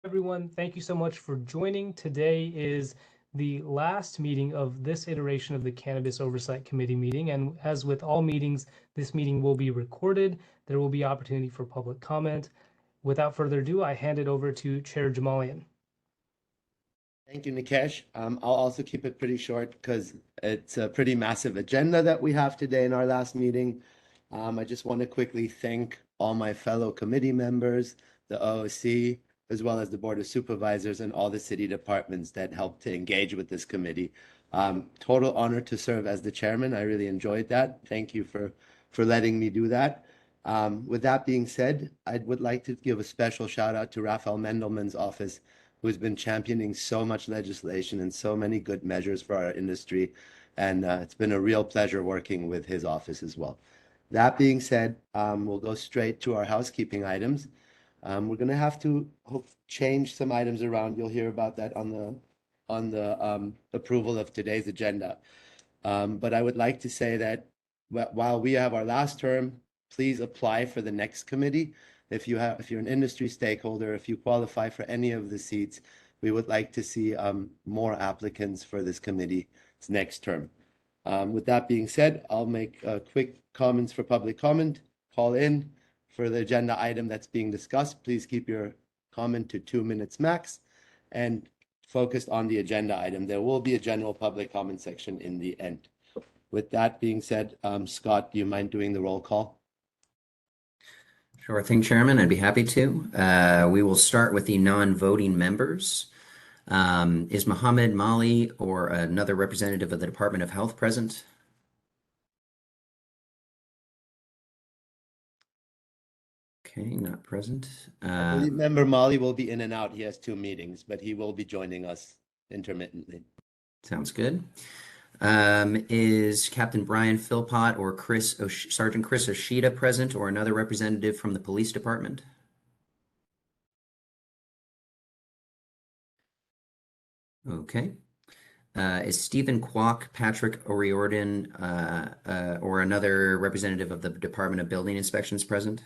Everyone, thank you so much for joining. Today is the last meeting of this iteration of the Cannabis Oversight Committee meeting. And as with all meetings, this meeting will be recorded. There will be opportunity for public comment. Without further ado, I hand it over to Chair Jamalian. Thank you, Nikesh. I'll also keep it pretty short because it's a pretty massive agenda that we have today in our last meeting. I just want to quickly thank all my fellow committee members, the OOC, as well as the Board of Supervisors and all the city departments that helped to engage with this committee. Total honor to serve as the chairman. I really enjoyed that. Thank you for letting me do that. With that being said, I would like to give a special shout out to Raphael Mendelman's office, who's been championing so much legislation and so many good measures for our industry. And it's been a real pleasure working with his office as well. That being said, we'll go straight to our housekeeping items. We're going to have to change some items around. You'll hear about that on the approval of today's agenda. But I would like to say that while we have our last term, please apply for the next committee. If you're an industry stakeholder, if you qualify for any of the seats, we would like to see more applicants for this committee's next term. With that being said, I'll make quick comments for public comment. Call in for the agenda item that's being discussed. Please keep your comment to 2 minutes max and focused on the agenda item. There will be a general public comment section in the end. With that being said, Scott, do you mind doing the roll call? Sure thing, Chairman. I'd be happy to. We will start with the non-voting members. Is Mohammed Mali or another representative of the Department of Health present? Okay, not present. I believe Member Mali will be in and out. He has 2 meetings, but he will be joining us intermittently. Sounds good. Is Captain Brian Philpott or Sergeant Chris Oshida present, or another representative from the police department? Okay. Is Stephen Kwok, Patrick O'Riordan, or another representative of the Department of Building Inspections present?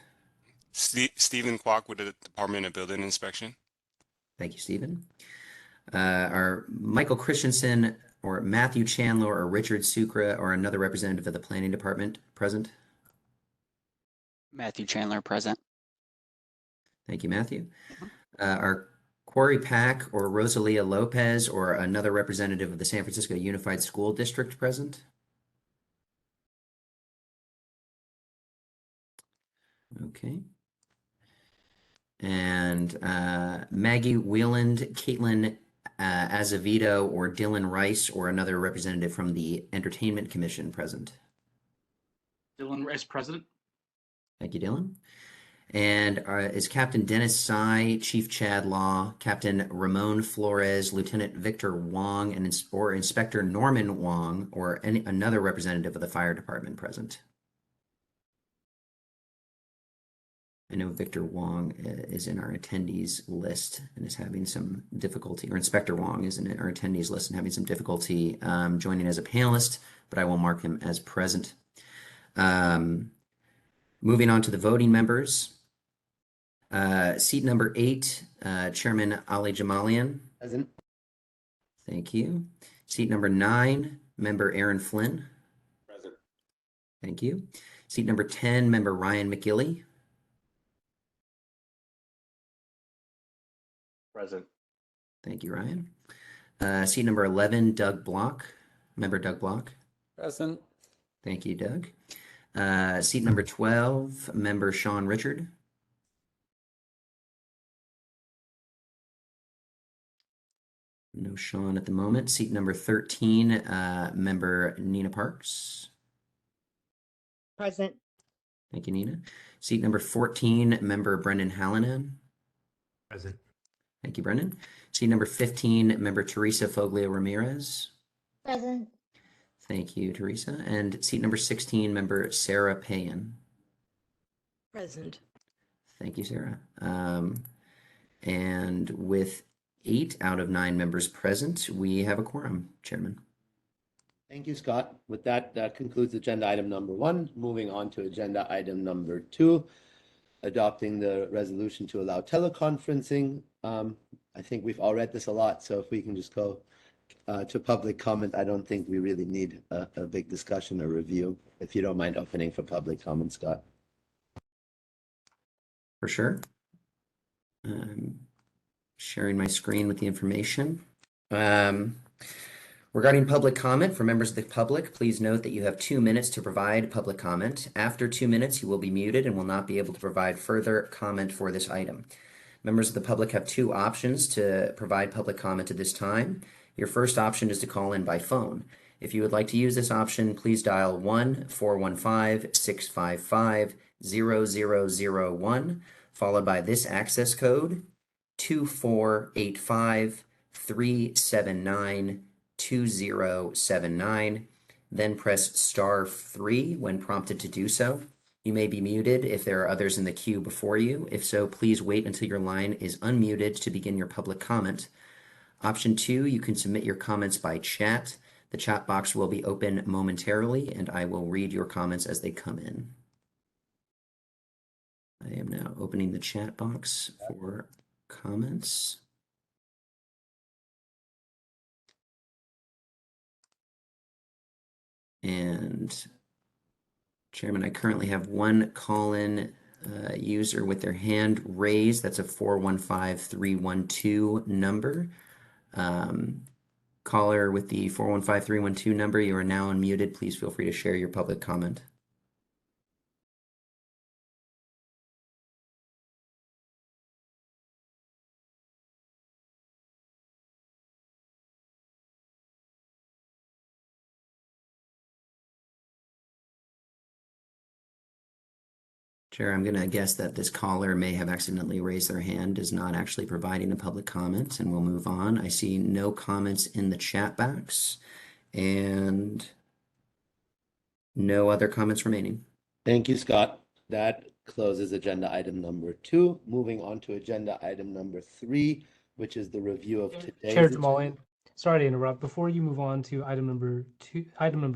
Stephen Kwok with the Department of Building Inspection. Thank you, Stephen. Are Michael Christensen or Matthew Chandler or Richard Sucre or another representative of the Planning Department present? Matthew Chandler present. Thank you, Matthew. Are Corey Pack or Rosalia Lopez or another representative of the San Francisco Unified School District present? Okay. And Maggie Wieland, Caitlin Azevedo, or Dylan Rice, or another representative from the Entertainment Commission present? Dylan Rice present. Thank you, Dylan. And is Captain Dennis Tsai, Chief Chad Law, Captain Ramon Flores, Lieutenant Victor Wong, or Inspector Norman Wong, or another representative of the Fire Department present? I know Victor Wong is in our attendees list and is having some difficulty, or Inspector Wong is in our attendees list and having some difficulty joining as a panelist, but I will mark him as present. Moving on to the voting members. Seat number 8, Chairman Ali Jamalian. Present. Thank you. Seat number 9, Member Aaron Flynn. Present. Thank you. Seat number 10, Member Ryan McGilly. Present. Thank you, Ryan. Seat number 11, Doug Block. Member Doug Block. Present. Thank you, Doug. Seat number 12, Member Sean Richard. No Sean at the moment. Seat number 13, Member Nina Parks. Present. Thank you, Nina. Seat number 14, Member Brendan Hallinan. Present. Thank you, Brendan. Seat number 15, Member Teresa Foglio Ramirez. Present. Thank you, Teresa. And seat number 16, Member Sarah Payan. Present. Thank you, Sarah. And with 8 out of 9 members present, we have a quorum, Chairman. Thank you, Scott. With that, that concludes agenda item number 1. Moving on to agenda item number 2, adopting the resolution to allow teleconferencing. I think we've all read this a lot, so if we can just go to public comment, I don't think we really need a big discussion or review. If you don't mind opening for public comment, Scott. For sure. Sharing my screen with the information. Regarding public comment for members of the public, please note that you have 2 minutes to provide public comment. After 2 minutes, you will be muted and will not be able to provide further comment for this item. Members of the public have 2 options to provide public comment at this time. Your first option is to call in by phone. If you would like to use this option, please dial 1-415-655-0001, followed by this access code, 2485-379-2079, then press *3 when prompted to do so. You may be muted if there are others in the queue before you. If so, please wait until your line is unmuted to begin your public comment. Option 2, you can submit your comments by chat. The chat box will be open momentarily, and I will read your comments as they come in. I am now opening the chat box for comments. And Chairman, I currently have one call-in user with their hand raised. That's a 415-312 number. Caller with the 415-312 number, you are now unmuted. Please feel free to share your public comment. Chair, I'm going to guess that this caller may have accidentally raised their hand, is not actually providing a public comment, and we'll move on. I see no comments in the chat box and no other comments remaining. Thank you, Scott. That closes agenda item number 2. Moving on to agenda item number 3, which is the review of today's Chair agenda. Jamalian, sorry to interrupt. Before you move on to item number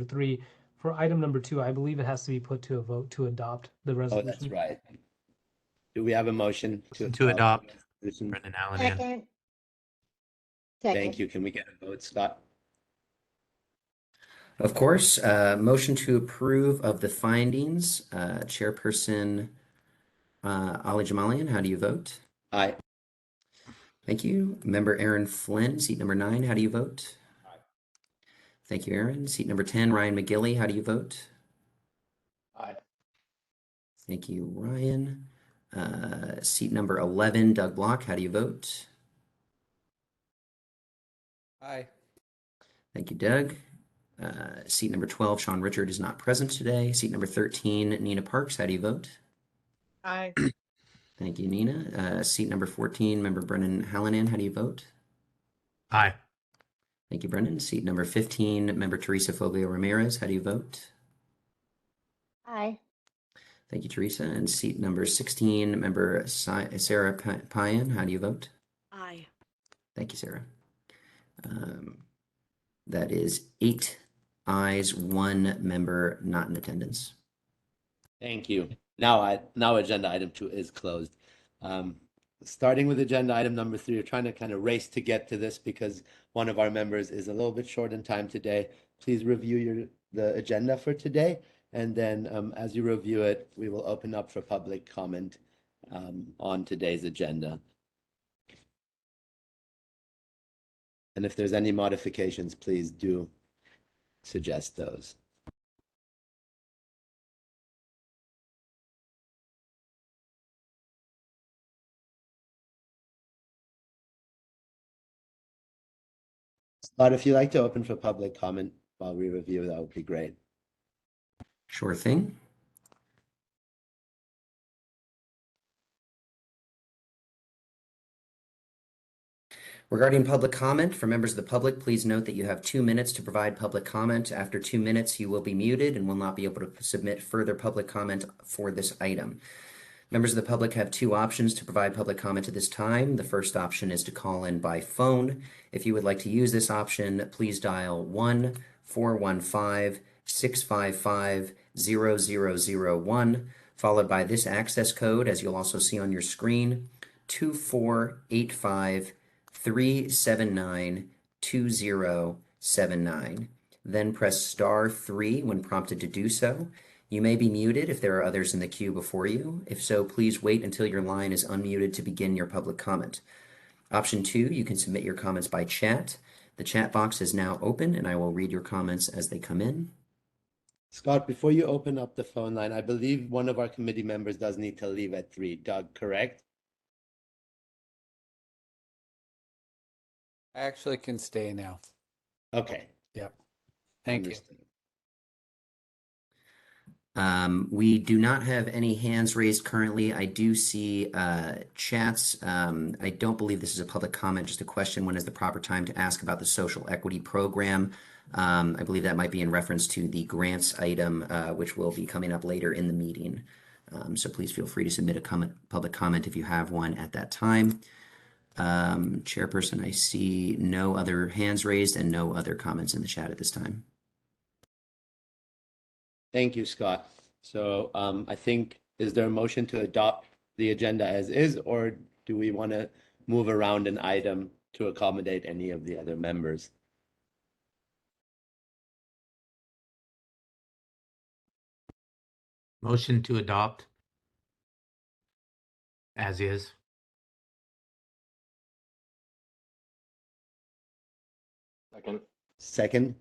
3, for item number 2, I believe it has to be put to a vote to adopt the Oh, resolution. that's right. Do we have a motion To the adopt. resolution? Brendan Allen. Second. Thank you. Can we get a vote, Scott? Of course, motion to approve of the findings. Chairperson Ali Jamalian, how do you vote? Aye. Thank you. Member Aaron Flynn, seat number 9, how do you vote? Aye. Thank you, Aaron. Seat number 10, Ryan McGilly, how do you vote? Aye. Thank you, Ryan. Seat number 11, Doug Block, how do you vote? Aye. Thank you, Doug. Seat number 12, Sean Richard is not present today. Seat number 13, Nina Parks, how do you vote? Aye. Thank you, Nina. Seat number 14, Member Brennan Hallinan, how do you vote? Aye. Thank you, Brennan. Seat number 15, Member Teresa Foglio Ramirez, how do you vote? Aye. Thank you, Teresa. And seat number 16, Member Sarah Payan, how do you vote? Aye. Thank you, Sarah. That is 8 ayes, 1 member not in attendance. Thank you. Now agenda item 2 is closed. Starting with agenda item number 3, we're trying to kind of race to get to this because one of our members is a little bit short in time today. Please review the agenda for today, and then as you review it, we will open up for public comment on today's agenda. And if there's any modifications, please do suggest those. But if you'd like to open for public comment while we review, that would be great. Sure thing. Regarding public comment, for members of the public, please note that you have 2 minutes to provide public comment. After 2 minutes, you will be muted and will not be able to submit further public comment for this item. Members of the public have 2 options to provide public comment at this time. The first option is to call in by phone. If you would like to use this option, please dial 1-415-655-0001, followed by this access code, as you'll also see on your screen, 2485 3792079. Then press *3 when prompted to do so. You may be muted if there are others in the queue before you. If so, please wait until your line is unmuted to begin your public comment. Option 2, you can submit your comments by chat. The chat box is now open and I will read your comments as they come in. Scott, before you open up the phone line, I believe one of our committee members does need to leave at 3. Doug, correct? I actually can stay now. Okay. Yep. Thank you. Understood. We do not have any hands raised currently. I do see chats. I don't believe this is a public comment, just a question. When is the proper time to ask about the social equity program? I believe that might be in reference to the grants item, which will be coming up later in the meeting. So please feel free to submit a public comment if you have one at that time. Chairperson, I see no other hands raised and no other comments in the chat at this time. Thank you, Scott. So I think, is there a motion to adopt the agenda as is, or do we want to move around an item to accommodate any of the other members? Motion to adopt as is. Second. Second?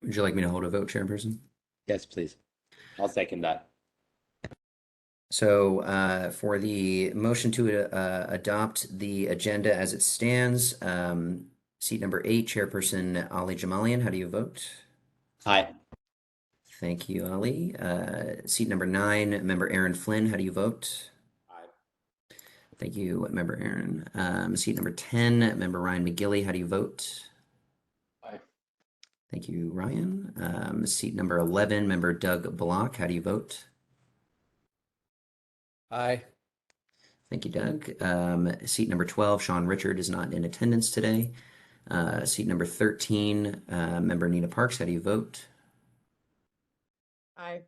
Would you like me to hold a vote, Chairperson? Yes, please. I'll second that. So for the motion to adopt the agenda as it stands, seat number 8, Chairperson Ali Jamalian, how do you vote? Aye. Thank you, Ali. Seat number 9, Member Aaron Flynn, how do you vote? Aye. Thank you, Member Aaron. Seat number 10, Member Ryan McGilly, how do you vote? Aye. Thank you, Ryan. Seat number 11, Member Doug Block, how do you vote? Aye. Thank you, Doug. Seat number 12, Sean Richard is not in attendance today. Seat number 13, Member Nina Parks, how do you vote? Aye.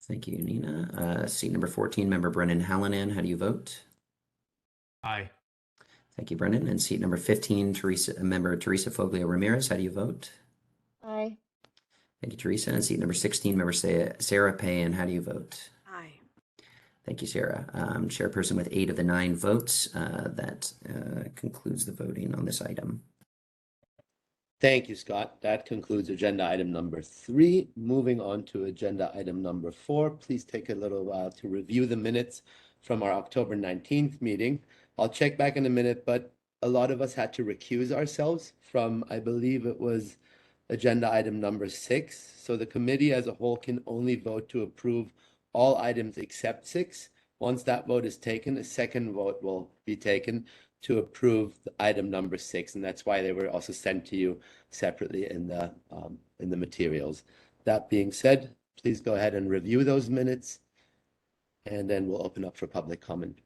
Thank you, Nina. Seat number 14, Member Brennan Hallinan, how do you vote? Aye. Thank you, Brennan. And seat number 15, Member Teresa Foglio Ramirez, how do you vote? Aye. Thank you, Teresa. And seat number 16, Member Sarah Payan, how do you vote? Aye. Thank you, Sarah. Chairperson with 8 of the 9 votes. That concludes the voting on this item. Thank you, Scott. That concludes agenda item number 3. Moving on to agenda item number 4. Please take a little while to review the minutes from our October 19th meeting. I'll check back in a minute, but a lot of us had to recuse ourselves from, I believe it was agenda item number 6. So the committee as a whole can only vote to approve all items except 6. Once that vote is taken, a second vote will be taken to approve the item number 6, and that's why they were also sent to you separately in the materials. That being said, please go ahead and review those minutes, and then we'll open up for public comment.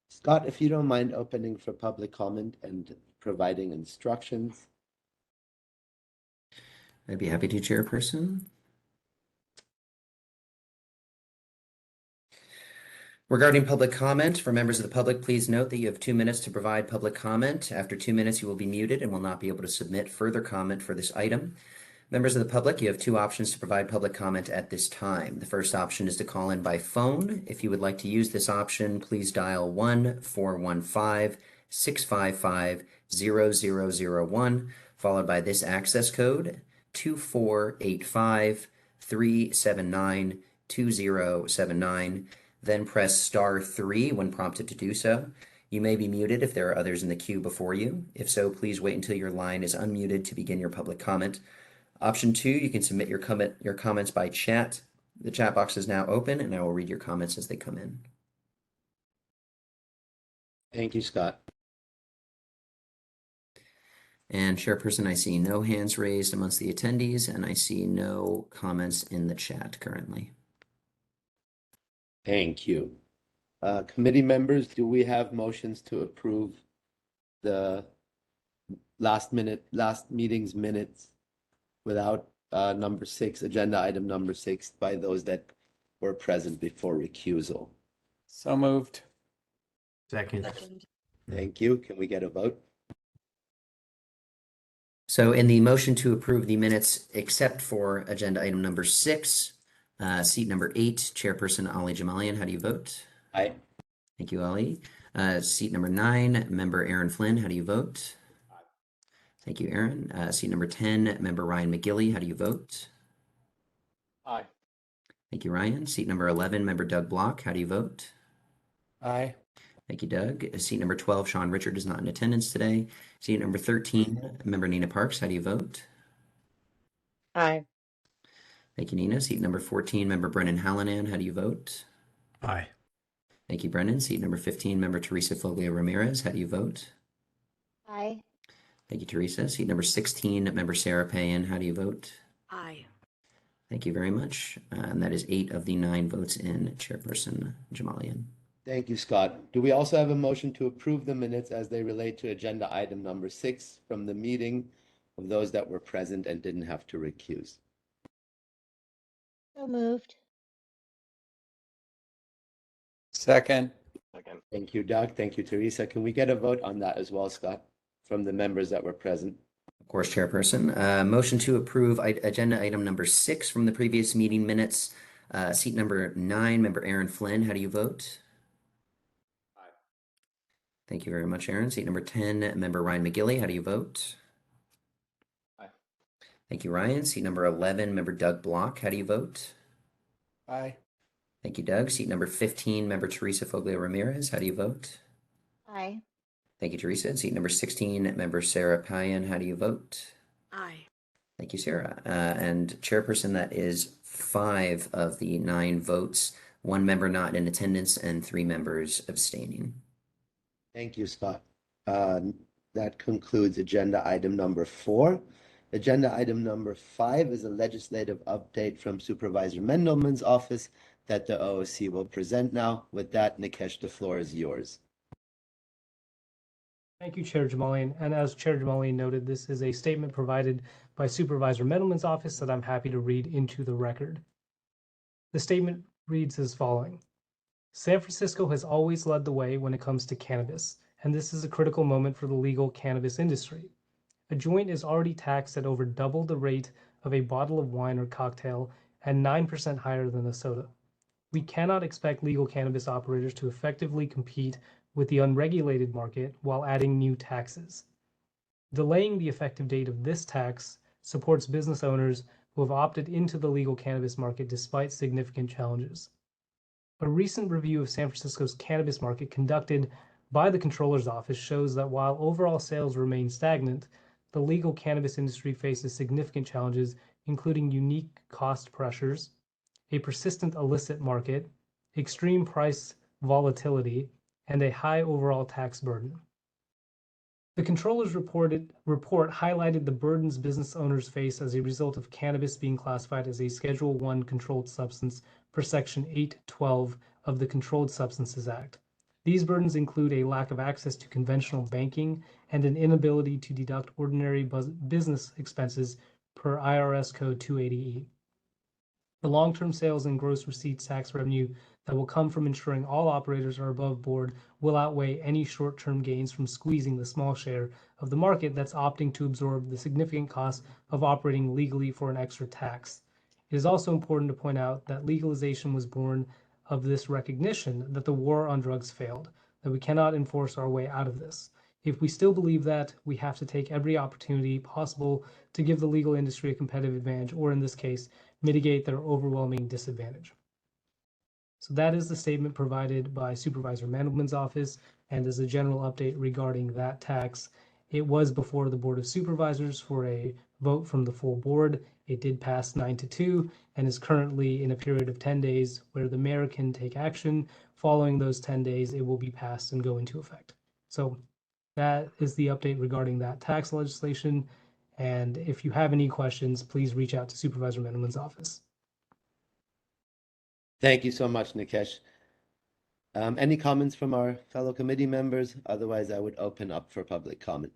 Scott, if you don't mind opening for public comment and providing instructions. I'd be happy to, Chairperson. Regarding public comment, for members of the public, please note that you have 2 minutes to provide public comment. After 2 minutes, you will be muted and will not be able to submit further comment for this item. Members of the public, you have 2 options to provide public comment at this time. The first option is to call in by phone. If you would like to use this option, please dial 1-415-655-0001, followed by this access code 2485-379-2079, then press *3 when prompted to do so. You may be muted if there are others in the queue before you. If so, please wait until your line is unmuted to begin your public comment. Option 2, you can submit your comments by chat. The chat box is now open, and I will read your comments as they come in. Thank you, Scott. And Chairperson, I see no hands raised amongst the attendees, and I see no comments in the chat currently. Thank you. Committee members, do we have motions to approve the last meeting's minutes without number 6, agenda item number 6, by those that were present before recusal? So moved. Second. Thank you. Can we get a vote? So in the motion to approve the minutes, except for agenda item number 6, seat number 8, Chairperson Ali Jamalian, how do you vote? Aye. Thank you, Ali. Seat number 9, Member Aaron Flynn, how do you vote? Aye. Thank you, Aaron. Seat number 10, Member Ryan McGilly, how do you vote? Aye. Thank you, Ryan. Seat number 11, Member Doug Block, how do you vote? Aye. Thank you, Doug. Seat number 12, Sean Richard is not in attendance today. Seat number 13, Member Nina Parks, how do you vote? Aye. Thank you, Nina. Seat number 14, Member Brennan Hallinan, how do you vote? Aye. Thank you, Brennan. Seat number 15, Member Teresa Foglia Ramirez, how do you vote? Aye. Thank you, Teresa. Seat number 16, Member Sarah Payan, how do you vote? Aye. Thank you very much. And that is 8 of the 9 votes in, Chairperson Jamalian. Thank you, Scott. Do we also have a motion to approve the minutes as they relate to agenda item number 6 from the meeting of those that were present and didn't have to recuse? So moved. Second. Second. Thank you, Doug. Thank you, Teresa. Can we get a vote on that as well, Scott, from the members that were present? Of course, Chairperson. Motion to approve agenda item number 6 from the previous meeting minutes. Seat number 9, Member Aaron Flynn, how do you vote? Aye. Thank you very much, Aaron. Seat number 10, Member Ryan McGilly, how do you vote? Aye. Thank you, Ryan. Seat number 11, Member Doug Block, how do you vote? Aye. Thank you, Doug. Seat number 15, Member Teresa Foglia Ramirez, how do you vote? Aye. Thank you, Teresa. Seat number 16, Member Sarah Payan, how do you vote? Aye. Thank you, Sarah. And Chairperson, that is 5 of the 9 votes, 1 member not in attendance, and 3 members abstaining. Thank you, Scott. That concludes agenda item number 4. Agenda item number 5 is a legislative update from Supervisor Mendelman's office that the OOC will present now. With that, Nikesh, the floor is yours. Thank you, Chair Jamalian. And as Chair Jamalian noted, this is a statement provided by Supervisor Mendelman's office that I'm happy to read into the record. The statement reads as following. San Francisco has always led the way when it comes to cannabis, and this is a critical moment for the legal cannabis industry. A joint is already taxed at over double the rate of a bottle of wine or cocktail and 9% higher than a soda. We cannot expect legal cannabis operators to effectively compete with the unregulated market while adding new taxes. Delaying the effective date of this tax supports business owners who have opted into the legal cannabis market despite significant challenges. A recent review of San Francisco's cannabis market conducted by the Comptroller's Office shows that while overall sales remain stagnant, the legal cannabis industry faces significant challenges, including unique cost pressures, a persistent illicit market, extreme price volatility, and a high overall tax burden. The Comptroller's report highlighted the burdens business owners face as a result of cannabis being classified as a Schedule I controlled substance per Section 812 of the Controlled Substances Act. These burdens include a lack of access to conventional banking and an inability to deduct ordinary business expenses per IRS Code 280E. The long-term sales and gross receipts tax revenue that will come from ensuring all operators are above board will outweigh any short-term gains from squeezing the small share of the market that's opting to absorb the significant cost of operating legally for an extra tax. It is also important to point out that legalization was born of this recognition that the war on drugs failed, that we cannot enforce our way out of this. If we still believe that, we have to take every opportunity possible to give the legal industry a competitive advantage, or in this case, mitigate their overwhelming disadvantage. So that is the statement provided by Supervisor Mandelman's office, and as a general update regarding that tax, it was before the Board of Supervisors for a vote from the full board. It did pass 9-2 and is currently in a period of 10 days where the mayor can take action. Following those 10 days, it will be passed and go into effect. So that is the update regarding that tax legislation. And if you have any questions, please reach out to Supervisor Mandelman's office. Thank you so much, Nikesh. Any comments from our fellow committee members? Otherwise, I would open up for public comment.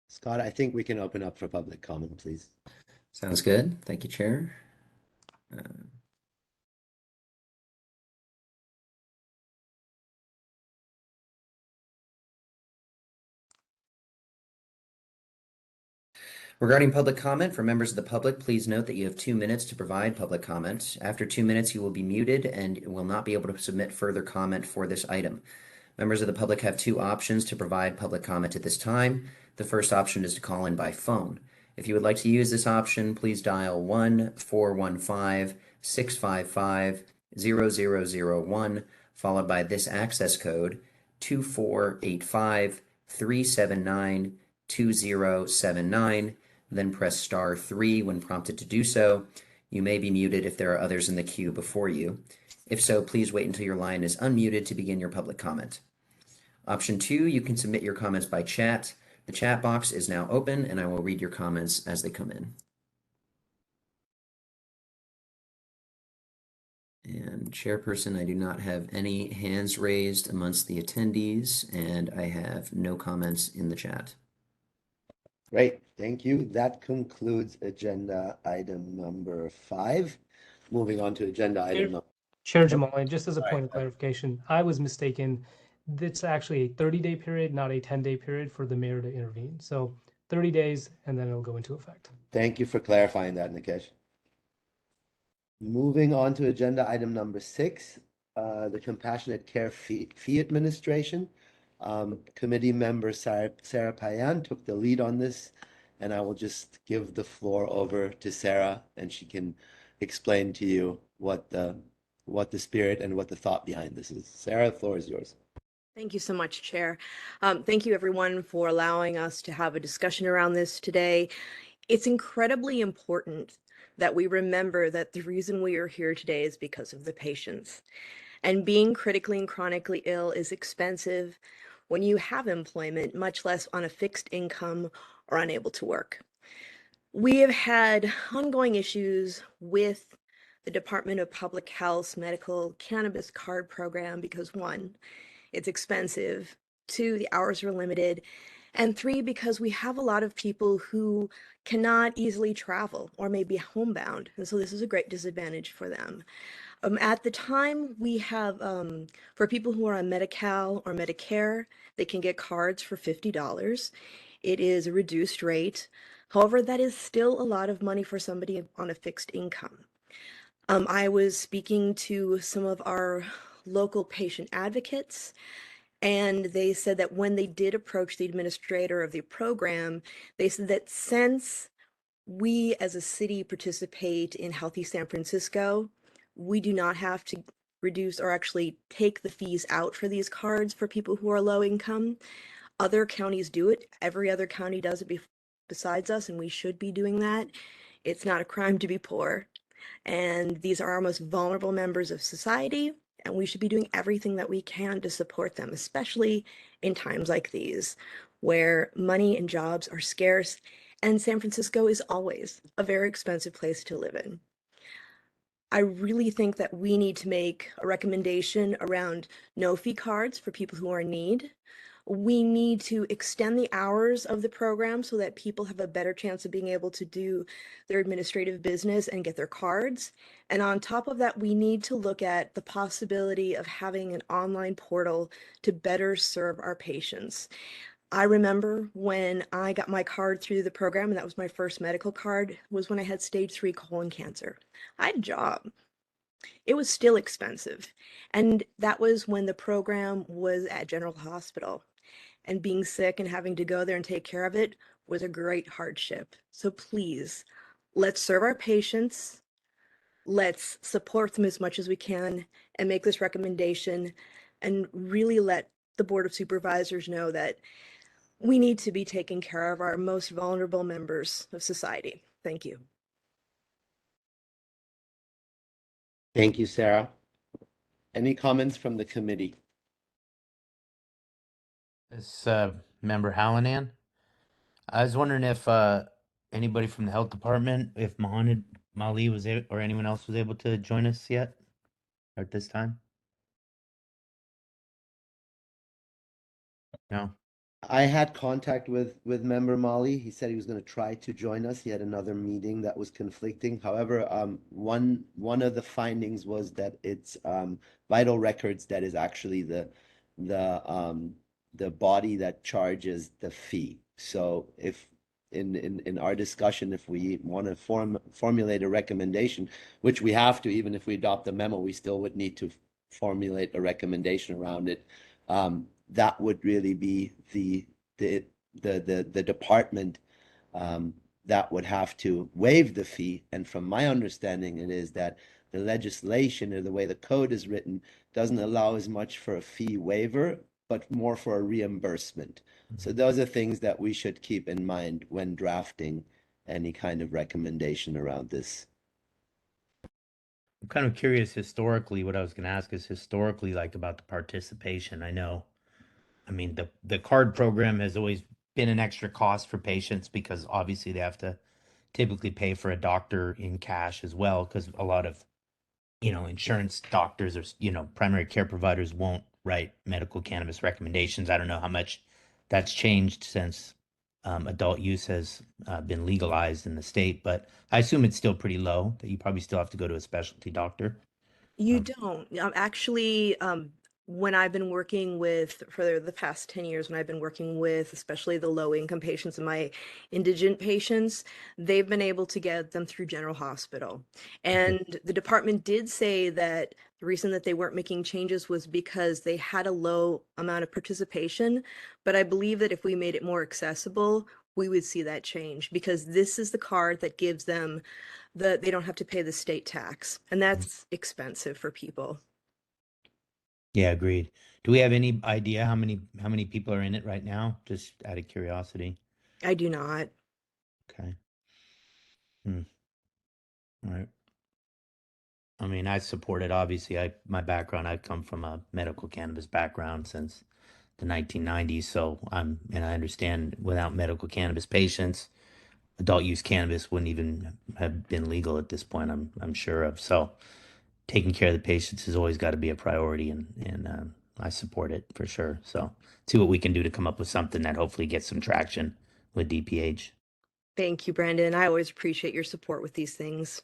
Scott, I think we can open up for public comment, please. Sounds good. Thank you, Chair. Regarding public comment for members of the public, please note that you have 2 minutes to provide public comment. After 2 minutes, you will be muted and will not be able to submit further comment for this item. Members of the public have 2 options to provide public comment at this time. The first option is to call in by phone. If you would like to use this option, please dial 1-415-655-0001, followed by this access code 2485-379-2079. Then press star 3 when prompted to do so. You may be muted if there are others in the queue before you. If so, please wait until your line is unmuted to begin your public comment. Option 2, you can submit your comments by chat. The chat box is now open and I will read your comments as they come in. And Chairperson, I do not have any hands raised amongst the attendees and I have no comments in the chat. Great, thank you. That concludes agenda item number 5. Moving on to agenda item number. Chair Jamal, and just as a point of clarification, I was mistaken. It's actually a 30-day period, not a 10-day period for the mayor to intervene. So 30 days, and then it'll go into effect. Thank you for clarifying that, Nikesh. Moving on to agenda item number 6, the Compassionate Care Fee Administration. Committee member Sarah Payan took the lead on this, and I will just give the floor over to Sarah, and she can explain to you what the spirit and what the thought behind this is. Sarah, the floor is yours. Thank you so much, Chair. Thank you, everyone, for allowing us to have a discussion around this today. It's incredibly important that we remember that the reason we are here today is because of the patients. And being critically and chronically ill is expensive when you have employment, much less on a fixed income or unable to work. We have had ongoing issues with the Department of Public Health's medical cannabis card program because 1, it's expensive, 2, the hours are limited, and 3, because we have a lot of people who cannot easily travel or may be homebound, and so this is a great disadvantage for them. At the time, we have, for people who are on Medi-Cal or Medicare, they can get cards for $50. It is a reduced rate. However, that is still a lot of money for somebody on a fixed income. I was speaking to some of our local patient advocates, and they said that when they did approach the administrator of the program, they said that since we as a city participate in Healthy San Francisco, we do not have to reduce or actually take the fees out for these cards for people who are low income. Other counties do it. Every other county does it besides us, and we should be doing that. It's not a crime to be poor. And these are our most vulnerable members of society, and we should be doing everything that we can to support them, especially in times like these, where money and jobs are scarce, and San Francisco is always a very expensive place to live in. I really think that we need to make a recommendation around no fee cards for people who are in need. We need to extend the hours of the program so that people have a better chance of being able to do their administrative business and get their cards. And on top of that, we need to look at the possibility of having an online portal to better serve our patients. I remember when I got my card through the program, and that was my first medical card, was when I had stage 3 colon cancer. I had a job. it was still expensive. And that was when the program was at General Hospital. And being sick and having to go there and take care of it was a great hardship. So please, let's serve our patients. Let's support them as much as we can and make this recommendation and really let the Board of Supervisors know that we need to be taking care of our most vulnerable members of society. Thank you. Thank you, Sarah. Any comments from the committee? This member Hallinan. I was wondering if anybody from the health department, if Mohammed Mali was able, or anyone else was able to join us yet or at this time. No. I had contact with member Molly. He said he was going to try to join us. He had another meeting that was conflicting. However, one of the findings was that it's Vital Records that is actually the body that charges the fee. So if in our discussion, if we want to formulate a recommendation, which we have to, even if we adopt the memo, we still would need to formulate a recommendation around it. That would really be the department that would have to waive the fee. And from my understanding, it is that the legislation or the way the code is written doesn't allow as much for a fee waiver, but more for a reimbursement. So those are things that we should keep in mind when drafting any kind of recommendation around this. I'm kind of curious historically. What I was going to ask is historically, like about the participation. I mean, the card program has always been an extra cost for patients because obviously they have to typically pay for a doctor in cash as well, because a lot of, insurance doctors or, primary care providers won't write medical cannabis recommendations. I don't know how much that's changed since adult use has been legalized in the state, but I assume it's still pretty low, that you probably still have to go to a specialty doctor. You Um, don't. Actually, when I've been working with, for the past 10 years, when I've been working with especially the low income patients and my indigent patients, they've been able to get them through General Hospital. And the department did say that the reason that they weren't making changes was because they had a low amount of participation. But I believe that if we made it more accessible, we would see that change, because this is the card that gives them they don't have to pay the state tax, and that's expensive for people. Yeah, agreed. Do we have any idea how many people are in it right now? Just out of curiosity. I do not. Okay. Hmm. All right. I mean, I support it. Obviously, my background, I come from a medical cannabis background since the 1990s. So and I understand without medical cannabis patients, adult use cannabis wouldn't even have been legal at this point. I'm sure of. So taking care of the patients has always got to be a priority, and I support it for sure. So see what we can do to come up with something that hopefully gets some traction with DPH. Thank you, Brandon. I always appreciate your support with these things.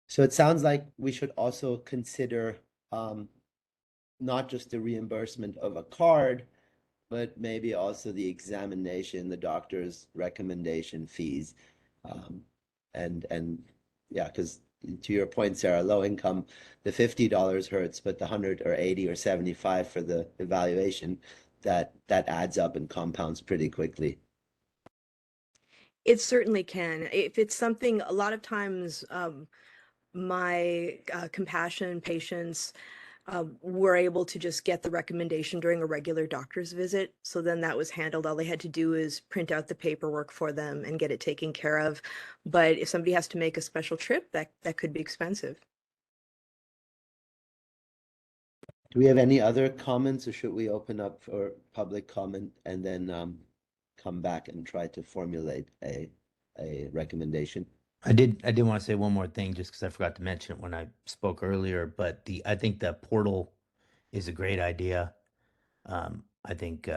So it sounds like we should also consider not just the reimbursement of a card, but maybe also the examination, the doctor's recommendation fees. And yeah, because to your point, Sarah, low income, the $50 hurts, but the 100 or 80 or 75 for the evaluation, that adds up and compounds pretty quickly. It certainly can. If it's something, a lot of times, my compassion patients were able to just get the recommendation during a regular doctor's visit. So then that was handled. All they had to do is print out the paperwork for them and get it taken care of. But if somebody has to make a special trip, that could be expensive. Do we have any other comments, or should we open up for public comment and then come back and try to formulate a recommendation? I did want to say one more thing, just because I forgot to mention it when I spoke earlier, but I think the portal is a great idea. I think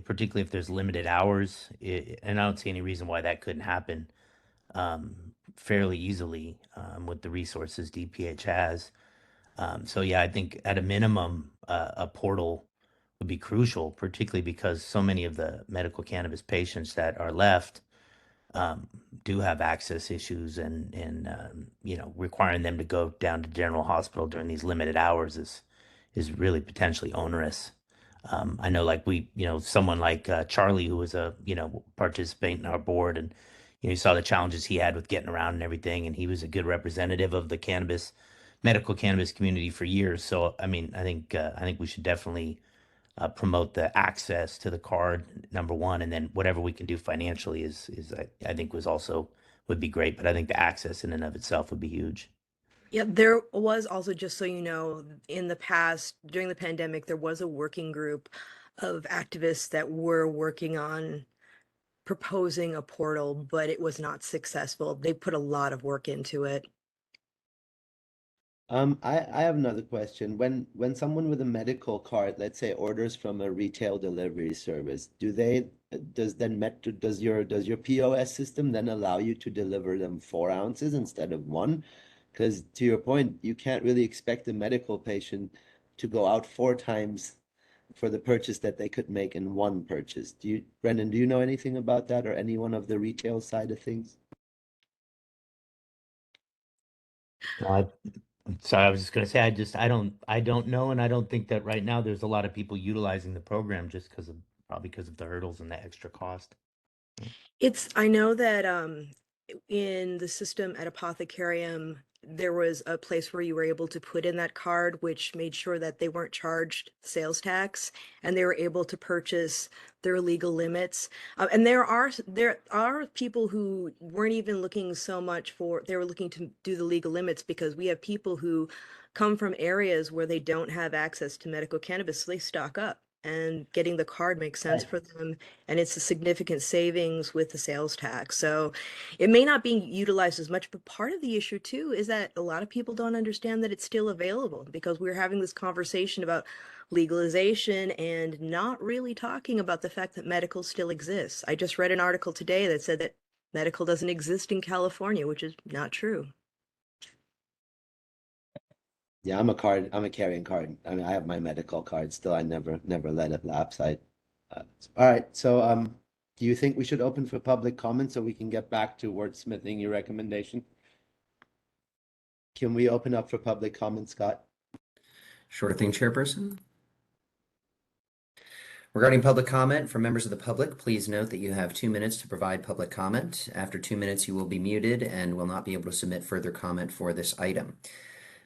particularly if there's limited hours, and I don't see any reason why that couldn't happen fairly easily with the resources DPH has. So yeah, I think at a minimum, a portal would be crucial, particularly because so many of the medical cannabis patients that are left do have access issues, and you know, requiring them to go down to general hospital during these limited hours is really potentially onerous. I know, like you know, someone like Charlie, who was a, you know, participant in our board, and you know, you saw the challenges he had with getting around and everything, and he was a good representative of the medical cannabis community for years. So, I mean, I think we should definitely promote the access to the card, number one, and then whatever we can do financially is I think would be great. But I think the access in and of itself would be huge. Yeah, there was also, just so you know, in the past, during the pandemic, there was a working group of activists that were working on proposing a portal, but it was not successful. They put a lot of work into it. I have another question. When someone with a medical card, let's say, orders from a retail delivery service, does your POS system then allow you to deliver them 4 ounces instead of one? Because to your point, you can't really expect a medical patient to go out 4 times for the purchase that they could make in one purchase. Brendan, do you know anything about that or anyone of the retail side of things? No, sorry, I was just gonna say I don't know, and I don't think that right now there's a lot of people utilizing the program just because of probably because of the hurdles and the extra cost. I know that in the system at Apothecarium, there was a place where you were able to put in that card, which made sure that they weren't charged sales tax and they were able to purchase their legal limits. And there are people who weren't even looking so much they were looking to do the legal limits, because we have people who come from areas where they don't have access to medical cannabis, so they stock up. And getting the card makes sense for them, and it's a significant savings with the sales tax. So it may not be utilized as much, but part of the issue too is that a lot of people don't understand that it's still available, because we're having this conversation about legalization and not really talking about the fact that medical still exists. I just read an article today that said that medical doesn't exist in California, which is not true. Yeah, I'm a carrying card. I mean, I have my medical card still. I never let it lapse. All right. So, do you think we should open for public comment so we can get back to wordsmithing your recommendation? Can we open up for public comment, Scott? Sure thing, Chairperson. Regarding public comment from members of the public, please note that you have 2 minutes to provide public comment. After 2 minutes, you will be muted and will not be able to submit further comment for this item.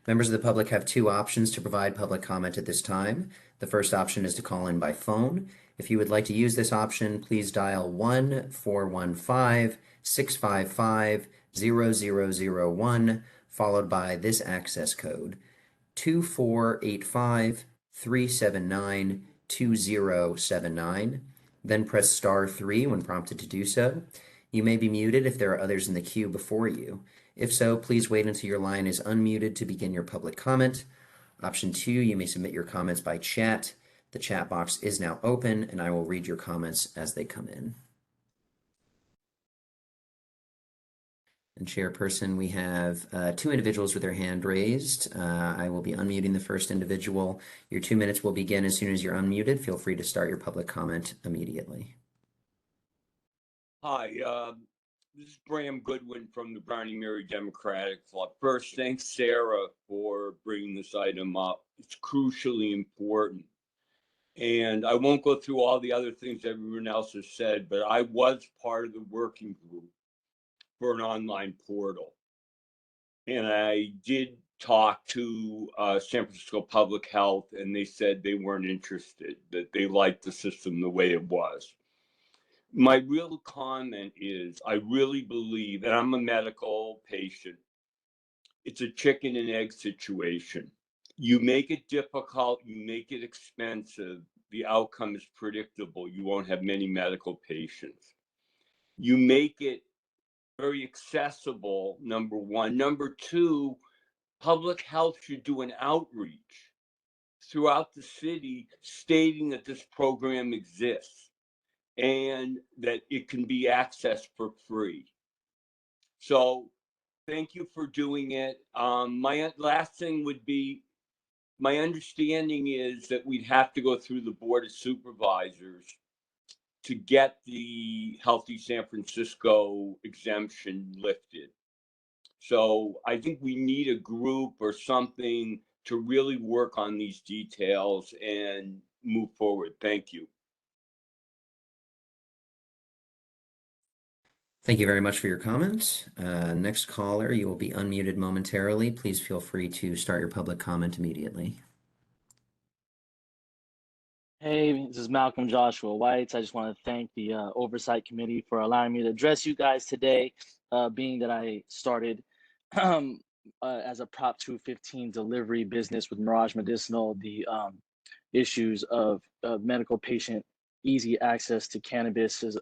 Members of the public have 2 options to provide public comment at this time. The first option is to call in by phone. If you would like to use this option, please dial 1-415-655-0001, followed by this access code, 2485-379-2079. Then press *3 when prompted to do so. You may be muted if there are others in the queue before you. If so, please wait until your line is unmuted to begin your public comment. Option 2, you may submit your comments by chat. The chat box is now open, and I will read your comments as they come in. And Chairperson, we have 2 individuals with their hand raised. I will be unmuting the first individual. Your 2 minutes will begin as soon as you're unmuted. Feel free to start your public comment immediately. Hi, this is Bram Goodwin from the Brownie Mary Democratic Club. First, thanks, Sarah, for bringing this item up. It's crucially important. And I won't go through all the other things everyone else has said, but I was part of the working group for an online portal. And I did talk to San Francisco Public Health, and they said they weren't interested, that they liked the system the way it was. My real comment is, I really believe, and I'm a medical patient, it's a chicken and egg situation. You make it difficult, you make it expensive, the outcome is predictable. You won't have many medical patients. You make it very accessible, number one. Number two, public health should do an outreach throughout the city stating that this program exists and that it can be accessed for free. So thank you for doing it. My last thing would be, my understanding is that we'd have to go through the Board of Supervisors to get the Healthy San Francisco exemption lifted. So I think we need a group or something to really work on these details and move forward. Thank you. Thank you very much for your comments. Next caller, you will be unmuted momentarily. Please feel free to start your public comment immediately. Hey, this is Malcolm Joshua White. I just want to thank the Oversight Committee for allowing me to address you guys today, being that I started as a Prop 215 delivery business with Mirage Medicinal. The issues of medical patient easy access to cannabis as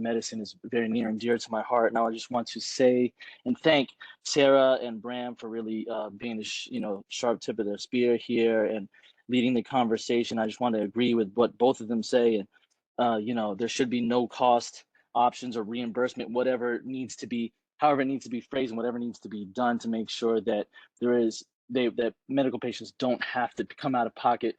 medicine is very near and dear to my heart. Now I just want to say and thank Sarah and Bram for really being the sharp tip of their spear here and leading the conversation. I just want to agree with what both of them say, and there should be no cost options or reimbursement, whatever it needs to be, however it needs to be phrased, and whatever needs to be done to make sure that that medical patients don't have to come out of pocket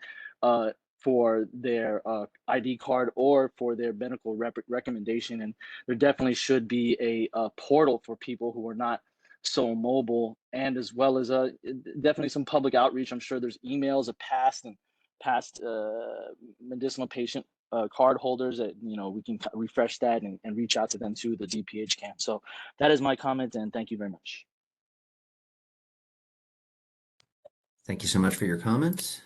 for their ID card or for their medical recommendation. And there definitely should be a portal for people who are not so mobile, and as well as definitely some public outreach. I'm sure there's emails of past medicinal patient card holders that we can refresh that and reach out to them too. The DPH can. So that is my comment, and thank you very much. Thank you so much for your comments.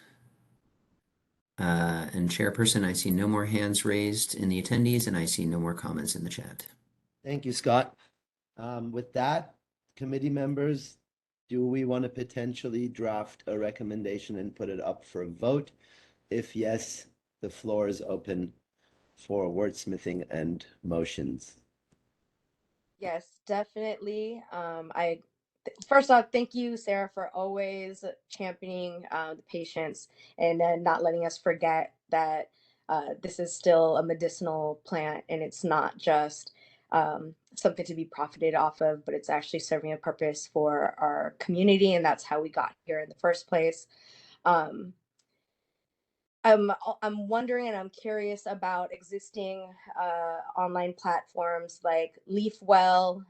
And Chairperson, I see no more hands raised in the attendees, and I see no more comments in the chat. Thank you, Scott. With that, committee members, do we want to potentially draft a recommendation and put it up for a vote? If yes, the floor is open for wordsmithing and motions. Yes, definitely. First off, thank you, Sarah, for always championing the patients and then not letting us forget that this is still a medicinal plant and it's not just something to be profited off of, but it's actually serving a purpose for our community, and that's how we got here in the first place. I'm wondering and I'm curious about existing online platforms like LeafWell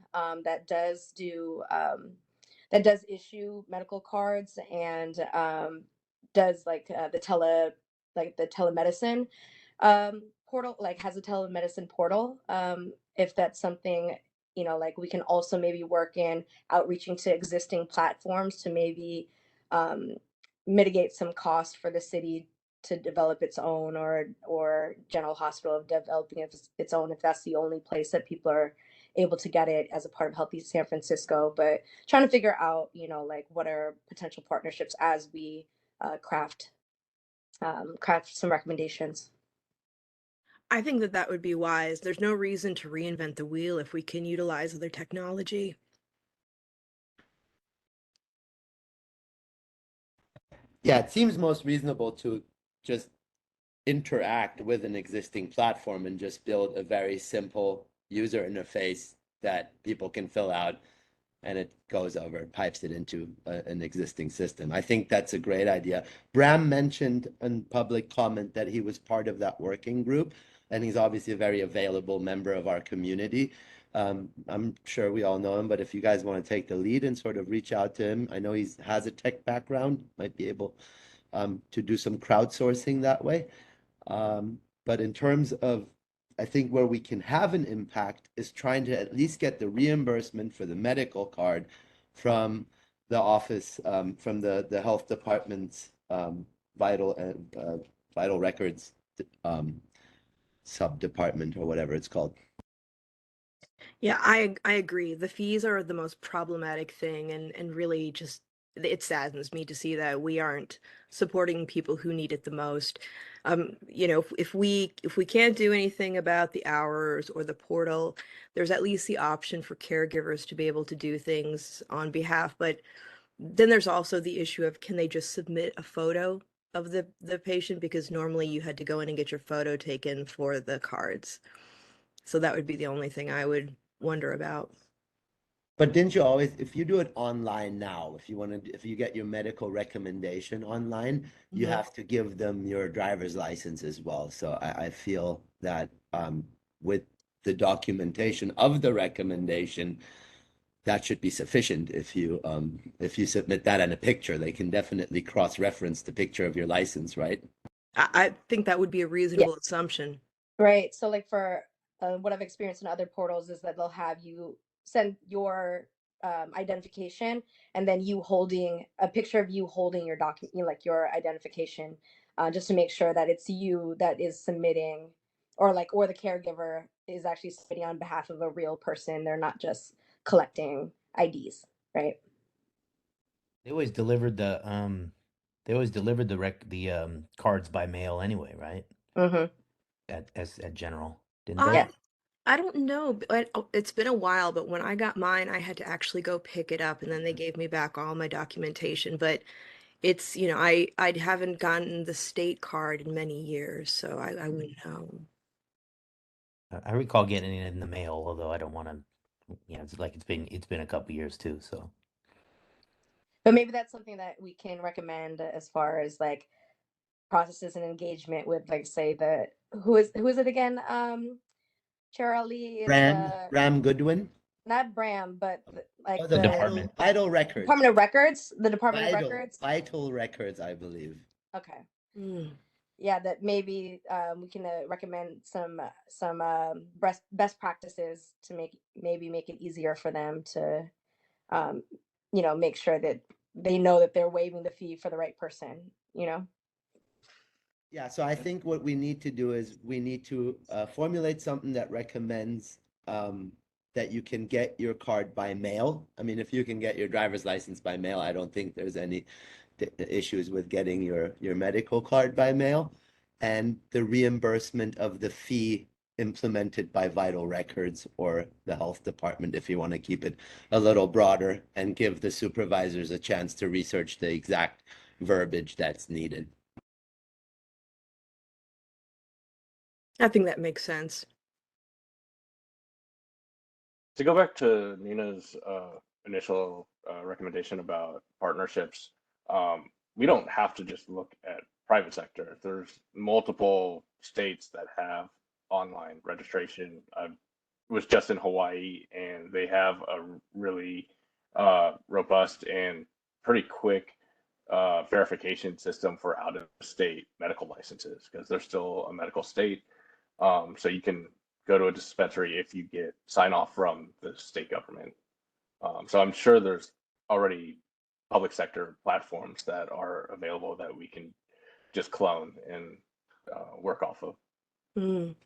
that does issue medical cards and does the telemedicine portal, like has a telemedicine portal. If that's something we can also maybe work in outreaching to existing platforms to maybe mitigate some cost for the city to develop its own, or General Hospital of developing its own, if that's the only place that people are able to get it as a part of Healthy San Francisco. But trying to figure out, what are potential partnerships as we craft some recommendations. I think that would be wise. There's no reason to reinvent the wheel if we can utilize other technology. Yeah, it seems most reasonable to just interact with an existing platform and just build a very simple user interface that people can fill out, and it goes over, pipes it into an existing system. I think that's a great idea. Bram mentioned in public comment that he was part of that working group, and he's obviously a very available member of our community. I'm sure we all know him, but if you guys want to take the lead and sort of reach out to him, I know he has a tech background, might be able to do some crowdsourcing that way. But in terms of, I think where we can have an impact is trying to at least get the reimbursement for the medical card from the office, from the health department's vital records sub-department, or whatever it's called. Yeah, I agree. The fees are the most problematic thing, and really just it saddens me to see that we aren't supporting people who need it the most. If we can't do anything about the hours or the portal, there's at least the option for caregivers to be able to do things on behalf. But then there's also the issue of, can they just submit a photo of the patient, because normally you had to go in and get your photo taken for the cards. So that would be the only thing I would wonder about. But didn't you always, if you do it online now, if you get your medical recommendation online, you have to give them your driver's license as well. So I feel that with the documentation of the recommendation, that should be sufficient. If you submit that and a picture, they can definitely cross-reference the picture of your license, right? I think that would be a reasonable assumption. Right. So like for what I've experienced in other portals is that they'll have you send your identification and then you holding a picture of you holding your document, like your identification, just to make sure that it's you that is submitting, or the caregiver is actually submitting on behalf of a real person. They're not just collecting IDs, right? They always delivered the cards by mail anyway, right? Mm-hmm. At General, didn't they? Yeah. I don't know. But it's been a while, but when I got mine, I had to actually go pick it up and then they gave me back all my documentation. But it's, I haven't gotten the state card in many years, so I wouldn't know. I recall getting it in the mail, although I don't want to, it's like it's been a couple years too. So But maybe that's something that we can recommend as far as like processes and engagement with, like, say, who is it again? Chair Ali, it's Ram Goodwin. not Bram, but like The department. Vital Records. Department of Records, the Department of Records. Vital Records, I believe. Okay. Mm. Yeah, that maybe we can recommend some best practices to make it easier for them to make sure that they know that they're waiving the fee for the right person, Yeah, so I think what we need to do is we need to formulate something that recommends that you can get your card by mail. I mean, if you can get your driver's license by mail, I don't think there's any issues with getting your medical card by mail, and the reimbursement of the fee implemented by Vital Records or the health department, if you want to keep it a little broader and give the supervisors a chance to research the exact verbiage that's needed. I think that makes sense. To go back to Nina's initial recommendation about partnerships, we don't have to just look at private sector. There's multiple states that have online registration. I was just in Hawaii, and they have a really robust and pretty quick verification system for out-of-state medical licenses, because they're still a medical state. So you can go to a dispensary if you get sign off from the state government. So I'm sure there's already public sector platforms that are available that we can just clone and work off of. Mm.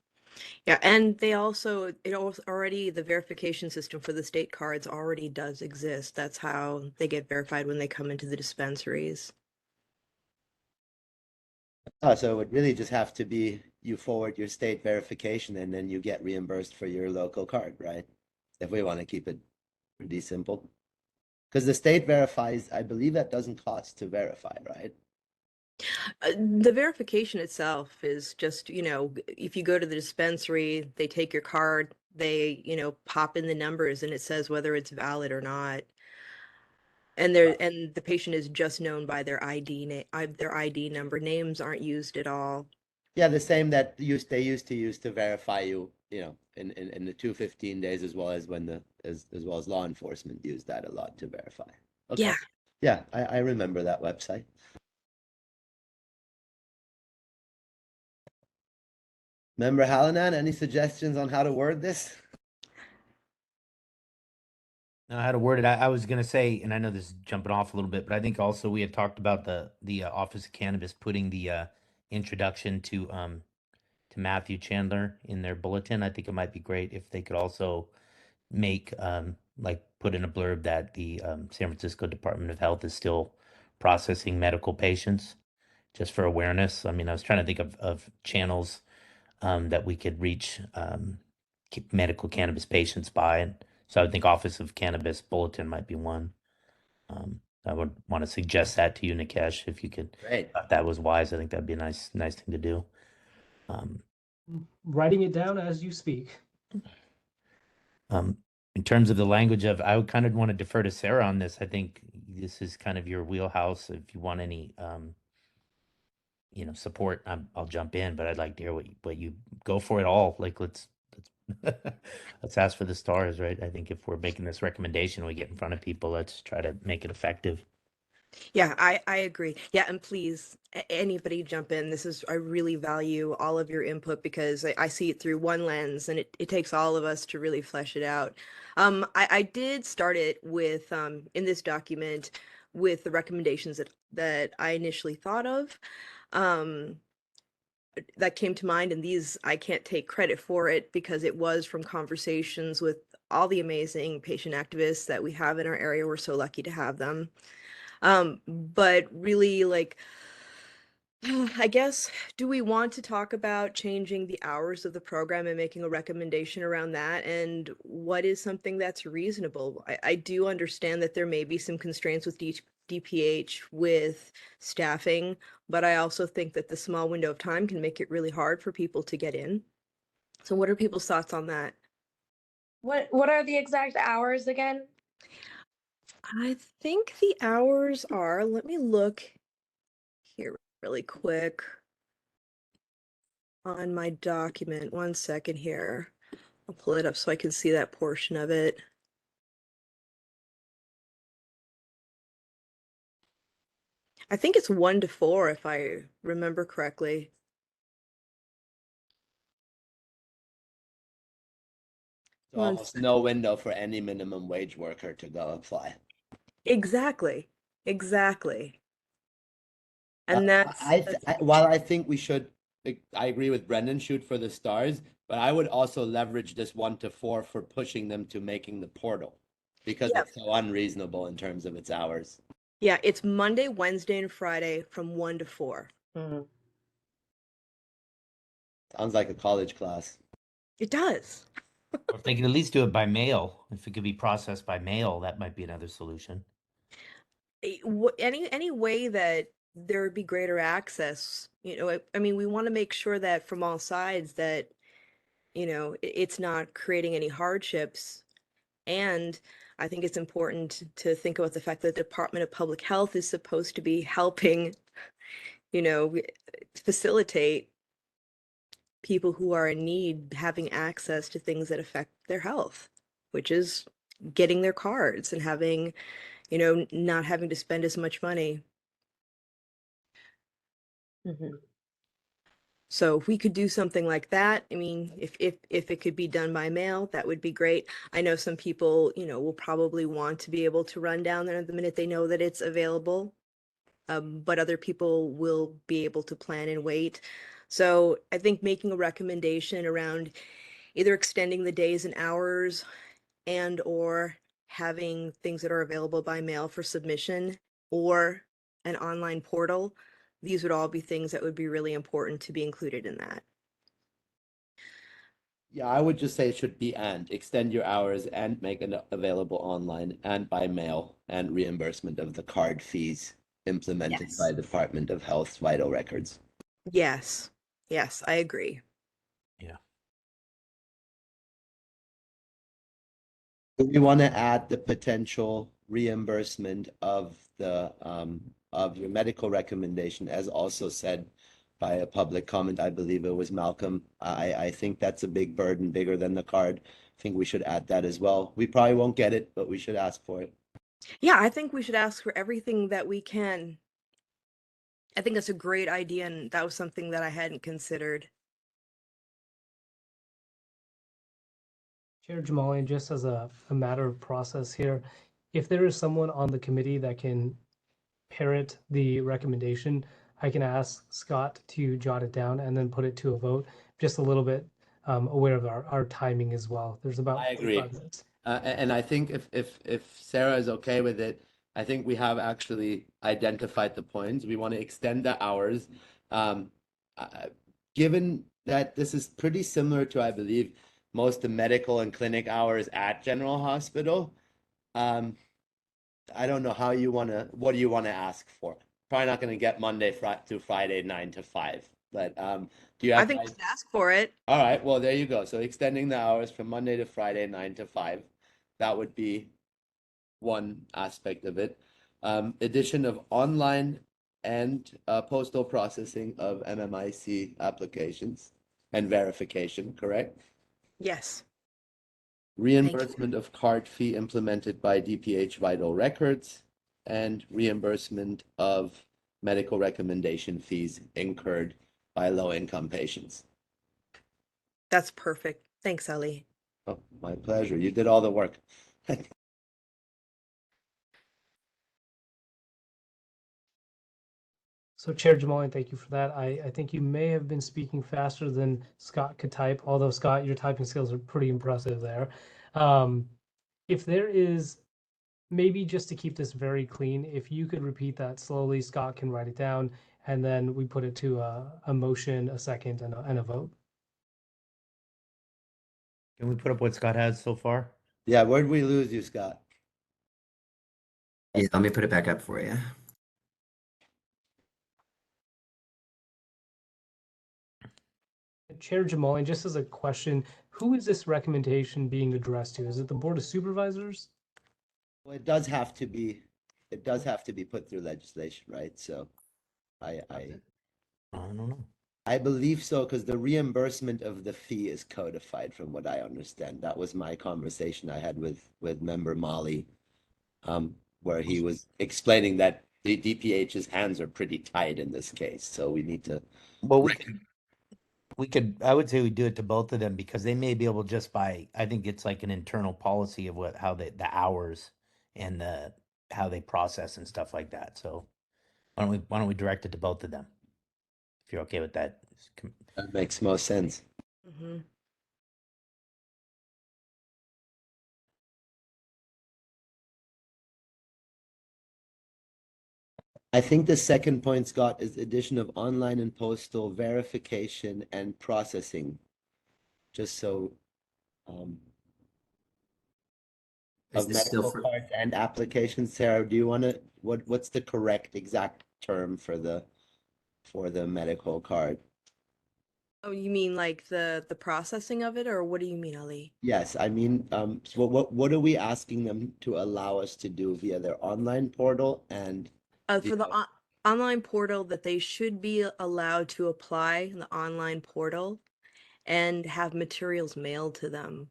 Yeah, and they also, already, the verification system for the state cards already does exist. That's how they get verified when they come into the dispensaries. Oh, so it would really just have to be you forward your state verification and then you get reimbursed for your local card, right? If we want to keep it pretty simple. Because the state verifies, I believe that doesn't cost to verify, right? The verification itself is just, if you go to the dispensary, they take your card, they, pop in the numbers and it says whether it's valid or not. And the patient is just known by their their ID number. Names aren't used at all. Yeah, the same that they used to use to verify you, in the 215 days, as well as as well as law enforcement used that a lot to verify. Okay. Yeah. Yeah, I remember that website. Member Hallinan, any suggestions on how to word this? No, how to word it. I was gonna say, and I know this is jumping off a little bit, but I think also we had talked about the Office of Cannabis putting the introduction to Matthew Chandler in their bulletin. I think it might be great if they could also make like put in a blurb that the San Francisco Department of Health is still processing medical patients, just for awareness. I mean, I was trying to think of channels that we could reach medical cannabis patients by, and so I would think Office of Cannabis Bulletin might be one. I would want to suggest that to you, Nikesh, if you could. Great. If that was wise, I think that'd be a nice thing to do. Writing it down as you speak. In terms of the language of, I would kind of want to defer to Sarah on this. I think this is kind of your wheelhouse. If you want any, support, I'll jump in, but I'd like to hear what you go for it all. Like let's ask for the stars, right? I think if we're making this recommendation, we get in front of people, let's try to make it effective. Yeah, I agree. Yeah, and please, anybody jump in. I really value all of your input because I see it through one lens and it takes all of us to really flesh it out. I did start it with, in this document, with the recommendations that I initially thought of. That came to mind, and these I can't take credit for it because it was from conversations with all the amazing patient activists that we have in our area. We're so lucky to have them. But really, like, I guess, do we want to talk about changing the hours of the program and making a recommendation around that? And what is something that's reasonable? I do understand that there may be some constraints with DPH with staffing, but I also think that the small window of time can make it really hard for people to get in. So what are people's thoughts on that? What are the exact hours again? I think the hours are, let me look here really quick on my document. One second here. I'll pull it up so I can see that portion of it. I think it's 1 to 4 if I remember correctly. So almost no window for any minimum wage worker to go apply. Exactly. Exactly. And While I think we should, I agree with Brendan, shoot for the stars, but I would also leverage this 1 to 4 for pushing them to making the portal because Yeah. it's so unreasonable in terms of its hours. Yeah, it's Monday, Wednesday, and Friday from 1 to 4. Sounds like a college class. It does. Or if they could at least do it by mail, if it could be processed by mail, that might be another solution. Any way that there would be greater access, I mean, we want to make sure that from all sides that, it's not creating any hardships. And I think it's important to think about the fact that the Department of Public Health is supposed to be helping, facilitate people who are in need having access to things that affect their health, which is getting their cards and having, not having to spend as much money. So if we could do something like that, I mean, if it could be done by mail, that would be great. I know some people, will probably want to be able to run down there the minute they know that it's available. But other people will be able to plan and wait. So I think making a recommendation around either extending the days and hours and or having things that are available by mail for submission or an online portal, these would all be things that would be really important to be included in that. Yeah, I would just say it should be and extend your hours and make it available online and by mail and reimbursement of the card fees implemented by Department of Health's vital records. Yes. Yes, I agree. Yeah. Do we want to add the potential reimbursement of the of your medical recommendation, as also said by a public comment? I believe it was Malcolm. I think that's a big burden, bigger than the card. I think we should add that as well. We probably won't get it, but we should ask for it. Yeah, I think we should ask for everything that we can. I think that's a great idea, and that was something that I hadn't considered. Chair Jamali, just as a matter of process here, if there is someone on the committee that can parrot the recommendation, I can ask Scott to jot it down and then put it to a vote. Just a little bit aware of our timing as well. There's about I agree. 45 minutes. And I think if Sarah is okay with it, I think we have actually identified the points. We want to extend the hours. Given that this is pretty similar to, I believe, most of the medical and clinic hours at General Hospital, I don't know how you want to, what do you want to ask for? Probably not going to get Monday through Friday 9 to 5. But do you have? I think we should ask for it. All right, well, there you go. So extending the hours from Monday to Friday, 9 to 5. That would be one aspect of it. Addition of online and postal processing of MMIC applications and verification, correct? Yes. Reimbursement of card fee implemented by DPH Vital Records, and reimbursement of medical recommendation fees incurred by low-income patients. That's perfect. Thanks, Ali. Oh, my pleasure. You did all the work. So Chair Jamalian, thank you for that. I think you may have been speaking faster than Scott could type, although Scott, your typing skills are pretty impressive there. If there is, maybe just to keep this very clean, if you could repeat that slowly, Scott can write it down, and then we put it to a motion, a second, and a vote. Can we put up what Scott has so far? Yeah, where'd we lose you, Scott? Yeah, let me put it back up for you. Chair Jamalian, just as a question, who is this recommendation being addressed to? Is it the Board of Supervisors? Well, it does have to be put through legislation, right? So I don't know. I believe so, because the reimbursement of the fee is codified from what I understand. That was my conversation I had with member Molly, where he was explaining that the DPH's hands are pretty tied in this case. So we need to Well, I would say we do it to both of them because they may be able just by, I think it's like an internal policy of how the hours and how they process and stuff like that. So why don't we direct it to both of them? If you're okay with that. That makes most sense. Mm-hmm. I think the second point, Scott, is addition of online and postal verification and processing. Just so Is of this still medical for? cards and applications. Sarah, do you want to, what's the correct exact term for the medical card? Oh, you mean like the processing of it, or what do you mean, Ali? Yes, I mean, so what are we asking them to allow us to do via their online portal and For the online portal, that they should be allowed to apply in the online portal and have materials mailed to them.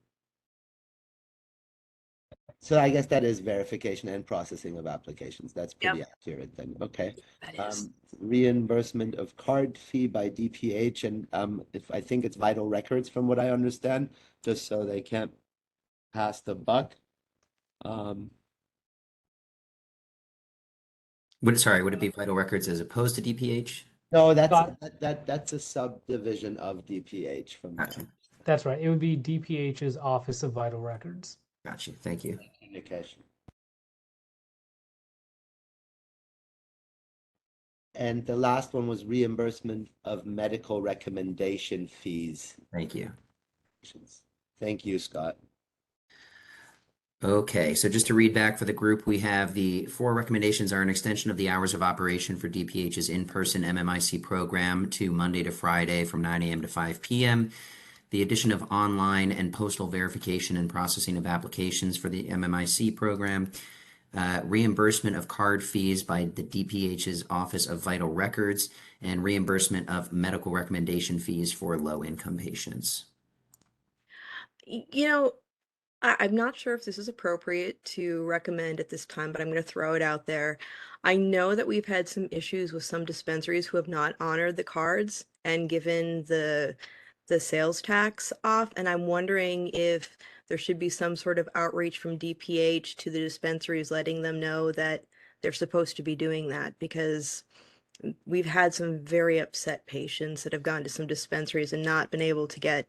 so I guess that is verification and processing of applications. That's pretty Yep. accurate then. Okay. That is. Reimbursement of card fee by DPH and if I think it's Vital Records from what I understand, just so they can't pass the buck. Would it be Vital Records as opposed to DPH? No, that's Scott, that's a subdivision of DPH from that. Gotcha. that's right. It would be DPH's Office of Vital Records. Gotcha. Thank you. Communication. And the last one was reimbursement of medical recommendation fees. Thank you. Thank you, Scott. Okay, so just to read back for the group, we have the 4 recommendations are an extension of the hours of operation for DPH's in-person MMIC program to Monday to Friday from 9 a.m. to 5 p.m. The addition of online and postal verification and processing of applications for the MMIC program. Reimbursement of card fees by the DPH's Office of Vital Records, and reimbursement of medical recommendation fees for low-income patients. You know, I'm not sure if this is appropriate to recommend at this time, but I'm going to throw it out there. I know that we've had some issues with some dispensaries who have not honored the cards and given the sales tax off, and I'm wondering if there should be some sort of outreach from DPH to the dispensaries letting them know that they're supposed to be doing that, because we've had some very upset patients that have gone to some dispensaries and not been able to get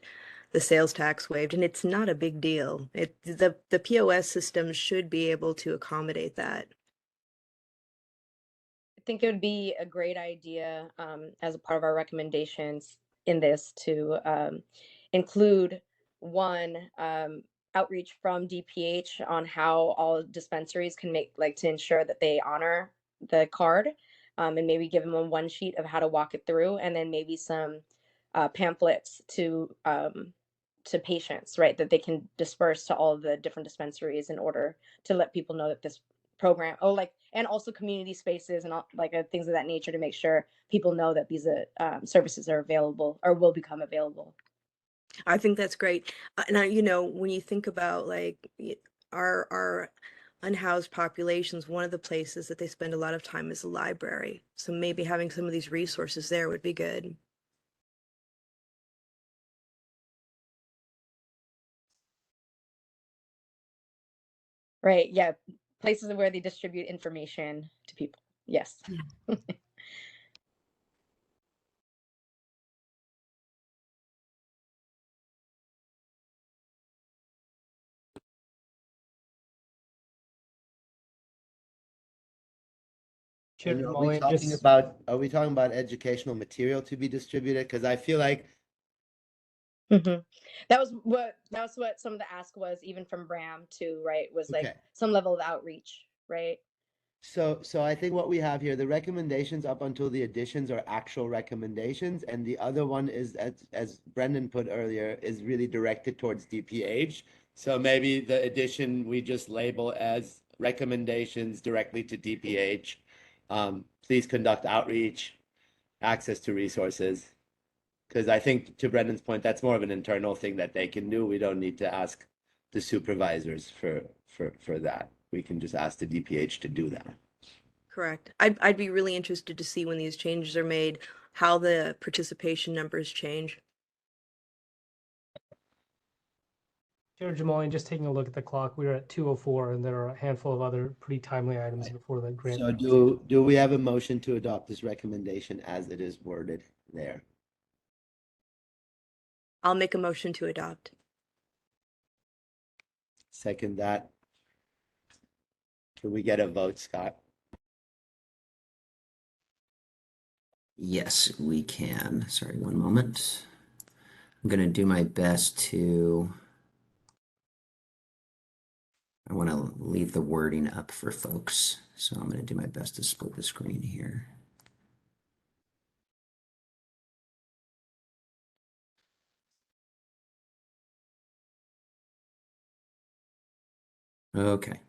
the sales tax waived, and it's not a big deal. The POS system should be able to accommodate that. I think it would be a great idea as a part of our recommendations in this to include one outreach from DPH on how all dispensaries can make to ensure that they honor the card, and maybe give them a one sheet of how to walk it through, and then maybe some pamphlets to patients, right, that they can disperse to all of the different dispensaries in order to let people know that this program, oh, like, and also community spaces and all, like things of that nature to make sure people know that these services are available or will become available. I think that's great. And when you think about like our unhoused populations, one of the places that they spend a lot of time is the library. So maybe having some of these resources there would be good. Right. Yeah. Places where they distribute information to people. Yes. Yeah. Chair And are we Jamalian, talking just about educational material to be distributed? Because I feel like That was what some of the ask was, even from Bram too, right? Was like okay. some level of outreach, right? So I think what we have here, the recommendations up until the additions are actual recommendations, and the other one is, as Brendan put earlier, is really directed towards DPH. So maybe the addition we just label as recommendations directly to DPH. Please conduct outreach, access to resources. Because I think, to Brendan's point, that's more of an internal thing that they can do. We don't need to ask the supervisors for that. We can just ask the DPH to do that. Correct. I'd be really interested to see when these changes are made, how the participation numbers change. Chair Jamalian, just taking a look at the clock, we're at 2:04, and there are a handful of other pretty timely items before the grant. So do we have a motion to adopt this recommendation as it is worded there? I'll make a motion to adopt. Second that. Can we get a vote, Scott? Yes, we can. Sorry, one moment. I'm going to do my best to. I want to leave the wording up for folks, so I'm going to do my best to split the screen here. Okay.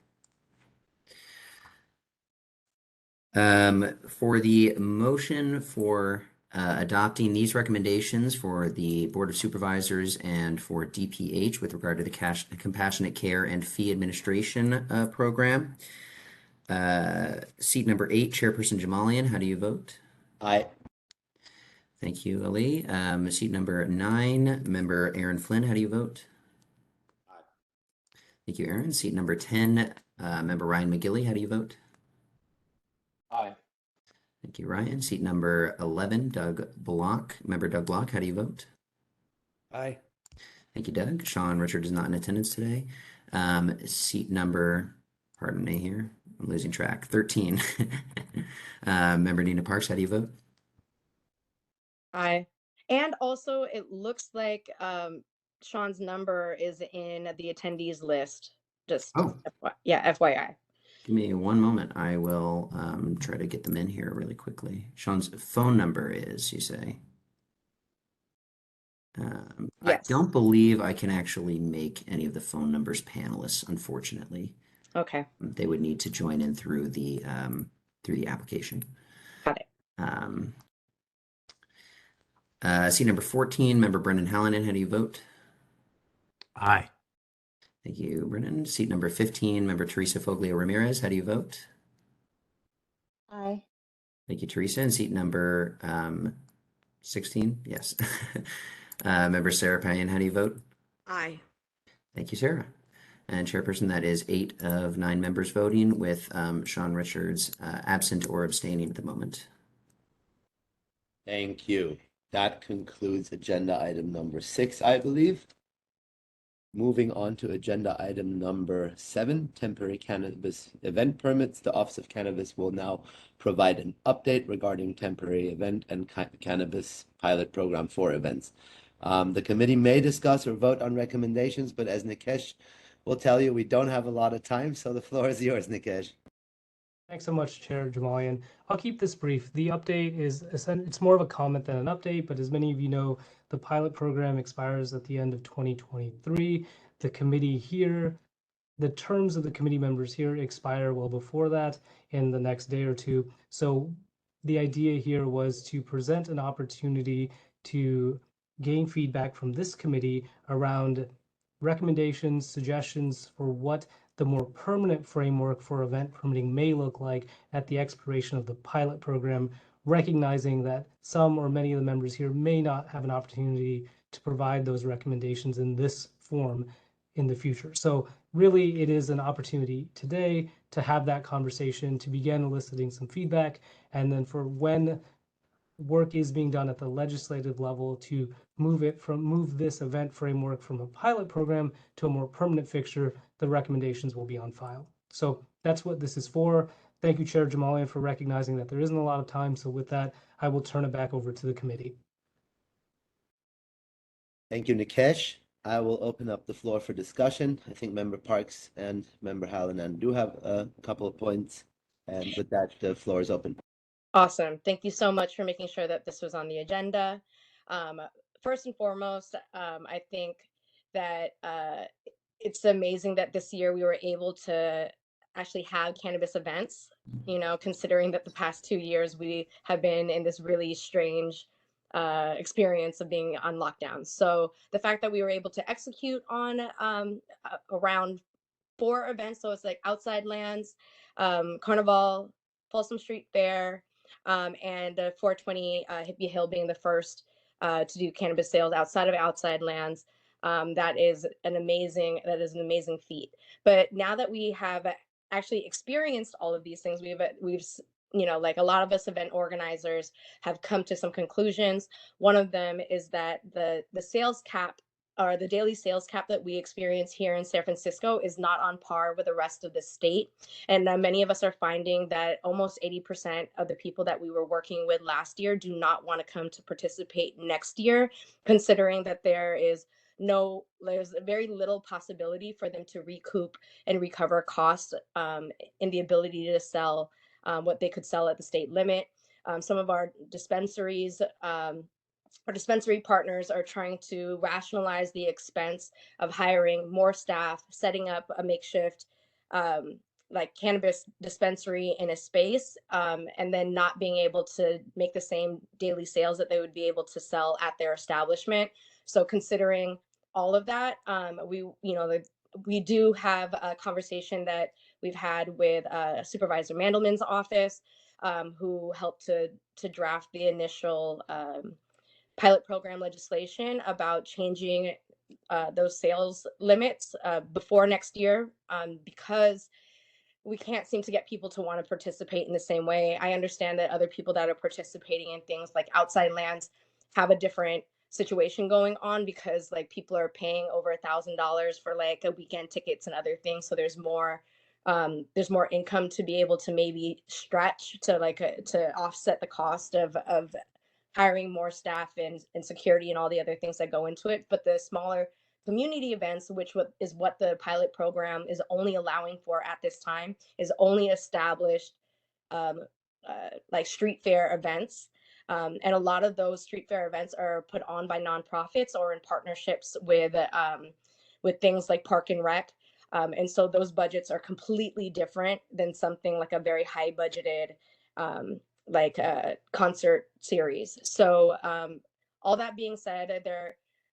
For the motion for adopting these recommendations for the Board of Supervisors and for DPH with regard to the Compassionate Care and Fee Administration program, seat number 8, Chairperson Jamalian, how do you vote? Aye. Thank you, Ali. Seat number 9, Member Aaron Flynn, how do you vote? Aye. Thank you, Aaron. Seat number 10, Member Ryan McGilly, how do you vote? Aye. Thank you, Ryan. Seat number 11, Doug Block. Member Doug Block, how do you vote? Aye. Thank you, Doug. Sean Richard is not in attendance today. Seat number, pardon me here, I'm losing track, 13. Member Nina Parks, how do you vote? Aye. And also, it looks like Sean's number is in the attendees list. Just FYI. Give me one moment. I will try to get them in here really quickly. Sean's phone number is, you say? Yes. I don't believe I can actually make any of the phone numbers panelists, unfortunately. Okay. They would need to join in through the application. Got it. Seat number 14, Member Brendan Hallinan, how do you vote? Aye. Thank you, Brendan. Seat number 15, Member Teresa Foglio Ramirez, how do you vote? Aye. Thank you, Teresa. And seat number 16, yes. Member Sarah Payan, how do you vote? Aye. Thank you, Sarah. And Chairperson, that is 8 of 9 members voting, with Sean Richards absent or abstaining at the moment. Thank you. That concludes agenda item number 6, I believe. Moving on to agenda item number 7, temporary cannabis event permits. The Office of Cannabis will now provide an update regarding temporary event and cannabis pilot program for events. The committee may discuss or vote on recommendations, but as Nikesh will tell you, we don't have a lot of time, so the floor is yours, Nikesh. Thanks so much, Chair Jamalian. I'll keep this brief. The update it's more of a comment than an update, but as many of you know, the pilot program expires at the end of 2023. The committee here the terms of the committee members here expire well before that in the next day or two. So the idea here was to present an opportunity to gain feedback from this committee around recommendations, suggestions for what the more permanent framework for event permitting may look like at the expiration of the pilot program, recognizing that some or many of the members here may not have an opportunity to provide those recommendations in this form in the future. So really, it is an opportunity today to have that conversation, to begin eliciting some feedback, and then for when work is being done at the legislative level to move this event framework from a pilot program to a more permanent fixture, the recommendations will be on file. So that's what this is for. Thank you, Chair Jamalian, for recognizing that there isn't a lot of time. So with that, I will turn it back over to the committee. Thank you, Nikesh. I will open up the floor for discussion. I think Member Parks and Member Hallinan do have a couple of points. And with that, the floor is open. Awesome. Thank you so much for making sure that this was on the agenda. First and foremost, I think that it's amazing that this year we were able to actually have cannabis events, you know, considering that the past 2 years we have been in this really strange experience of being on lockdown. So the fact that we were able to execute on around 4 events, so it's like Outside Lands, Carnival, Folsom Street Fair, and 420 Hippie Hill being the first to do cannabis sales outside of Outside Lands. That is an amazing feat. But now that we have actually experienced all of these things, we've you know, like a lot of us event organizers have come to some conclusions. One of them is that the sales cap, or the daily sales cap that we experience here in San Francisco, is not on par with the rest of the state. And many of us are finding that almost 80% of the people that we were working with last year do not want to come to participate next year, considering that there's very little possibility for them to recoup and recover costs in the ability to sell what they could sell at the state limit. Some of our dispensaries, our dispensary partners are trying to rationalize the expense of hiring more staff, setting up a makeshift like cannabis dispensary in a space, and then not being able to make the same daily sales that they would be able to sell at their establishment. So considering all of that, we do have a conversation that we've had with Supervisor Mandelman's office, who helped to draft the initial pilot program legislation about changing those sales limits before next year, because we can't seem to get people to want to participate in the same way. I understand that other people that are participating in things like Outside Lands have a different situation going on, because like people are paying over $1,000 for like a weekend tickets and other things. So there's more income to be able to maybe stretch to to offset the cost of hiring more staff and security and all the other things that go into it. But the smaller community events, which is what the pilot program is only allowing for at this time, is only established like street fair events. And a lot of those street fair events are put on by nonprofits or in partnerships with things like Park and Rec. And so those budgets are completely different than something like a very high budgeted concert series. So all that being said,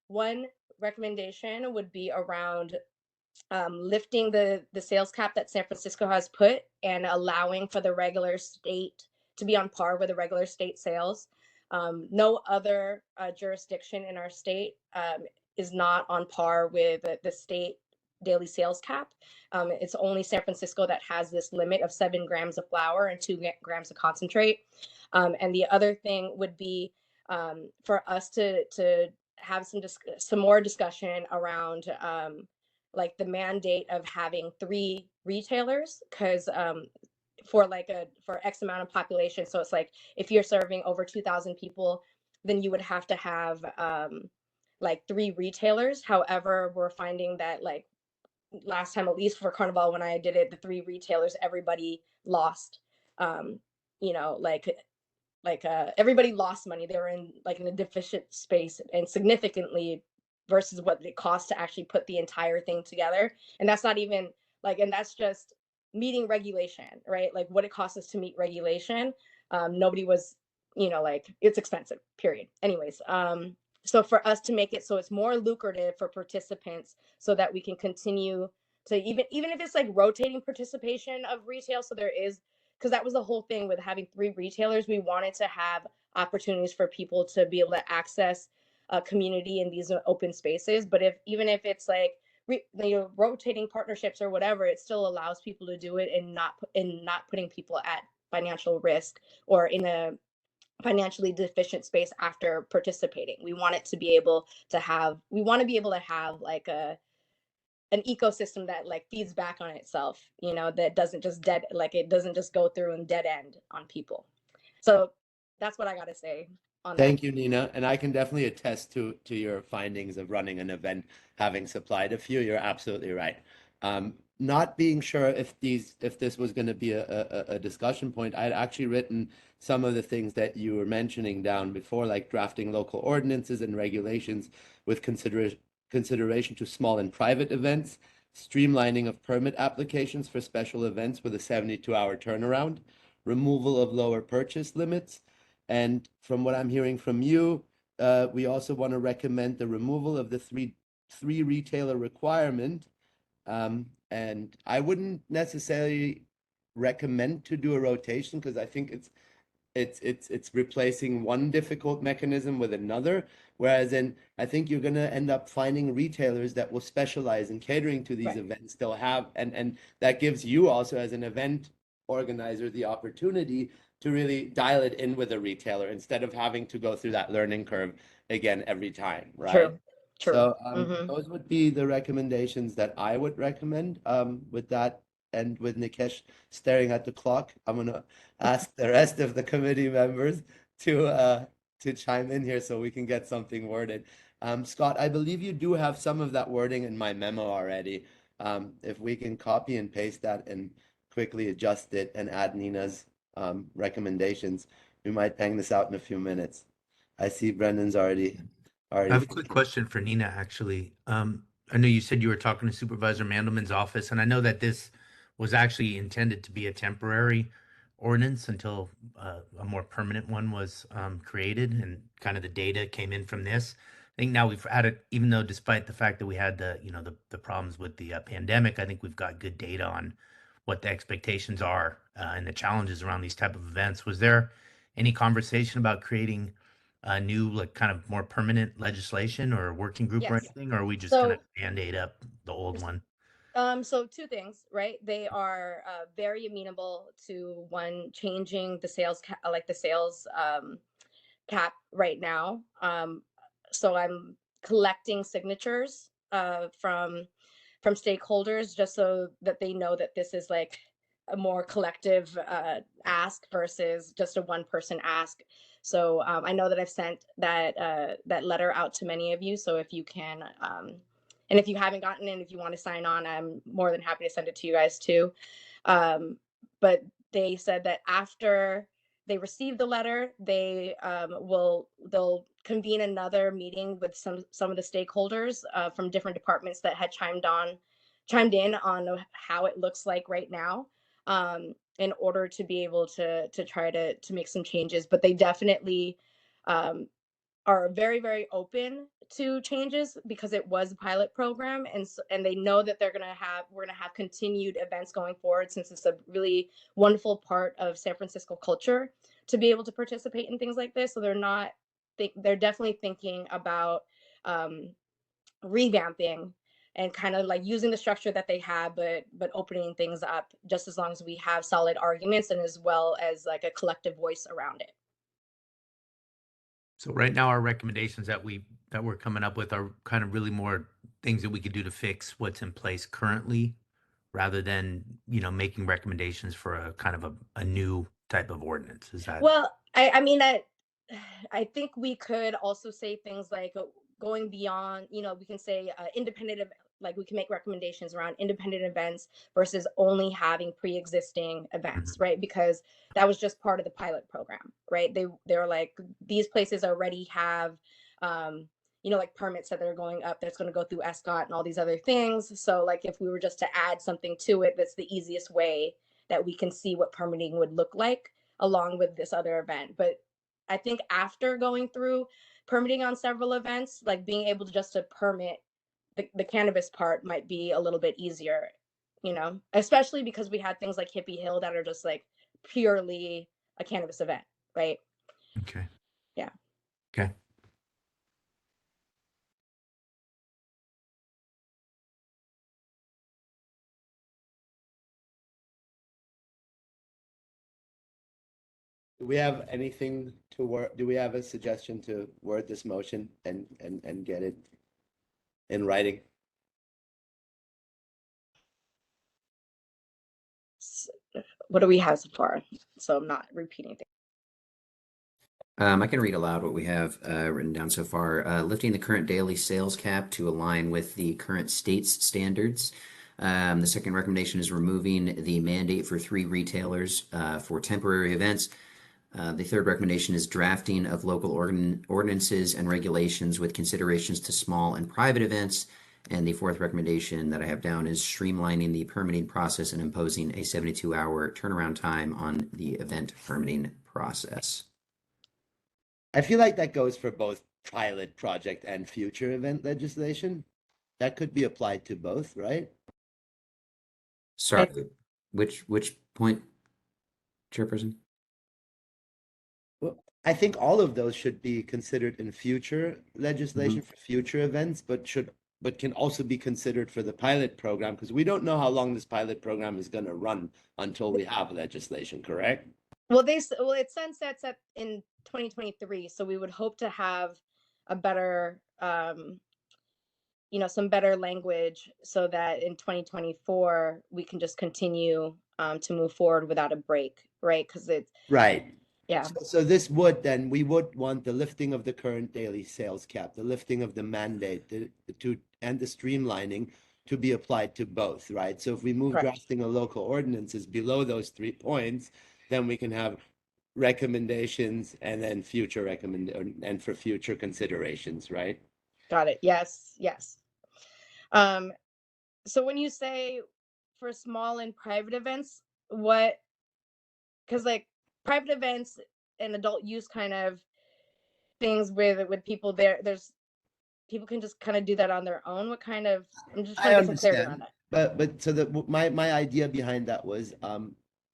one recommendation would be around lifting the sales cap that San Francisco has put and allowing for the regular state to be on par with the regular state sales. No other jurisdiction in our state is not on par with the state daily sales cap. It's only San Francisco that has this limit of 7 grams of flour and 2 grams of concentrate. And the other thing would be for us to have some more discussion around like the mandate of having 3 retailers, because for X amount of population. So it's like if you're serving over 2,000 people, then you would have to have like 3 retailers. However, we're finding that like last time, at least for Carnival, when I did it, the 3 retailers, everybody lost, everybody lost money. They were in a deficient space, and significantly versus what it costs to actually put the entire thing together. And that's not even Like, and that's just meeting regulation, right? Like what it costs us to meet regulation. Nobody was, like it's expensive, period. Anyways, so for us to make it so it's more lucrative for participants so that we can continue to even if it's like rotating participation of retail. So there is, because that was the whole thing with having 3 retailers. We wanted to have opportunities for people to be able to access a community in these open spaces. But even if it's like rotating partnerships or whatever, it still allows people to do it and not putting people at financial risk or in a financially deficient space after participating. We want it to be able to have, like an ecosystem that like feeds back on itself, that doesn't just it doesn't just go through and dead end on people. So that's what I got to say on that. Thank you, Nina. And I can definitely attest to your findings of running an event, having supplied a few. You're absolutely right. Not being sure if this was going to be a discussion point, I'd actually written some of the things that you were mentioning down before, like drafting local ordinances and regulations with consideration to small and private events, streamlining of permit applications for special events with a 72-hour turnaround, removal of lower purchase limits. And from what I'm hearing from you, we also want to recommend the removal of the three retailer requirement. And I wouldn't necessarily recommend to do a rotation because I think it's replacing one difficult mechanism with another. Whereas I think you're going to end up finding retailers that will specialize in catering to these Right. events. They'll have, and that gives you also as an event organizer the opportunity to really dial it in with a retailer instead of having to go through that learning curve again every time, right? True. So Mhm. those would be the recommendations that I would recommend. With that, and with Nikesh staring at the clock, I'm gonna ask the rest of the committee members to chime in here so we can get something worded. Scott, I believe you do have some of that wording in my memo already. If we can copy and paste that and quickly adjust it and add Nina's recommendations, we might bang this out in a few minutes. I see Brendan's already I have a quick thinking. question for Nina, actually. I know you said you were talking to Supervisor Mandelman's office, and I know that this was actually intended to be a temporary ordinance until a more permanent one was created, and kind of the data came in from this. I think now we've had it, even though despite the fact that we had the problems with the pandemic, I think we've got good data on what the expectations are and the challenges around these type of events. Was there any conversation about creating new, like kind of more permanent legislation or a working group or Yes. anything, or are we just gonna So band-aid up the old one? So 2 things, right? They are very amenable to one changing the sales cap right now. So I'm collecting signatures from stakeholders just so that they know that this is like a more collective ask versus just a one person ask. So I know that I've sent that letter out to many of you. So if you can, and if you haven't gotten it, if you want to sign on, I'm more than happy to send it to you guys too. But they said that after they receive the letter, they'll convene another meeting with some of the stakeholders from different departments that had chimed in on how it looks like right now, in order to be able to try to make some changes. But they definitely um, are very, very open to changes because it was a pilot program, and they know that we're gonna have continued events going forward, since it's a really wonderful part of San Francisco culture to be able to participate in things like this. So they're definitely thinking about revamping and kind of like using the structure that they have, but opening things up, just as long as we have solid arguments and as well as like a collective voice around it. So right now, our recommendations that we're coming up with are kind of really more things that we could do to fix what's in place currently, rather than making recommendations for a kind of a new type of ordinance. Is that? Well, I mean, I think we could also say things like going beyond, we can say like we can make recommendations around independent events versus only having pre-existing events, right? Because that was just part of the pilot program, right? They were like, these places already have, like permits that are going up that's going to go through SCOT and all these other things. So like if we were just to add something to it, that's the easiest way that we can see what permitting would look like along with this other event. But I think after going through permitting on several events, like being able to just to permit the cannabis part might be a little bit easier, especially because we had things like Hippie Hill that are just like purely a cannabis event, right? Okay. Yeah. Okay. Do we have anything to word? Do we have a suggestion to word this motion and get it in writing? What do we have so far? So I'm not repeating things. I can read aloud what we have written down so far. Lifting the current daily sales cap to align with the current state's standards. The second recommendation is removing the mandate for 3 retailers for temporary events. The third recommendation is drafting of local ordinances and regulations with considerations to small and private events. And the fourth recommendation that I have down is streamlining the permitting process and imposing a 72-hour turnaround time on the event permitting process. I feel like that goes for both pilot project and future event legislation. That could be applied to both, right? Sorry, which point, Chairperson? Well, I think all of those should be considered in future legislation for future events, but can also be considered for the pilot program, because we don't know how long this pilot program is going to run until we have legislation, correct? Well, it sunsets in 2023, so we would hope to have a better, some better language so that in 2024 we can just continue to move forward without a break, right? Because it's Right. yeah. So we would want the lifting of the current daily sales cap, the lifting of the mandate, and the streamlining to be applied to both, right? So if we move drafting of local ordinances below those 3 points, then we can have recommendations and then future and for future considerations, right? Got it. Yes. So when you say for small and private events, because like private events and adult use kind of things with people there's people can just kind of do that on their own. What kind of, I'm just trying to get some clarity around that. But so my idea behind that was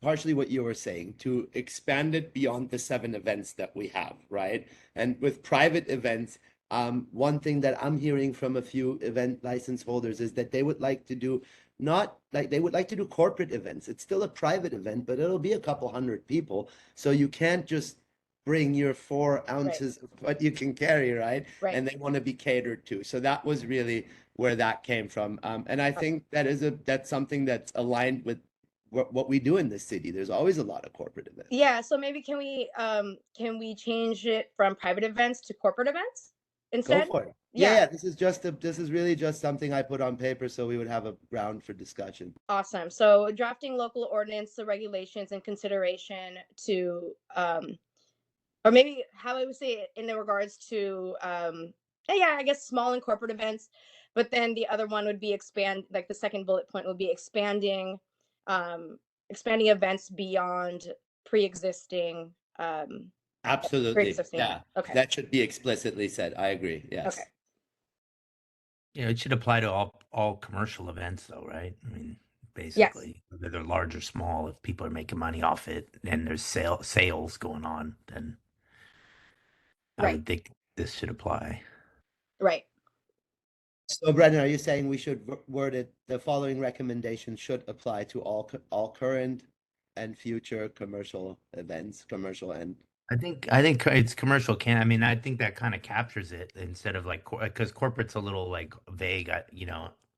partially what you were saying, to expand it beyond the 7 events that we have, right? And with private events, one thing that I'm hearing from a few event license holders is that they would like to do they would like to do corporate events. It's still a private event, but it'll be a couple hundred people. So you can't just bring your 4 ounces of what you can carry, right? And they want to be catered to. So that was really where that came from. And I think that's something that's aligned with what we do in this city. There's always a lot of corporate events. Yeah, so maybe can we change it from private events to corporate events instead? Go for it. Yeah, this is really just something I put on paper so we would have a ground for discussion. Awesome. So drafting local ordinance, the regulations and consideration to or maybe how I would say it in regards to I guess small and corporate events, but then the other one would be like the second bullet point would be expanding events beyond pre-existing Absolutely. yeah. Okay. That should be explicitly said. I agree. Yes. Okay. Yeah, it should apply to all commercial events though, right? I mean, basically, whether they're large or small, if people are making money off it and there's sales going on, then I would think this should apply. Right. So, Brendan, are you saying we should word it, the following recommendation should apply to all current and future commercial events, commercial and I think it's commercial I mean, I think that kind of captures it instead of like, because corporate's a little like vague,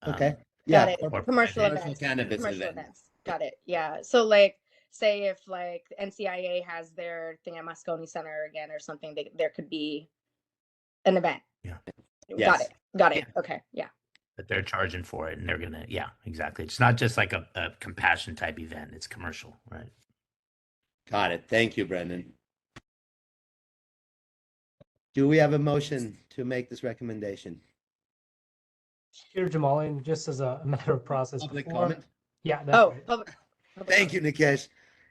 okay. Got it. corporate Commercial event. events. Cannabis Commercial event. events. Got it. Yeah. So like say if like NCIA has their thing at Moscone Center again or something, there could be an event. Yeah. Yes. Got it. Okay. Yeah. But they're charging for it and they're gonna, yeah, exactly. It's not just like a compassion type event, it's commercial, right? Got it. Thank you, Brendan. Do we have a motion to make this recommendation? Chair Jamalian, just as a matter of process. Public before- comment? Yeah, that's Oh, right. public. Thank you, Nikesh.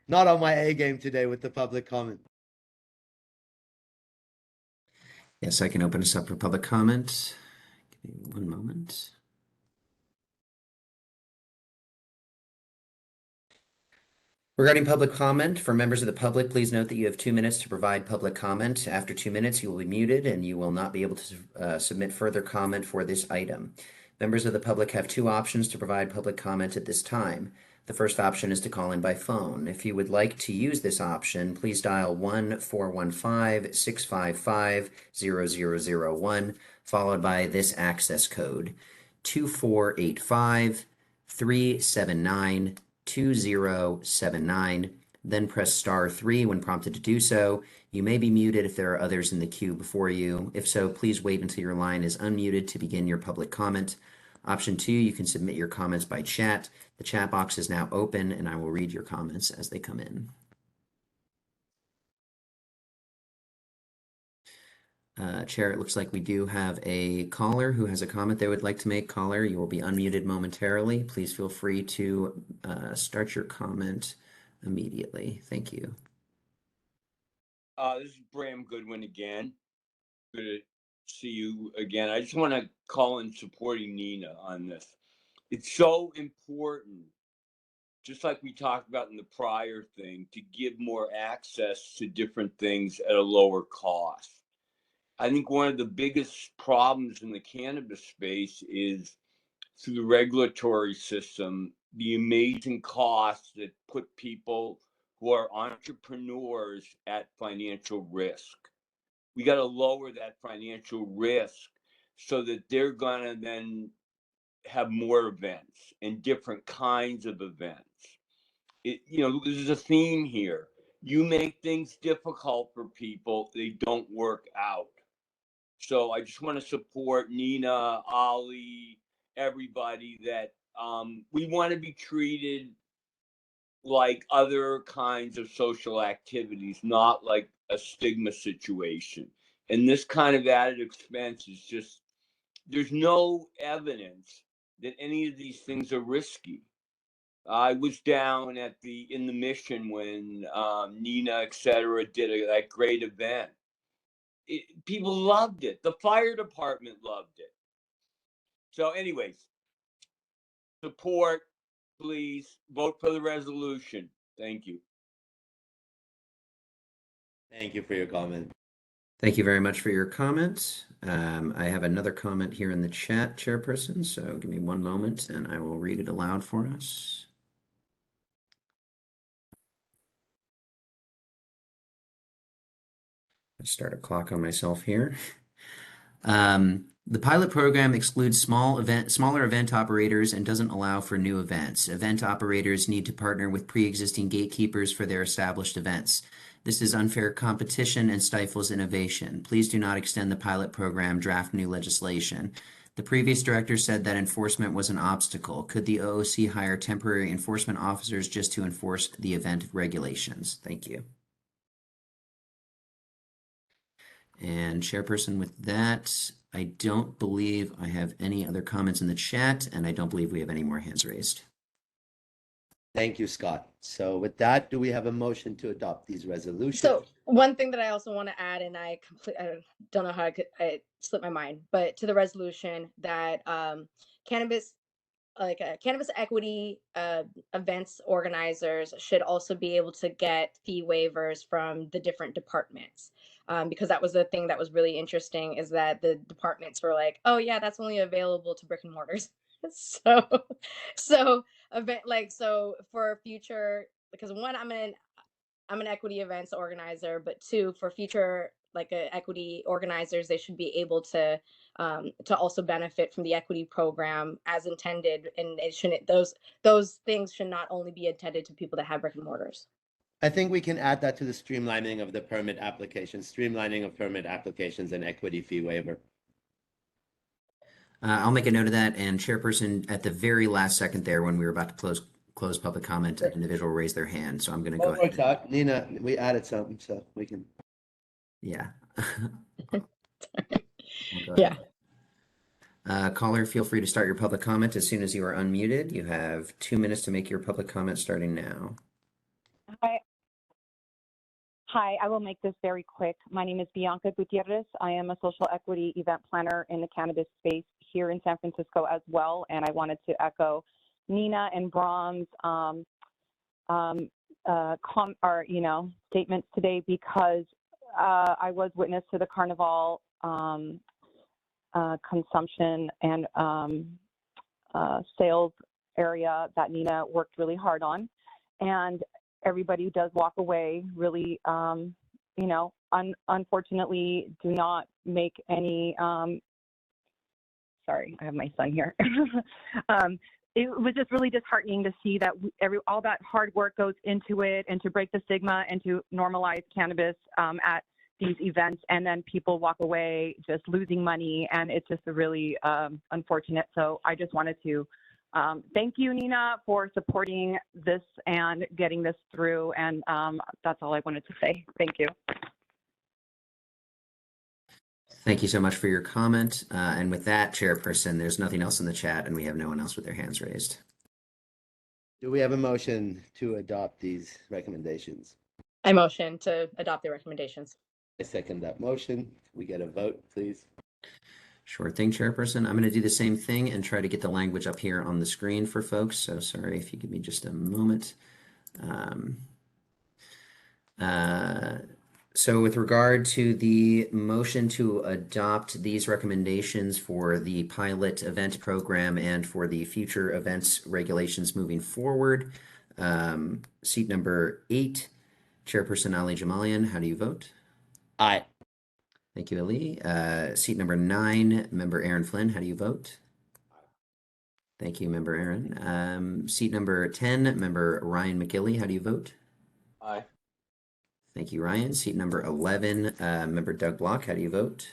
Not on my A game today with the public comment. Yes, I can open us up for public comment. Give me one moment. Regarding public comment, for members of the public, please note that you have 2 minutes to provide public comment. After 2 minutes, you will be muted and you will not be able to submit further comment for this item. Members of the public have 2 options to provide public comment at this time. The first option is to call in by phone. If you would like to use this option, please dial 1-415-655-0001, followed by this access code, 2485-379-2079, then press *3 when prompted to do so. You may be muted if there are others in the queue before you. If so, please wait until your line is unmuted to begin your public comment. Option 2, you can submit your comments by chat. The chat box is now open and I will read your comments as they come in. Chair, it looks like we do have a caller who has a comment they would like to make. Caller, you will be unmuted momentarily. Please feel free to start your comment immediately. Thank you. This is Bram Goodwin again. Good to see you again. I just want to call in supporting Nina on this. It's so important, just like we talked about in the prior thing, to give more access to different things at a lower cost. I think one of the biggest problems in the cannabis space is through the regulatory system, the amazing costs that put people who are entrepreneurs at financial risk. We got to lower that financial risk so that they're going to then have more events and different kinds of events. There's a theme here. You make things difficult for people, they don't work out. So I just want to support Nina, Ali, everybody that we want to be treated like other kinds of social activities, not like a stigma situation. And this kind of added expense is just, there's no evidence that any of these things are risky. I was down in the Mission when Nina, et cetera, did that great event. People loved it. The fire department loved it. So anyways, support, please. Vote for the resolution. Thank you. Thank you for your comment. Thank you very much for your comment. I have another comment here in the chat, Chairperson, so give me one moment and I will read it aloud for us. Let's start a clock on myself here. The pilot program excludes smaller event operators and doesn't allow for new events. Event operators need to partner with pre-existing gatekeepers for their established events. This is unfair competition and stifles innovation. Please do not extend the pilot program, draft new legislation. The previous director said that enforcement was an obstacle. Could the OOC hire temporary enforcement officers just to enforce the event regulations? Thank you. And Chairperson, with that, I don't believe I have any other comments in the chat, and I don't believe we have any more hands raised. Thank you, Scott. So with that, do we have a motion to adopt these resolutions? So one thing that I also want to add, and I don't know how I slipped my mind, but to the resolution that cannabis equity events organizers should also be able to get fee waivers from the different departments. Because that was the thing that was really interesting, is that the departments were like, oh yeah, that's only available to brick and mortars. So for future, because one, I'm an equity events organizer, but two, for future equity organizers, they should be able to also benefit from the equity program as intended, and it shouldn't, those things should not only be intended to people that have brick and mortars. I think we can add that to the streamlining of the permit applications, streamlining of permit applications and equity fee waiver. I'll make a note of that. And Chairperson, at the very last second there, when we were about to close public comment, an individual raised their hand. So I'm going to go ahead. Nina, we added something, so we can. Yeah, We'll go Yeah. ahead. Caller, feel free to start your public comment as soon as you are unmuted. You have 2 minutes to make your public comment starting now. Hi, I will make this very quick. My name is Bianca Gutierrez. I am a social equity event planner in the cannabis space here in San Francisco as well. And I wanted to echo Nina and Brahm's statements today, because I was witness to the Carnival consumption and sales area that Nina worked really hard on. And everybody does walk away really, unfortunately do not make any, sorry, I have my son here. It was just really disheartening to see that all that hard work goes into it, and to break the stigma and to normalize cannabis at these events, and then people walk away just losing money, and it's just really unfortunate. So I just wanted to thank you, Nina, for supporting this and getting this through, and that's all I wanted to say. Thank you. Thank you so much for your comment. And with that, Chairperson, there's nothing else in the chat, and we have no one else with their hands raised. Do we have a motion to adopt these recommendations? I motion to adopt the recommendations. I second that motion. Can we get a vote, please? Sure thing, Chairperson. I'm going to do the same thing and try to get the language up here on the screen for folks. So sorry if you give me just a moment. So with regard to the motion to adopt these recommendations for the pilot event program and for the future events regulations moving forward, seat number 8, Chairperson Ali Jamalian, how do you vote? Aye. Thank you, Ali. Seat number 9, Member Aaron Flynn, how do you vote? Thank you, Member Aaron. Seat number 10, Member Ryan McGilly, how do you vote? Aye. Thank you, Ryan. Seat number 11, Member Doug Block, how do you vote?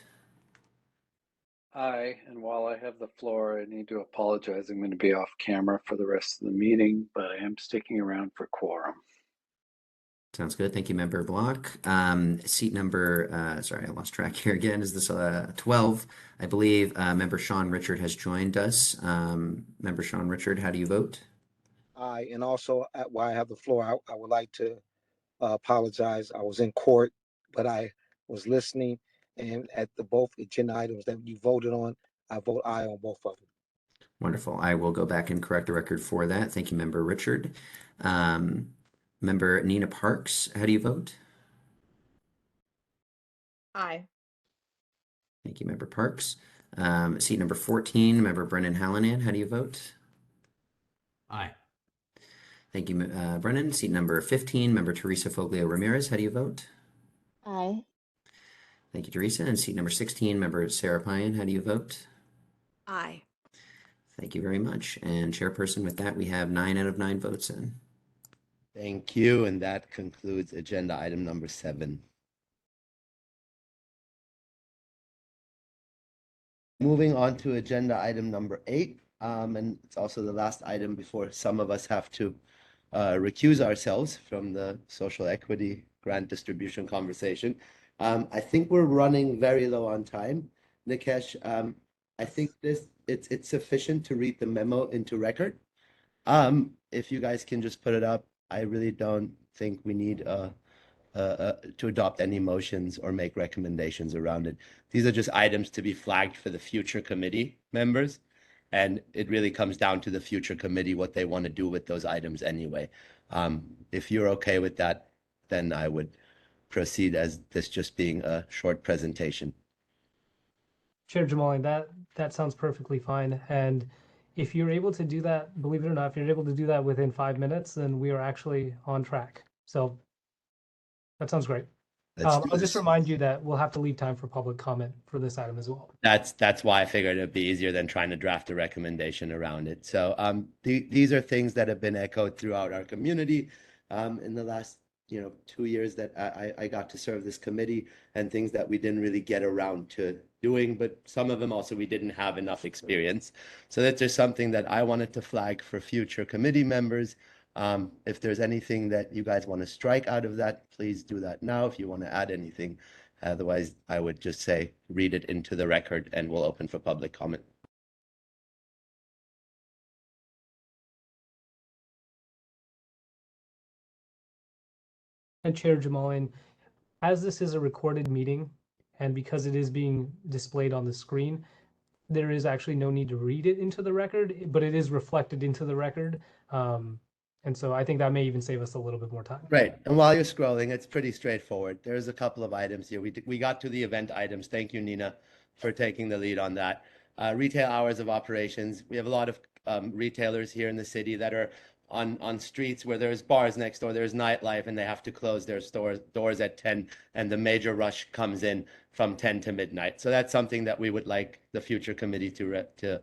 Aye, and while I have the floor, I need to apologize. I'm going to be off camera for the rest of the meeting, but I am sticking around for quorum. Sounds good. Thank you, Member Block. Seat number, sorry, I lost track here again. Is this 12? I believe Member Sean Richard has joined us. Member Sean Richard, how do you vote? Aye, and also while I have the floor, I would like to apologize. I was in court, but I was listening, and at the both agenda items that you voted on, I vote aye on both of them. Wonderful. I will go back and correct the record for that. Thank you, Member Richard. Member Nina Parks, how do you vote? Aye. Thank you, Member Parks. Seat number 14, Member Brennan Hallinan, how do you vote? Aye. Thank you, Brennan. Seat number 15, Member Teresa Foglio Ramirez, how do you vote? Aye. Thank you, Teresa. And seat number 16, Member Sarah Pyan, how do you vote? Aye. Thank you very much. And Chairperson, with that, we have 9 out of 9 votes in. Thank you. And that concludes agenda item number 7. Moving on to agenda item number 8. And it's also the last item before some of us have to recuse ourselves from the social equity grant distribution conversation. I think we're running very low on time. Nikesh, I think it's sufficient to read the memo into record. If you guys can just put it up, I really don't think we need to adopt any motions or make recommendations around it. These are just items to be flagged for the future committee members. And it really comes down to the future committee, what they want to do with those items anyway. If you're okay with that, then I would proceed as this just being a short presentation. Chair Jamali, that sounds perfectly fine. And if you're able to do that, believe it or not, if you're able to do that within 5 minutes, then we are actually on track. So that sounds great. I'll just remind you that we'll have to leave time for public comment for this item as well. That's why I figured it'd be easier than trying to draft a recommendation around it. So these are things that have been echoed throughout our community in the last 2 years that I got to serve this committee, and things that we didn't really get around to doing, but some of them also we didn't have enough experience. So that's just something that I wanted to flag for future committee members. If there's anything that you guys want to strike out of that, please do that now. If you want to add anything, Otherwise, I would just say, read it into the record and we'll open for public comment. And Chair Jamalian, as this is a recorded meeting, and because it is being displayed on the screen, there is actually no need to read it into the record, but it is reflected into the record. And so I think that may even save us a little bit more time. Right. And while you're scrolling, it's pretty straightforward. There's a couple of items here. We got to the event items. Thank you, Nina, for taking the lead on that. Retail hours of operations. We have a lot of retailers here in the city that are on streets where there's bars next door, there's nightlife, and they have to close their doors at 10, and the major rush comes in from 10 to midnight. So that's something that we would like the future committee to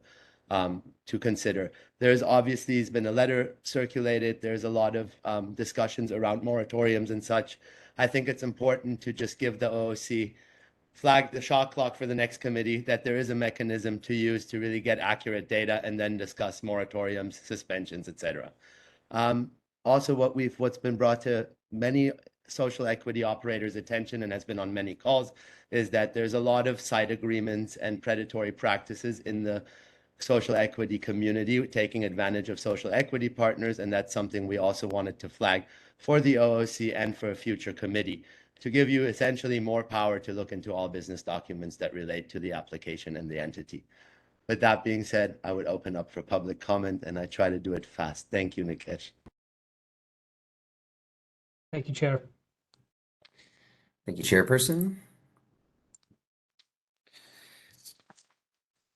consider. There's obviously been a letter circulated. There's a lot of discussions around moratoriums and such. I think it's important to just give the OOC flag the shot clock for the next committee, that there is a mechanism to use to really get accurate data and then discuss moratoriums, suspensions, etc. Also, what's been brought to many social equity operators' attention and has been on many calls is that there's a lot of side agreements and predatory practices in the social equity community, taking advantage of social equity partners, and that's something we also wanted to flag for the OOC and for a future committee, to give you essentially more power to look into all business documents that relate to the application and the entity. With that being said, I would open up for public comment, and I try to do it fast. Thank you, Nikesh. Thank you, Chair. Thank you, Chairperson.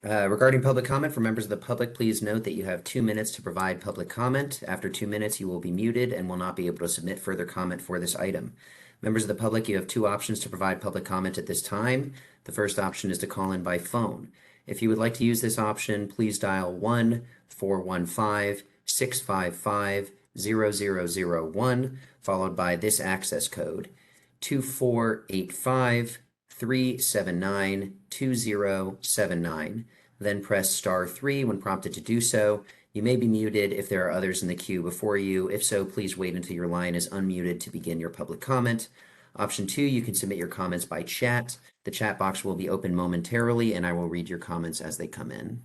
Regarding public comment for members of the public, please note that you have 2 minutes to provide public comment. After 2 minutes, you will be muted and will not be able to submit further comment for this item. Members of the public, you have 2 options to provide public comment at this time. The first option is to call in by phone. If you would like to use this option, please dial 1-415-655-0001, followed by this access code, 2485-379-2079. Then press *3 when prompted to do so. You may be muted if there are others in the queue before you. If so, please wait until your line is unmuted to begin your public comment. Option 2, you can submit your comments by chat. The chat box will be open momentarily, and I will read your comments as they come in.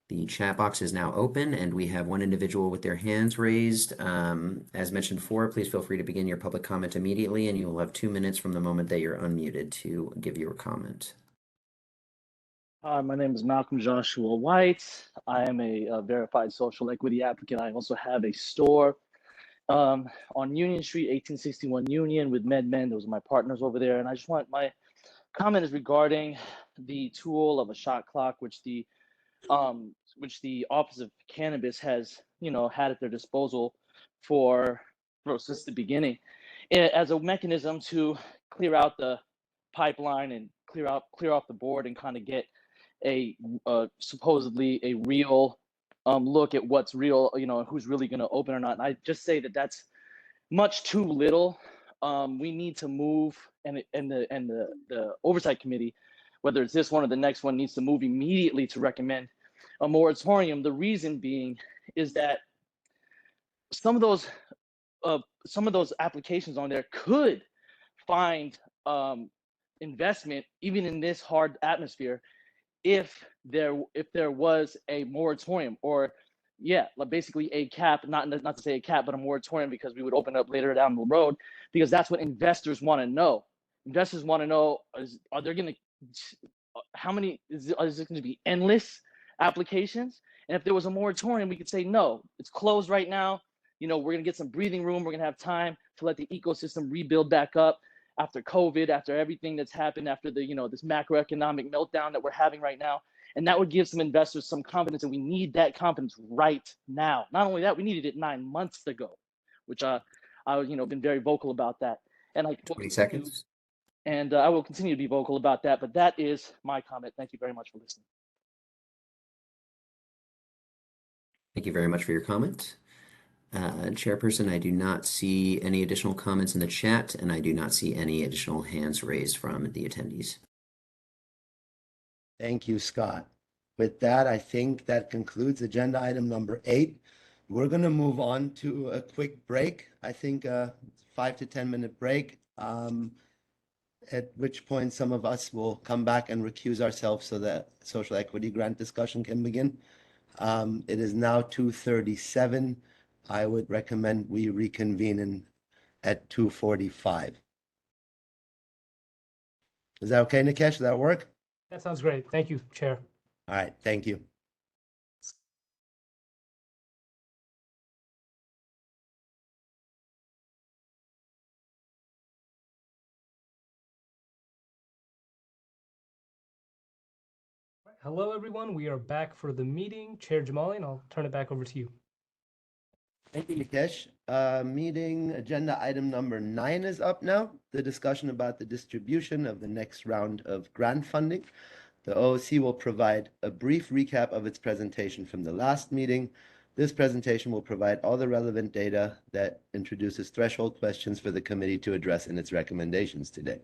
The chat box is now open, and we have 1 individual with their hands raised. As mentioned before, please feel free to begin your public comment immediately, and you will have 2 minutes from the moment that you're unmuted to give your comment. Hi, my name is Malcolm Joshua White. I am a verified social equity applicant. I also have a store on Union Street, 1861 Union with MedMen. Those are my partners over there. And I just want my comment is regarding the tool of a shot clock, which the Office of Cannabis has, had at their disposal since the beginning, as a mechanism to clear out the pipeline and clear off the board and kind of get a supposedly a real look at what's real, who's really going to open or not. And I just say that that's much too little. We need to move, and the oversight committee, whether it's this one or the next one, needs to move immediately to recommend a moratorium. The reason being is that some of those applications on there could find investment even in this hard atmosphere if there was a moratorium, or basically a cap, not to say a cap, but a moratorium, because we would open up later down the road, because that's what investors want to know. Investors want to know, are there going to, how many, is it going to be endless applications? And if there was a moratorium, we could say, no, it's closed right now. We're going to get some breathing room. We're going to have time to let the ecosystem rebuild back up after COVID, after everything that's happened, after the, this macroeconomic meltdown that we're having right now. And that would give some investors some confidence, and we need that confidence right now. Not only that, we needed it 9 months ago, which I been very vocal about that. And 20 seconds. And I will continue to be vocal about that, but that is my comment. Thank you very much for listening. Thank you very much for your comment. Chairperson, I do not see any additional comments in the chat, and I do not see any additional hands raised from the attendees. Thank you, Scott. With that, I think that concludes agenda item number 8. We're going to move on to a quick break. I think a 5 to 10 minute break, at which point some of us will come back and recuse ourselves so that social equity grant discussion can begin. It is now 2:37. I would recommend we reconvene at 2:45. Is that okay, Nikesh? Does that work? That sounds great. Thank you, Chair. All right, thank you. Hello, everyone. We are back for the meeting. Chair Jamali, and I'll turn it back over to you. Thank you, Nikesh. Meeting agenda item number 9 is up now. The discussion about the distribution of the next round of grant funding. The OOC will provide a brief recap of its presentation from the last meeting. This presentation will provide all the relevant data that introduces threshold questions for the committee to address in its recommendations today.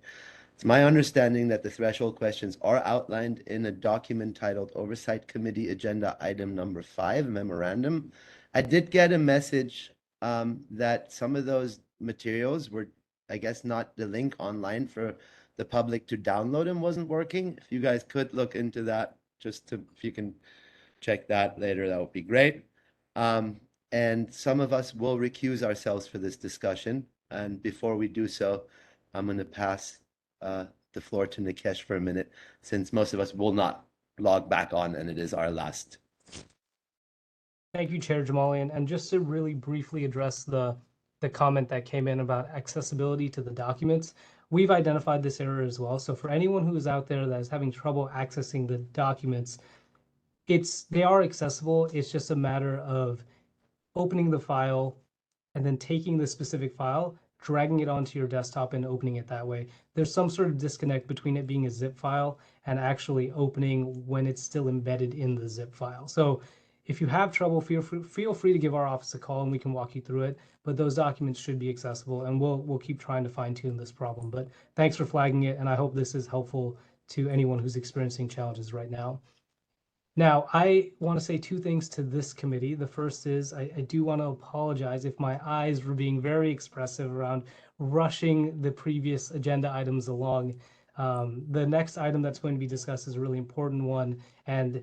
It's my understanding that the threshold questions are outlined in a document titled Oversight Committee Agenda Item number 5, Memorandum. I did get a message that some of those materials were, I guess, not the link online for the public to download them wasn't working. If you guys could look into that, if you can check that later, that would be great. And some of us will recuse ourselves for this discussion. And before we do so, I'm going to pass the floor to Nikesh for a minute, since most of us will not log back on and it is our last. Thank you, Chair Jamali. And just to really briefly address the comment that came in about accessibility to the documents, we've identified this error as well. So for anyone who is out there that is having trouble accessing the documents, they are accessible. It's just a matter of opening the file and then taking the specific file, dragging it onto your desktop and opening it that way. There's some sort of disconnect between it being a zip file and actually opening when it's still embedded in the zip file. So if you have trouble, feel free to give our office a call and we can walk you through it. But those documents should be accessible, and we'll keep trying to fine tune this problem. But thanks for flagging it, and I hope this is helpful to anyone who's experiencing challenges right now. Now, I want to say two things to this committee. The first is I do want to apologize if my eyes were being very expressive around rushing the previous agenda items along. The next item that's going to be discussed is a really important one, and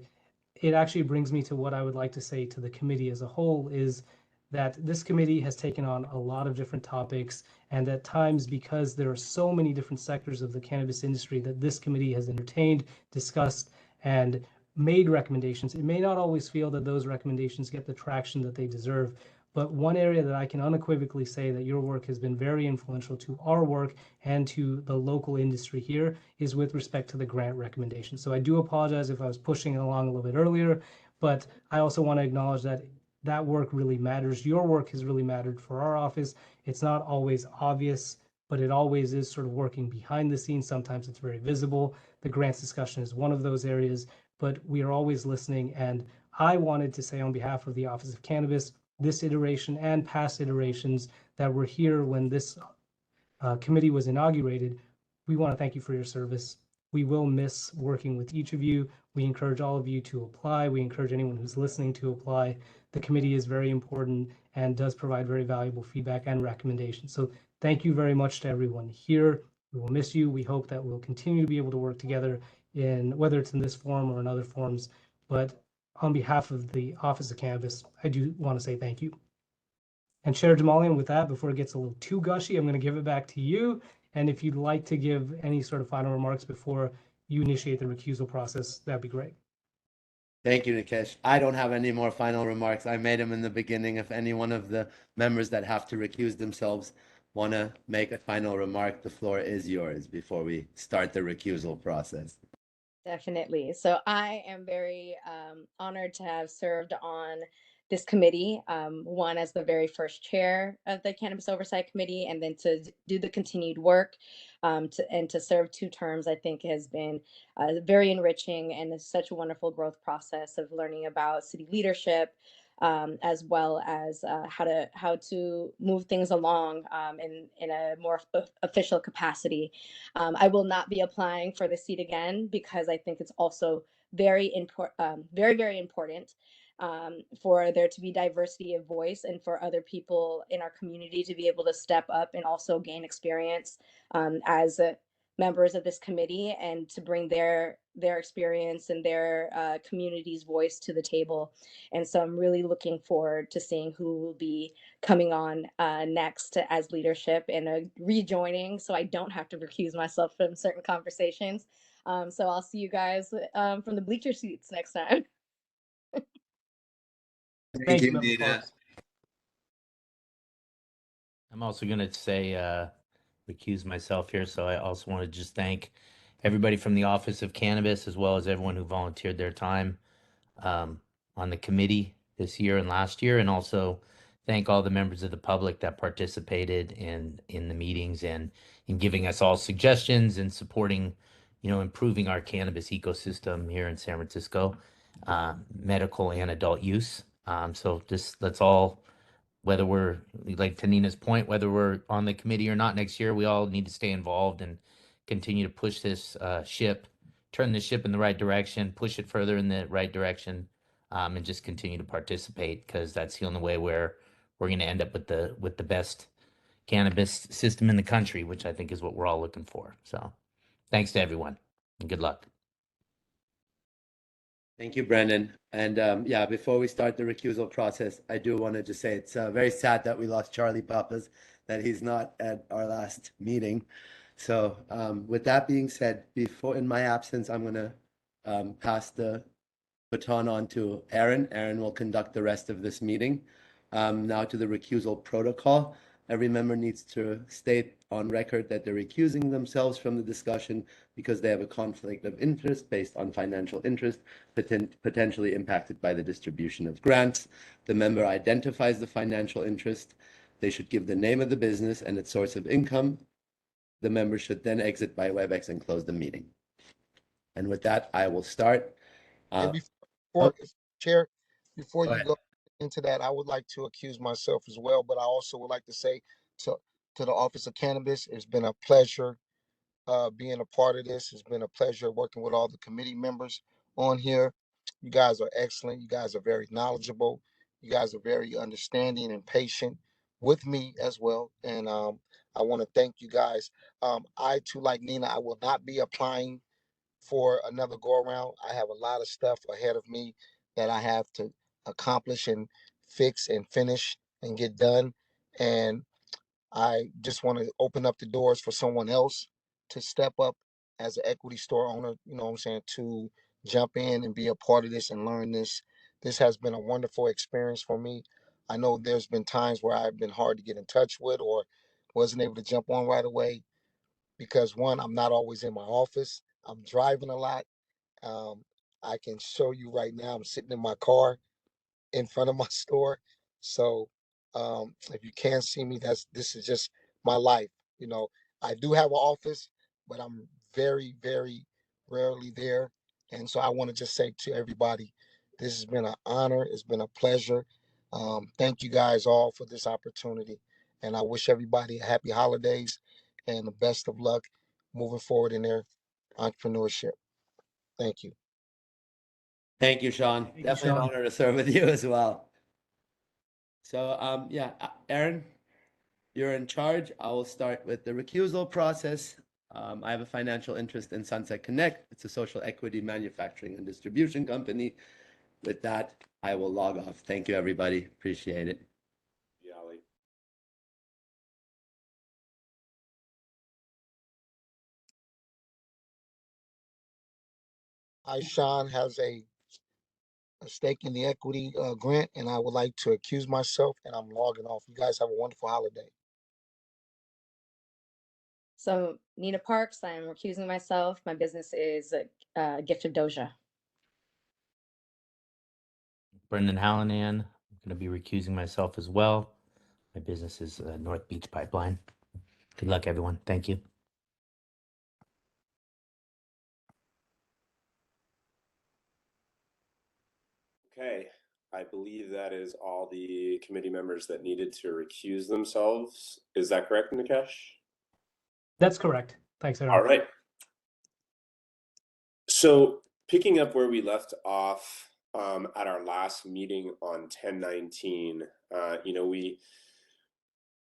it actually brings me to what I would like to say to the committee as a whole is that this committee has taken on a lot of different topics, and at times, because there are so many different sectors of the cannabis industry that this committee has entertained, discussed, and made recommendations, it may not always feel that those recommendations get the traction that they deserve. But one area that I can unequivocally say that your work has been very influential to our work and to the local industry here is with respect to the grant recommendations. So I do apologize if I was pushing it along a little bit earlier, but I also want to acknowledge that that work really matters. Your work has really mattered for our office. It's not always obvious, but it always is sort of working behind the scenes. Sometimes it's very visible. The grants discussion is one of those areas, but we are always listening. And I wanted to say on behalf of the Office of Cannabis, this iteration and past iterations that were here when this committee was inaugurated, we want to thank you for your service. We will miss working with each of you. We encourage all of you to apply. We encourage anyone who's listening to apply. The committee is very important and does provide very valuable feedback and recommendations. So thank you very much to everyone here. We will miss you. We hope that we'll continue to be able to work together in whether it's in this forum or in other forums. But on behalf of the Office of Cannabis, I do want to say thank you. And Chair Jamalian, with that, before it gets a little too gushy, I'm going to give it back to you. And if you'd like to give any sort of final remarks before you initiate the recusal process, that'd be great. Thank you, Nikesh. I don't have any more final remarks. I made them in the beginning. If any one of the members that have to recuse themselves want to make a final remark, the floor is yours before we start the recusal process. Definitely. So I am very honored to have served on this committee, one as the very first chair of the Cannabis Oversight Committee, and then to do the continued work and to serve 2 terms, I think has been very enriching and such a wonderful growth process of learning about city leadership, as well as how to move things along in a more official capacity. I will not be applying for the seat again because I think it's also very important for there to be diversity of voice and for other people in our community to be able to step up and also gain experience as members of this committee and to bring their experience and their community's voice to the table. And so I'm really looking forward to seeing who will be coming on next as leadership and rejoining, so I don't have to recuse myself from certain conversations. So I'll see you guys from the bleacher seats next time. Thank you, you, Member Nina. Parks. I'm also going to say, recuse myself here. So I also want to just thank everybody from the Office of Cannabis, as well as everyone who volunteered their time on the committee this year and last year, and also thank all the members of the public that participated in the meetings and in giving us all suggestions and supporting, improving our cannabis ecosystem here in San Francisco, medical and adult use. So let's all, whether we're, like to Nina's point, whether we're on the committee or not next year, we all need to stay involved and continue to push this turn the ship in the right direction, push it further in the right direction, and just continue to participate, because that's the only way we're going to end up with the best cannabis system in the country, which I think is what we're all looking for. So thanks to everyone and good luck. Thank you, Brendan. And yeah, before we start the recusal process, I do want to just say it's very sad that we lost Charlie Papas, that he's not at our last meeting. So with that being said, before in my absence, I'm going to pass the baton on to Aaron. Aaron will conduct the rest of this meeting. Now to the recusal protocol. Every member needs to state on record that they're recusing themselves from the discussion because they have a conflict of interest based on financial interest, potentially impacted by the distribution of grants. The member identifies the financial interest. They should give the name of the business and its source of income. The member should then exit by WebEx and close the meeting. And with that, I will start. Chair, before Go you ahead. go into that, I would like to accuse myself as well, but I also would like to say to the Office of Cannabis, it's been a pleasure being a part of this. It's been a pleasure working with all the committee members on here. You guys are excellent. You guys are very knowledgeable. You guys are very understanding and patient with me as well. And I want to thank you guys. I too, like Nina, I will not be applying for another go around. I have a lot of stuff ahead of me that I have to accomplish and fix and finish and get done. And I just want to open up the doors for someone else to step up as an equity store owner, you know what I'm saying, to jump in and be a part of this and learn this. This has been a wonderful experience for me. I know there's been times where I've been hard to get in touch with or wasn't able to jump on right away because one, I'm not always in my office. I'm driving a lot. Um, I can show you right now, I'm sitting in my car in front of my store. So if you can't see me, this is just my life. You know, I do have an office, but I'm very, very rarely there. And so I want to just say to everybody, this has been an honor. It's been a pleasure. Thank you guys all for this opportunity. And I wish everybody a happy holidays and the best of luck moving forward in their entrepreneurship. Thank you. Thank you, Sean. Thank you, Definitely an Sean. honor to serve with you as well. So yeah, Aaron, you're in charge. I will start with the recusal process. I have a financial interest in Sunset Connect. It's a social equity manufacturing and distribution company. With that, I will log off. Thank you, everybody. Appreciate it. Yali. Sean has a stake in the equity grant, and I would like to accuse myself, and I'm logging off. You guys have a wonderful holiday. So Nina Parks, I'm recusing myself. My business is Gift of Doja. Brendan Hallinan, I'm going to be recusing myself as well. My business is North Beach Pipeline. Good luck, everyone. Thank you. Okay, I believe that is all the committee members that needed to recuse themselves. Is that correct, Nikesh? That's correct. Thanks, Aaron. All right. So picking up where we left off at our last meeting on 10/19,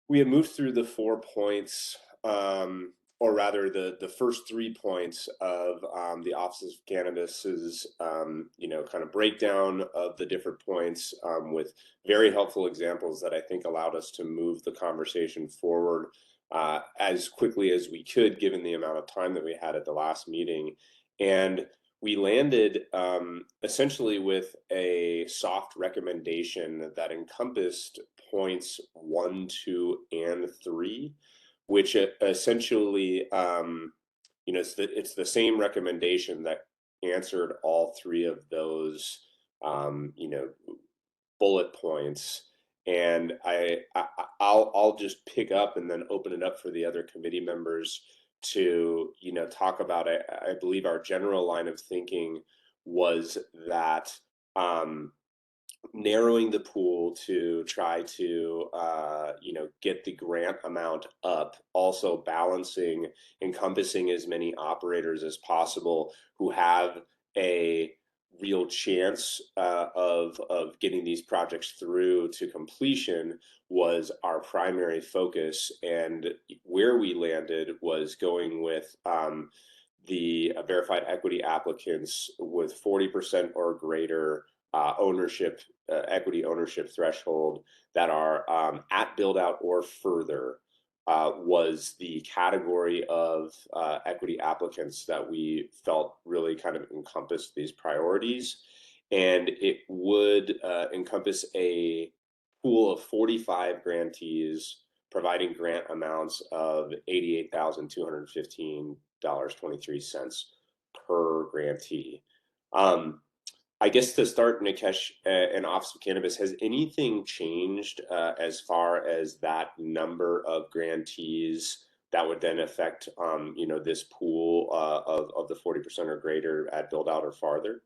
we had moved through the 4 points, or rather the first 3 points of the Office of Cannabis's kind of breakdown of the different points, with very helpful examples that I think allowed us to move the conversation forward as quickly as we could, given the amount of time that we had at the last meeting. And we landed essentially with a soft recommendation that encompassed points 1, 2, and 3, which essentially, it's the same recommendation that answered all 3 of those, bullet points. And I'll just pick up and then open it up for the other committee members to talk about it. I believe our general line of thinking was that narrowing the pool to try to get the grant amount up, also balancing, encompassing as many operators as possible who have a real chance of getting these projects through to completion was our primary focus. And where we landed was going with the verified equity applicants with 40% or greater ownership, equity ownership threshold that are at build out or further, was the category of equity applicants that we felt really kind of encompassed these priorities. And it would encompass a pool of 45 grantees providing grant amounts of $88,215.23 per grantee. I guess to start, Nikesh, and Office of Cannabis, has anything changed as far as that number of grantees that would then affect, this pool of the 40% or greater at build out or farther?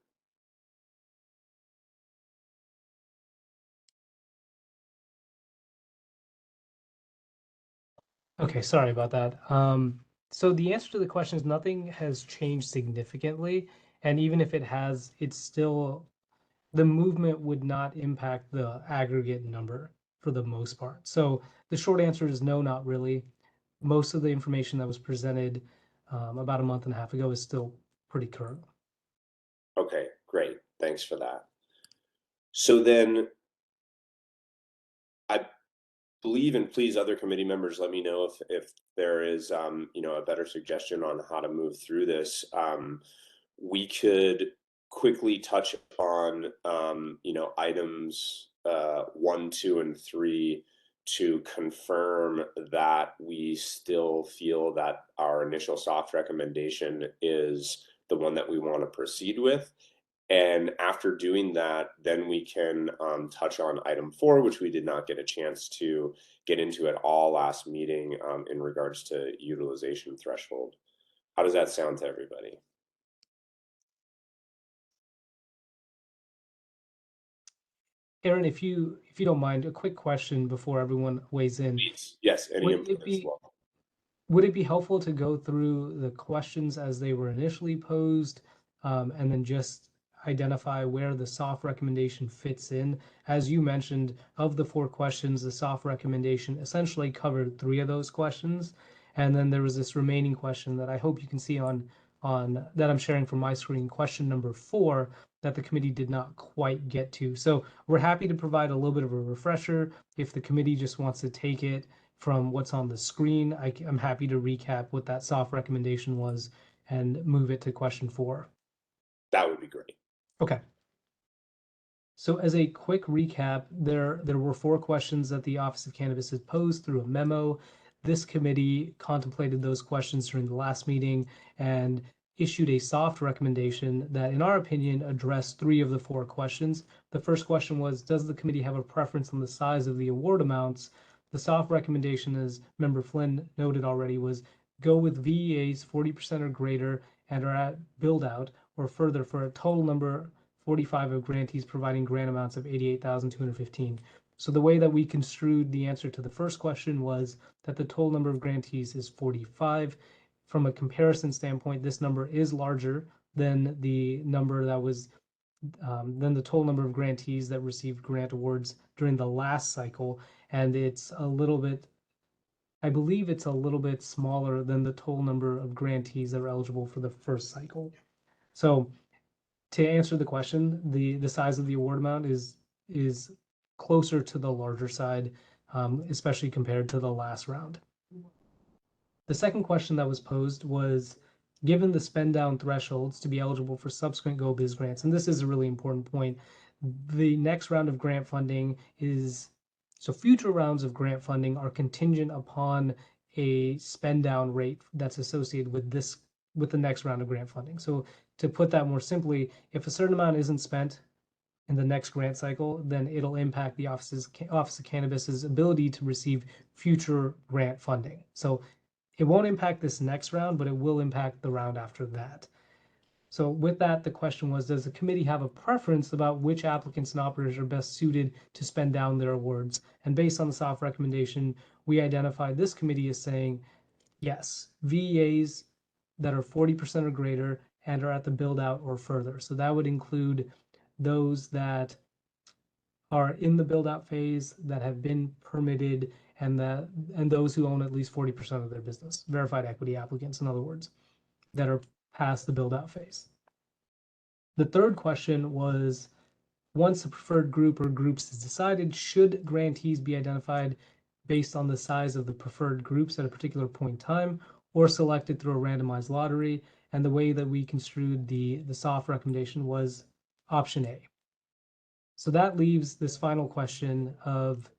Okay, sorry about that. So the answer to the question is nothing has changed significantly, and even if it has, it's still the movement would not impact the aggregate number for the most part. So the short answer is no, not really. Most of the information that was presented about a month and a half ago is still pretty current. Okay, great. Thanks for that. So then I believe, and please other committee members, let me know if there is a better suggestion on how to move through this. We could quickly touch on items 1, 2, and 3 to confirm that we still feel that our initial soft recommendation is the one that we want to proceed with. And after doing that, then we can touch on item 4, which we did not get a chance to get into at all last meeting, in regards to utilization threshold. How does that sound to everybody? Aaron, if you don't mind, a quick question before everyone weighs in. Please. Yes, any input as well. Would it be helpful to go through the questions as they were initially posed, and then just identify where the soft recommendation fits in? As you mentioned, of the 4 questions, the soft recommendation essentially covered 3 of those questions. And then there was this remaining question that I hope you can see on that I'm sharing from my screen, question number 4, that the committee did not quite get to. So we're happy to provide a little bit of a refresher. If the committee just wants to take it from what's on the screen, I'm happy to recap what that soft recommendation was and move it to question 4. That would be great. Okay. So as a quick recap, there were 4 questions that the Office of Cannabis had posed through a memo. This committee contemplated those questions during the last meeting and issued a soft recommendation that, in our opinion, addressed 3 of the 4 questions. The first question was, does the committee have a preference on the size of the award amounts? The soft recommendation, as Member Flynn noted already, was go with VEAs 40% or greater and are at build out or further for a total number 45 of grantees providing grant amounts of 88,215. So the way that we construed the answer to the first question was that the total number of grantees is 45. From a comparison standpoint, this number is larger than the number that was than the total number of grantees that received grant awards during the last cycle, and it's a little bit, I believe it's a little bit smaller than the total number of grantees that were eligible for the first cycle. So to answer the question, the size of the award amount is closer to the larger side, especially compared to the last round. The second question that was posed was, given the spend down thresholds to be eligible for subsequent Go Biz grants, and this is a really important point, the next round of grant funding is, so future rounds of grant funding are contingent upon a spend down rate that's associated with the next round of grant funding. So to put that more simply, if a certain amount isn't spent in the next grant cycle, then it'll impact the Office of Cannabis's ability to receive future grant funding. So it won't impact this next round, but it will impact the round after that. So with that, the question was, does the committee have a preference about which applicants and operators are best suited to spend down their awards? And based on the soft recommendation, we identified this committee as saying, yes, VEAs that are 40% or greater and are at the build out or further. So that would include those that are in the build out phase, that have been permitted, and those who own at least 40% of their business, verified equity applicants, in other words, that are past the build out phase. The third question was, once a preferred group or groups is decided, should grantees be identified based on the size of the preferred groups at a particular point in time, or selected through a randomized lottery? And the way that we construed the soft recommendation was option A. So that leaves this final question of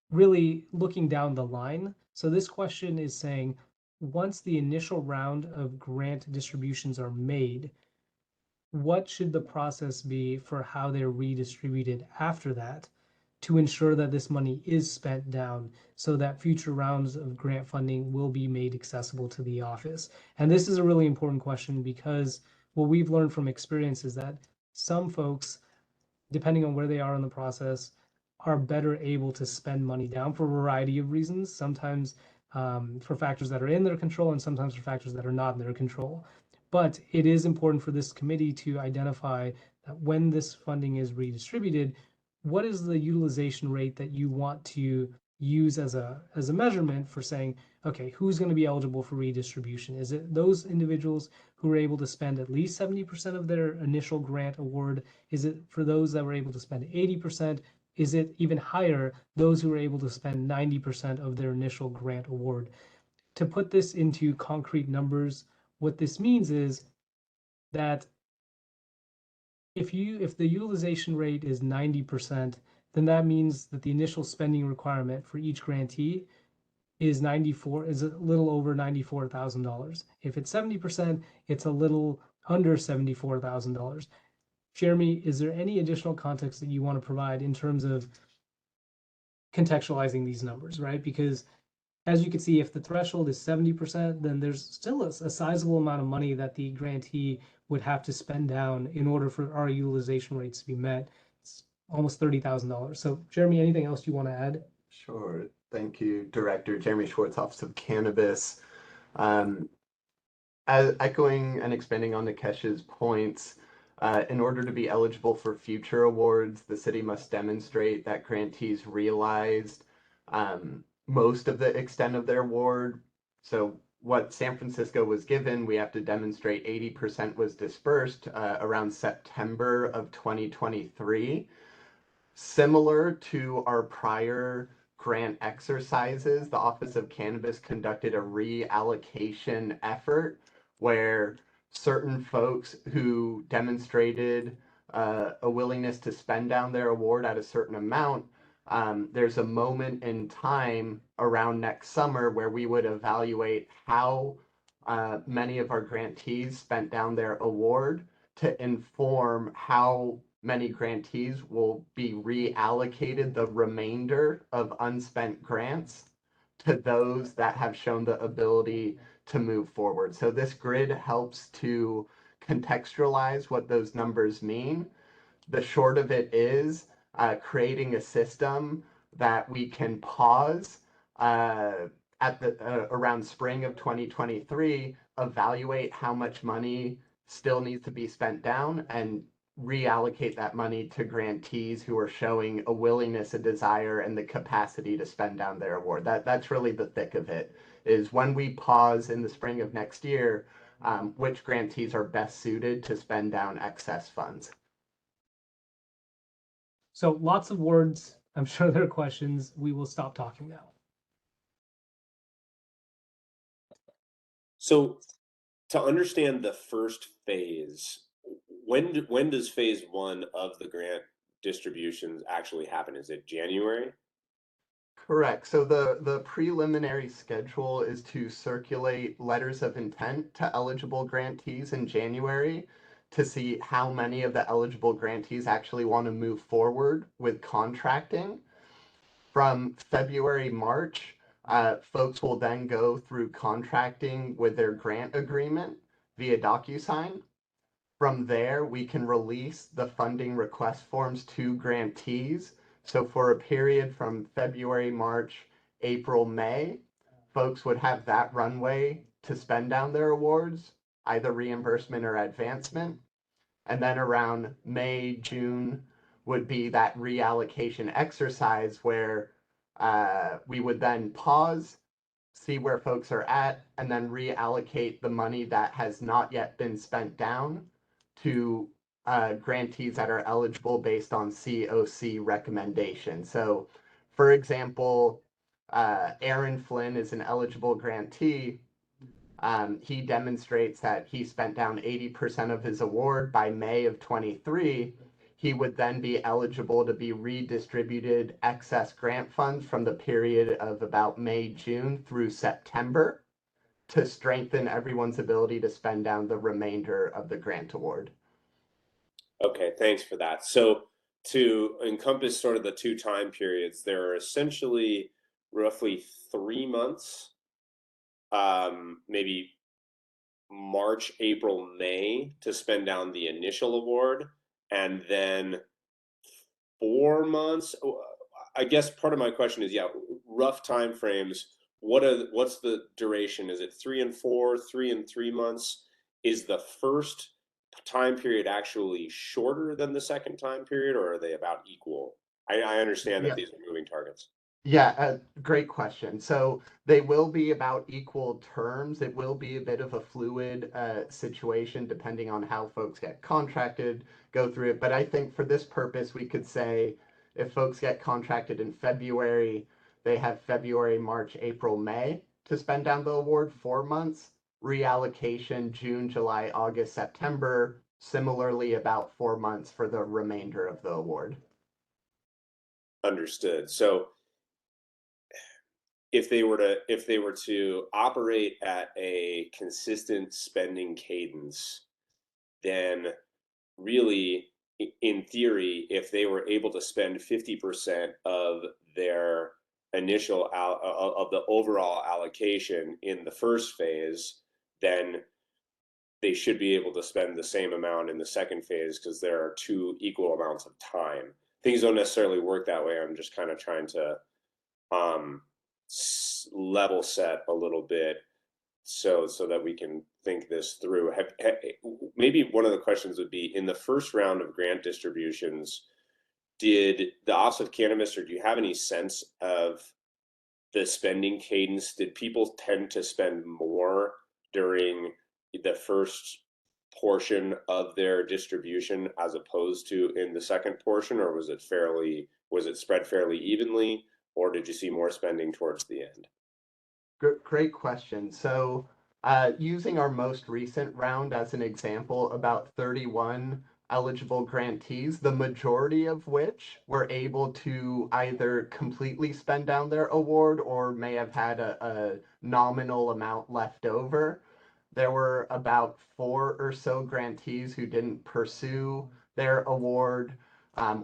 really looking down the line. So this question is saying, once the initial round of grant distributions are made, what should the process be for how they're redistributed after that to ensure that this money is spent down so that future rounds of grant funding will be made accessible to the office? And this is a really important question because what we've learned from experience is that some folks, depending on where they are in the process, are better able to spend money down for a variety of reasons, sometimes for factors that are in their control and sometimes for factors that are not in their control. But it is important for this committee to identify that when this funding is redistributed, what is the utilization rate that you want to use as a measurement for saying, okay, who's going to be eligible for redistribution? Is it those individuals who are able to spend at least 70% of their initial grant award? Is it for those that were able to spend 80%? Is it even higher, those who were able to spend 90% of their initial grant award? To put this into concrete numbers, what this means is that if the utilization rate is 90%, then that means that the initial spending requirement for each grantee is a little over $94,000. If it's 70%, it's a little under $74,000. Jeremy, is there any additional context that you want to provide in terms of contextualizing these numbers, right? Because as you can see, if the threshold is 70%, then there's still a sizable amount of money that the grantee would have to spend down in order for our utilization rates to be met. It's almost $30,000. So Jeremy, anything else you want to add? Sure. Thank you, Director Jeremy Schwartz, Office of Cannabis. Echoing and expanding on Nikesh's points, in order to be eligible for future awards, the city must demonstrate that grantees realized most of the extent of their award. So what San Francisco was given, we have to demonstrate 80% was dispersed around September of 2023. Similar to our prior grant exercises, the Office of Cannabis conducted a reallocation effort where certain folks who demonstrated a willingness to spend down their award at a certain amount, there's a moment in time around next summer where we would evaluate how many of our grantees spent down their award to inform how many grantees will be reallocated the remainder of unspent grants to those that have shown the ability to move forward. So this grid helps to contextualize what those numbers mean. The short of it is creating a system that we can pause at around spring of 2023, evaluate how much money still needs to be spent down, and reallocate that money to grantees who are showing a willingness, a desire, and the capacity to spend down their award. That's really the thick of it, is when we pause in the spring of next year, which grantees are best suited to spend down excess funds. So lots of words. I'm sure there are questions. We will stop talking now. So to understand the first phase, when does phase one of the grant distributions actually happen? Is it January? Correct. So the preliminary schedule is to circulate letters of intent to eligible grantees in January to see how many of the eligible grantees actually want to move forward with contracting. From February, March, folks will then go through contracting with their grant agreement via DocuSign. From there, we can release the funding request forms to grantees. So for a period from February, March, April, May, folks would have that runway to spend down their awards, either reimbursement or advancement. And then around May, June would be that reallocation exercise where we would then pause, see where folks are at, and then reallocate the money that has not yet been spent down to grantees that are eligible based on COC recommendation. So, for example, Aaron Flynn is an eligible grantee. He demonstrates that he spent down 80% of his award by May of 23. He would then be eligible to be redistributed excess grant funds from the period of about May, June through September to strengthen everyone's ability to spend down the remainder of the grant award. Okay, thanks for that. So to encompass sort of the two time periods, there are essentially roughly 3 months, maybe March, April, May to spend down the initial award, and then 4 months. I guess part of my question is, yeah, rough time frames. What's the duration? Is it 3 and 4, 3 and 3 months? Is the first time period actually shorter than the second time period, or are they about equal? I understand that these are moving targets. Yeah, great question. So they will be about equal terms. It will be a bit of a fluid situation depending on how folks get contracted, go through it. But I think for this purpose, we could say if folks get contracted in February, they have February, March, April, May to spend down the award, 4 months. Reallocation, June, July, August, September, similarly about 4 months for the remainder of the award. Understood. So if they were to operate at a consistent spending cadence, then really, in theory, if they were able to spend 50% of their initial of the overall allocation in the first phase, then they should be able to spend the same amount in the second phase because there are two equal amounts of time. Things don't necessarily work that way. I'm just kind of trying to level set a little bit so that we can think this through. Maybe one of the questions would be, in the first round of grant distributions, did the Office of Cannabis, or do you have any sense of the spending cadence? Did people tend to spend more during the first portion of their distribution as opposed to in the second portion, or was it spread fairly evenly, or did you see more spending towards the end? Great question. So using our most recent round as an example, about 31 eligible grantees, the majority of which were able to either completely spend down their award or may have had a nominal amount left over. There were about 4 or so grantees who didn't pursue their award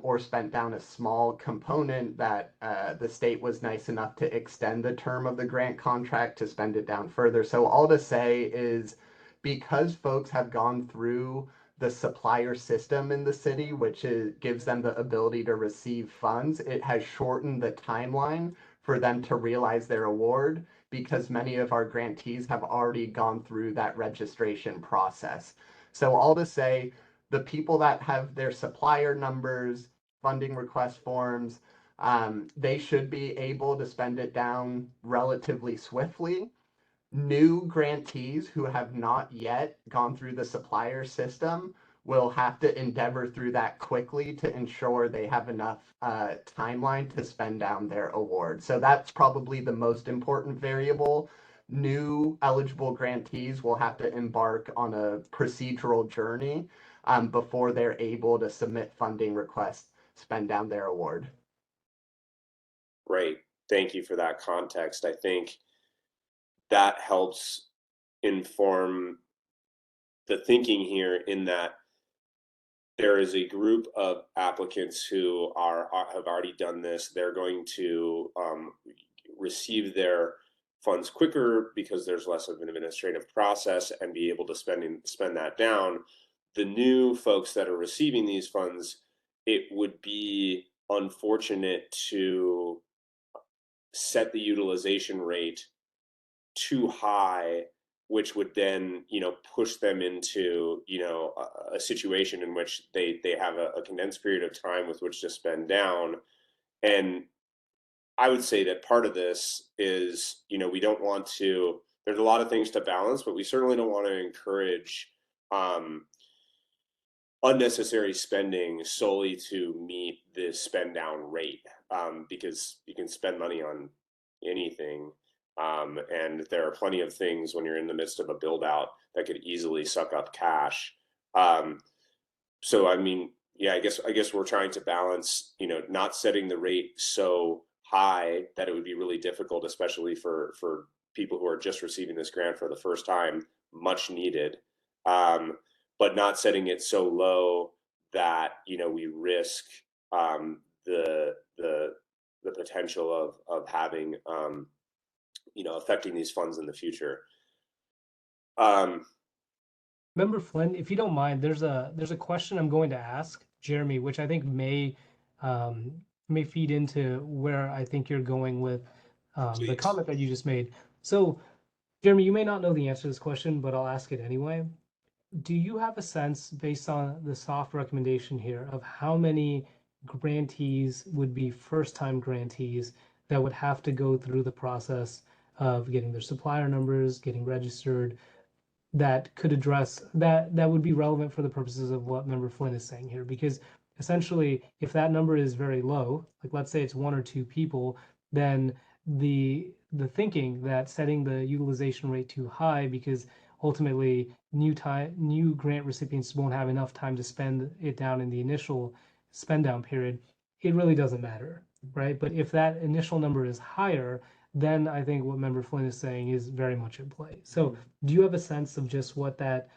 or spent down a small component that the state was nice enough to extend the term of the grant contract to spend it down further. So all to say is, because folks have gone through the supplier system in the city, which gives them the ability to receive funds, it has shortened the timeline for them to realize their award, because many of our grantees have already gone through that registration process. So all to say, the people that have their supplier numbers, funding request forms, they should be able to spend it down relatively swiftly. New grantees who have not yet gone through the supplier system will have to endeavor through that quickly to ensure they have enough timeline to spend down their award. So that's probably the most important variable. New eligible grantees will have to embark on a procedural journey before they're able to submit funding requests, spend down their award. Great. Thank you for that context. I think that helps inform the thinking here, in that there is a group of applicants who have already done this. They're going to receive their funds quicker because there's less of an administrative process, and be able to spend that down. The new folks that are receiving these funds, it would be unfortunate to set the utilization rate too high, which would then, push them into, a situation in which they have a condensed period of time with which to spend down. And I would say that part of this is, we don't want to, there's a lot of things to balance, but we certainly don't want to encourage unnecessary spending solely to meet the spend down rate, because you can spend money on anything. And there are plenty of things when you're in the midst of a build out that could easily suck up cash. So, I mean, yeah, I guess we're trying to balance, not setting the rate so high that it would be really difficult, especially for people who are just receiving this grant for the first time, much needed. But not setting it so low that, we risk the potential of having affecting these funds in the future. Member Flynn, if you don't mind, there's a question I'm going to ask Jeremy, which I think may feed into where I think you're going with the comment that you just made. So, Jeremy, you may not know the answer to this question, but I'll ask it anyway. Do you have a sense, based on the soft recommendation here, of how many grantees would be first-time grantees that would have to go through the process of getting their supplier numbers, getting registered, that could address that would be relevant for the purposes of what Member Flynn is saying here? Because essentially, if that number is very low, like let's say it's 1 or 2 people, then the thinking that setting the utilization rate too high, because ultimately new grant recipients won't have enough time to spend it down in the initial spend down period, it really doesn't matter, right? But if that initial number is higher, then I think what Member Flynn is saying is very much in play. So do you have a sense of just what that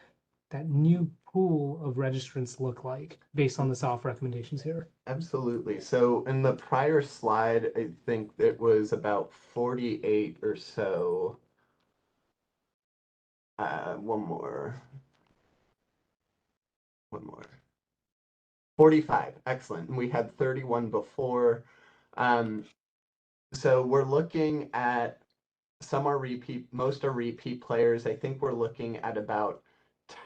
new pool of registrants look like based on the soft recommendations here? Absolutely. So in the prior slide, I think it was about 48 or so. One more. 45. Excellent. And we had 31 before. So we're looking at, some are repeat, most are repeat players. I think we're looking at about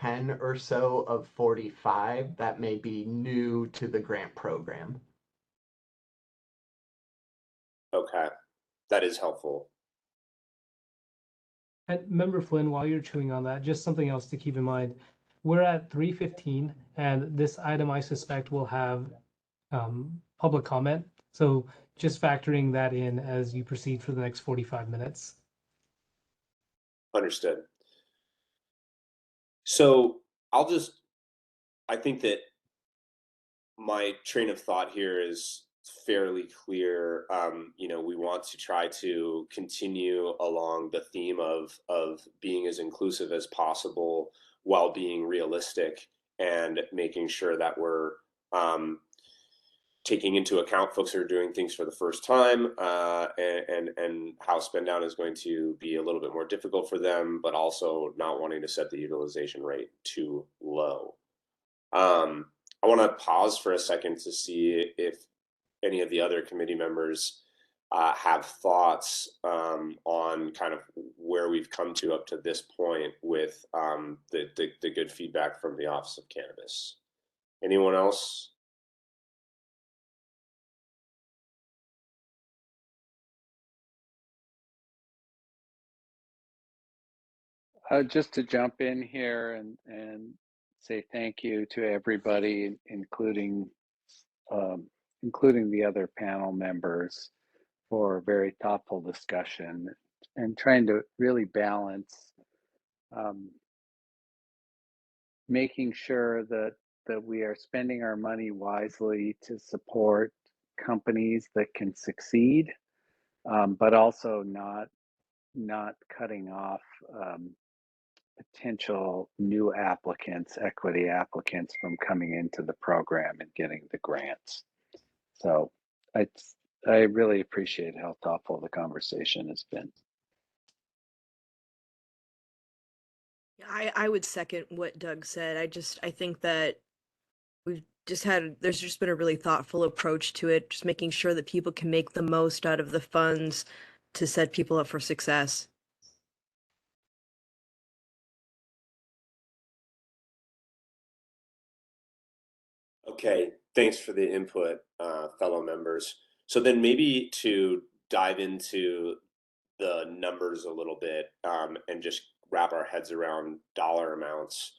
10 or so of 45 that may be new to the grant program. Okay, that is helpful. And Member Flynn, while you're chewing on that, just something else to keep in mind. We're at 3:15, and this item, I suspect, will have public comment. So just factoring that in as you proceed for the next 45 minutes. Understood. So I think that my train of thought here is fairly clear. We want to try to continue along the theme of being as inclusive as possible while being realistic and making sure that we're taking into account folks who are doing things for the first time, and how spend down is going to be a little bit more difficult for them, but also not wanting to set the utilization rate too low. I want to pause for a second to see if any of the other committee members have thoughts on kind of where we've come to up to this point with the good feedback from the Office of Cannabis. Anyone else? Just to jump in here and say thank you to everybody, including the other panel members, for a very thoughtful discussion and trying to really balance making sure that we are spending our money wisely to support companies that can succeed, but also not cutting off potential new applicants, equity applicants, from coming into the program and getting the grants. So I really appreciate how thoughtful the conversation has been. I would second what Doug said. I think that there's just been a really thoughtful approach to it, just making sure that people can make the most out of the funds to set people up for success. Okay, thanks for the input, fellow members. So then maybe to dive into the numbers a little bit and just wrap our heads around dollar amounts.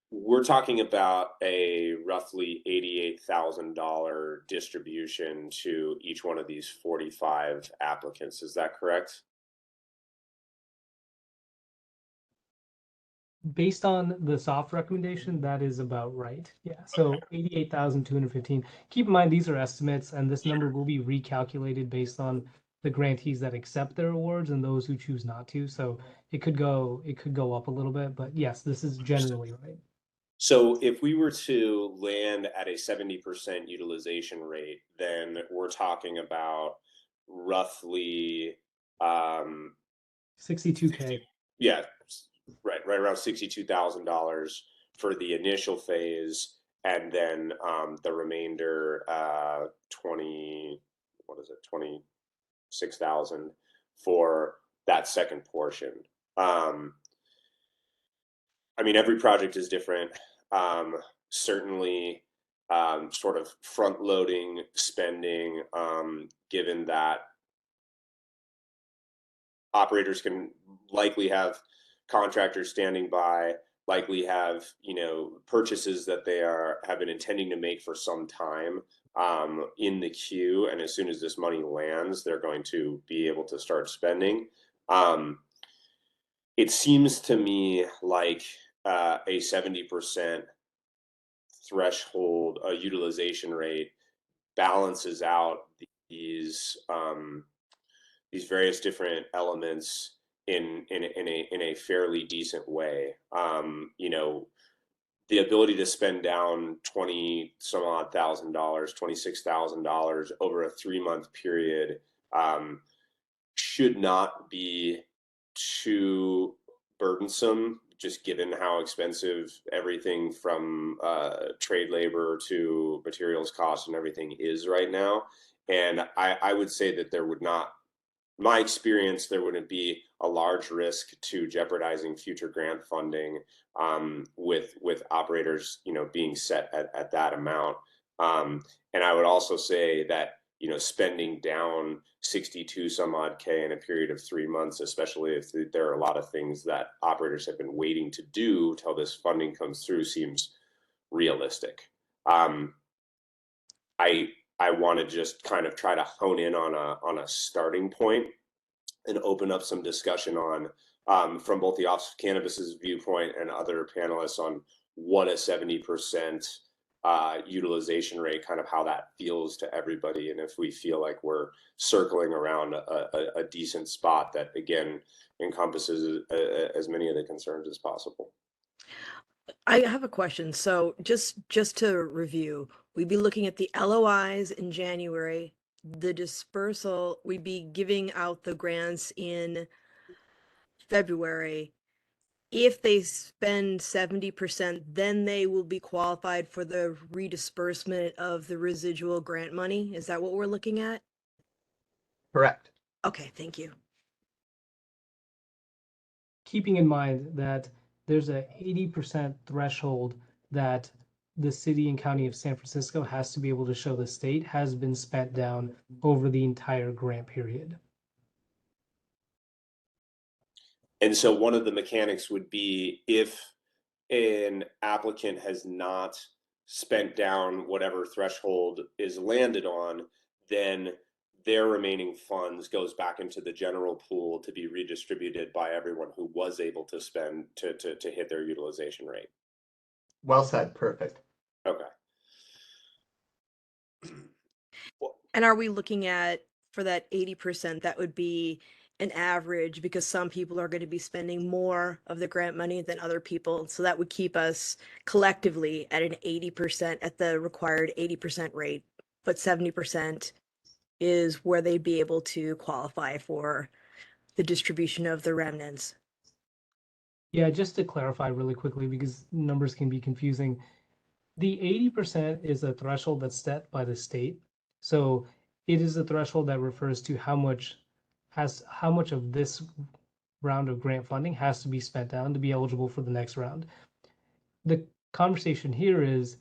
We're talking about a roughly $88,000 distribution to each one of these 45 applicants. Is that correct? Based on the soft recommendation, that is about right. Yeah, so 88,215. Keep in mind, these are estimates, and this number will be recalculated based on the grantees that accept their awards and those who choose not to. So it could go up a little bit, but yes, this is generally right. So if we were to land at a 70% utilization rate, then we're talking about roughly 62K. Yeah, right around $62,000 for the initial phase, and then the remainder 26,000 for that second portion. I mean, every project is different. Certainly, sort of front loading spending, given that operators can likely have contractors standing by, likely have, purchases that they have been intending to make for some time in the queue, and as soon as this money lands, they're going to be able to start spending. It seems to me like a 70% threshold utilization rate balances out these various different elements in a fairly decent way. The ability to spend down $20 some odd thousand, $26,000 over a 3-month period should not be too burdensome, just given how expensive everything from trade labor to materials costs and everything is right now. And I would say that there would not, my experience, there wouldn't be a large risk to jeopardizing future grant funding with operators, being set at that amount. And I would also say that, spending down 62 some odd K in a period of 3 months, especially if there are a lot of things that operators have been waiting to do till this funding comes through, seems realistic. I want to just kind of try to hone in on a starting point and open up some discussion on from both the Office of Cannabis's viewpoint and other panelists on what a 70% utilization rate, kind of how that feels to everybody, and if we feel like we're circling around a decent spot that, again, encompasses as many of the concerns as possible. I have a question. So just to review, we'd be looking at the LOIs in January, the dispersal, we'd be giving out the grants in February. If they spend 70%, then they will be qualified for the redisbursement of the residual grant money. Is that what we're looking at? Correct. Okay, thank you. Keeping in mind that there's a 80% threshold that the city and county of San Francisco has to be able to show the state has been spent down over the entire grant period. And so one of the mechanics would be if an applicant has not spent down whatever threshold is landed on, then their remaining funds goes back into the general pool to be redistributed by everyone who was able to spend to hit their utilization rate. Well said. Perfect. Okay. And are we looking at, for that 80%, that would be an average, because some people are going to be spending more of the grant money than other people. So that would keep us collectively at an 80%, at the required 80% rate. But 70% is where they'd be able to qualify for the distribution of the remnants. Yeah, just to clarify really quickly, because numbers can be confusing. The 80% is a threshold that's set by the state. So it is a threshold that refers to how much of this round of grant funding has to be spent down to be eligible for the next round. The conversation here is,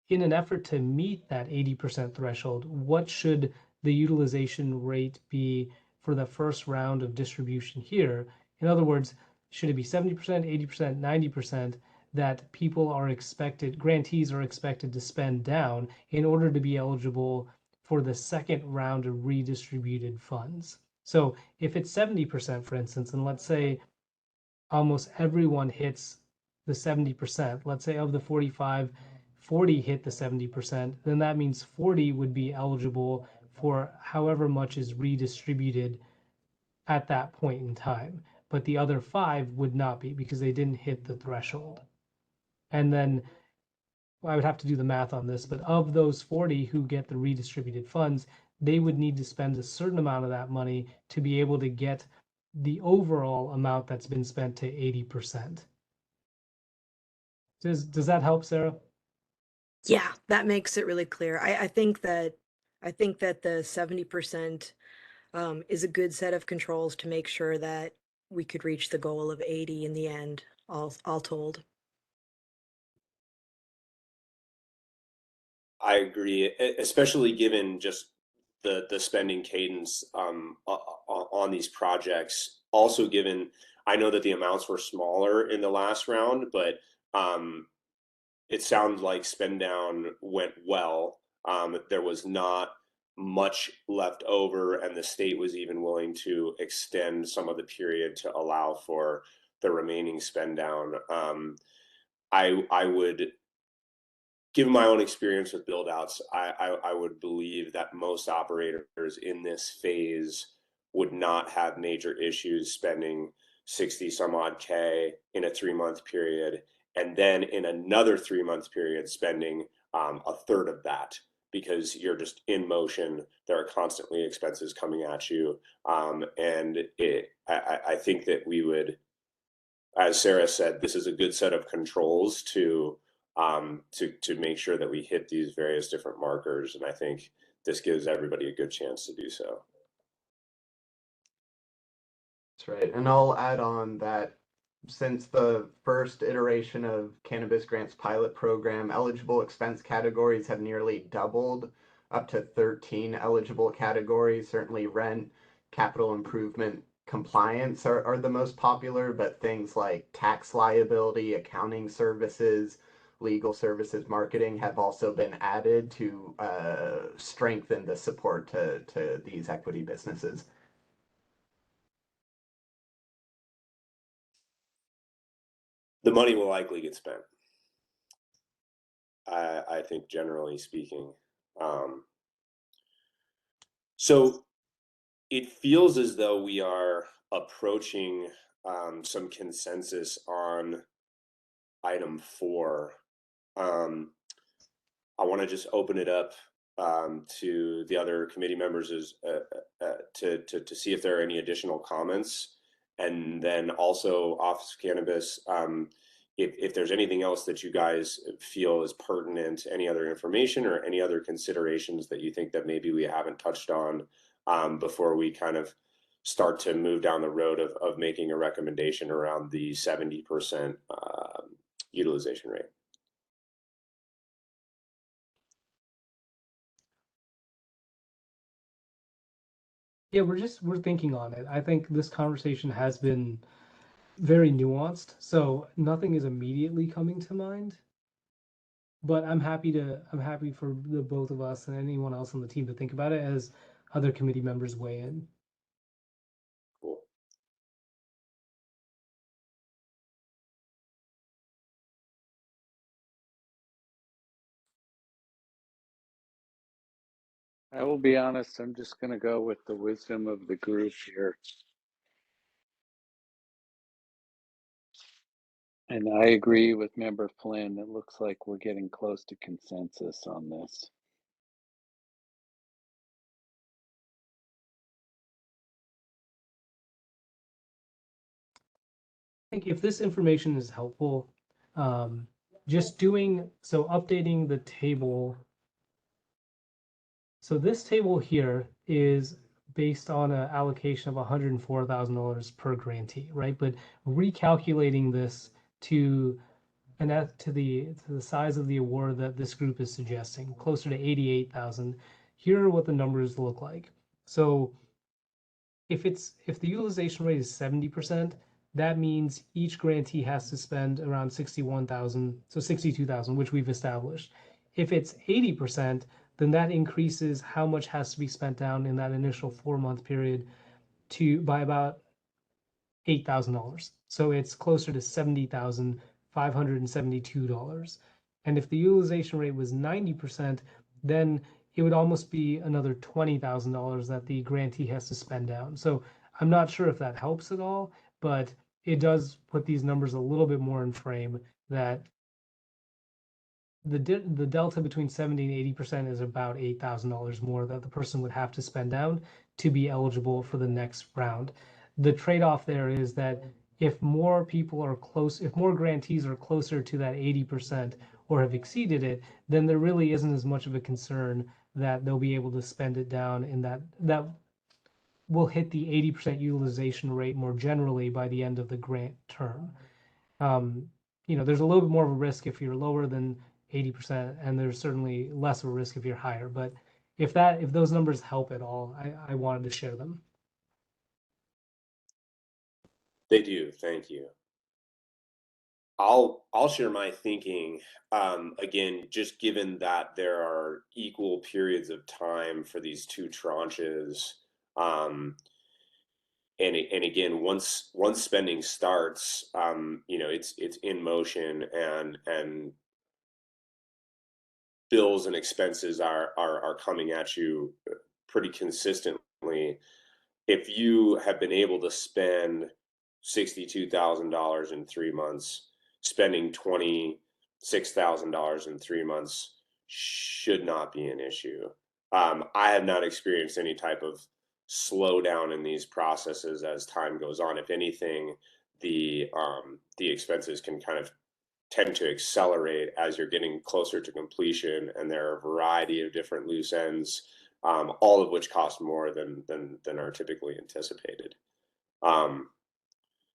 in an effort to meet that 80% threshold, what should the utilization rate be for the first round of distribution here? In other words, should it be 70%, 80%, 90% that people are expected, grantees are expected to spend down in order to be eligible for the second round of redistributed funds? So if it's 70%, for instance, and let's say almost everyone hits the 70%, let's say of the 45, 40 hit the 70%, then that means 40 would be eligible for however much is redistributed at that point in time. But the other 5 would not be, because they didn't hit the threshold. And then I would have to do the math on this, but of those 40 who get the redistributed funds, they would need to spend a certain amount of that money to be able to get the overall amount that's been spent to 80%. Does that help, Sarah? Yeah, that makes it really clear. I think that the 70% is a good set of controls to make sure that we could reach the goal of 80 in the end, all told. I agree, especially given just the spending cadence on these projects. Also, given I know that the amounts were smaller in the last round, but it sounds like spend down went well. There was not much left over, and the state was even willing to extend some of the period to allow for the remaining spend down. I would, given my own experience with build outs, I would believe that most operators in this phase would not have major issues spending 60 some odd K in a 3-month period, and then in another 3-month period spending a third of that, because you're just in motion. There are constantly expenses coming at you. And I think that we would, as Sarah said, this is a good set of controls to make sure that we hit these various different markers. And I think this gives everybody a good chance to do so. That's right. And I'll add on that since the first iteration of Cannabis Grants pilot program, eligible expense categories have nearly doubled, up to 13 eligible categories. Certainly rent, capital improvement, compliance are the most popular, but things like tax liability, accounting services, legal services, marketing have also been added to strengthen the support to these equity businesses. The money will likely get spent, I think, generally speaking. So it feels as though we are approaching some consensus on item 4. I want to just open it up to the other committee members to see if there are any additional comments. And then also Office of Cannabis, if there's anything else that you guys feel is pertinent, any other information or any other considerations that you think that maybe we haven't touched on before we kind of start to move down the road of making a recommendation around the 70% utilization rate. Yeah, we're thinking on it. I think this conversation has been very nuanced, so nothing is immediately coming to mind. But I'm happy for the both of us and anyone else on the team to think about it as other committee members weigh in. Cool. I will be honest, I'm just going to go with the wisdom of the group here. And I agree with Member Flynn. It looks like we're getting close to consensus on this. I think if this information is helpful, just updating the table. So this table here is based on an allocation of $104,000 per grantee, right? But recalculating this to the size of the award that this group is suggesting, closer to 88,000. Here are what the numbers look like. So if the utilization rate is 70%, that means each grantee has to spend around 61,000, so 62,000, which we've established. If it's 80%, then that increases how much has to be spent down in that initial 4-month period by about $8,000. So it's closer to $70,572. And if the utilization rate was 90%, then it would almost be another $20,000 that the grantee has to spend down. So I'm not sure if that helps at all, but it does put these numbers a little bit more in frame that the delta between 70 and 80% is about $8,000 more that the person would have to spend down to be eligible for the next round. The trade-off there is that if more grantees are closer to that 80% or have exceeded it, then there really isn't as much of a concern that they'll be able to spend it down in that will hit the 80% utilization rate more generally by the end of the grant term. There's a little bit more of a risk if you're lower than 80%, and there's certainly less of a risk if you're higher. But if those numbers help at all, I wanted to share them. They do. Thank you. I'll share my thinking. Again, just given that there are equal periods of time for these two tranches, and again, once spending starts, it's in motion, and bills and expenses are coming at you pretty consistently. If you have been able to spend $62,000 in 3 months, spending $26,000 in 3 months should not be an issue. I have not experienced any type of slowdown in these processes as time goes on. If anything, the expenses can kind of tend to accelerate as you're getting closer to completion, and there are a variety of different loose ends, all of which cost more than are typically anticipated.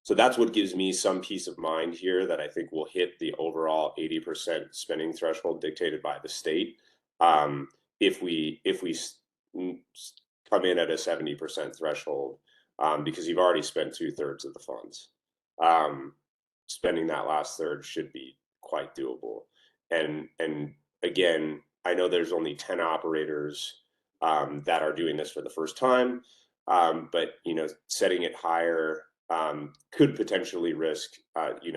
So that's what gives me some peace of mind here, that I think we'll hit the overall 80% spending threshold dictated by the state. If we come in at a 70% threshold, because you've already spent 2/3 of the funds. Spending that last third should be quite doable. And again, I know there's only 10 operators that are doing this for the first time, but setting it higher could potentially risk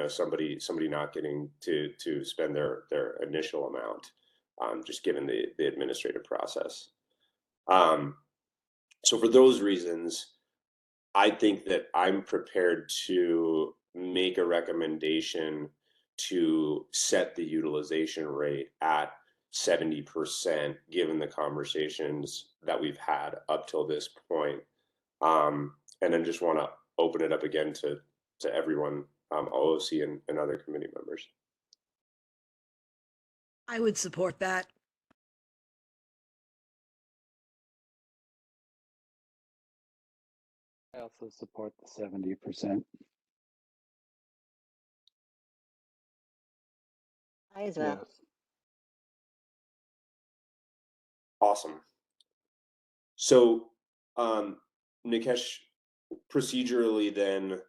somebody not getting to spend their initial amount, just given the administrative process. So for those reasons, I think that I'm prepared to make a recommendation to set the utilization rate at 70%, given the conversations that we've had up till this point. And then just want to open it up again to everyone, OOC and other committee members. I would support that. I also support the 70%. I as well. Yes. Awesome. So Nikesh, procedurally then,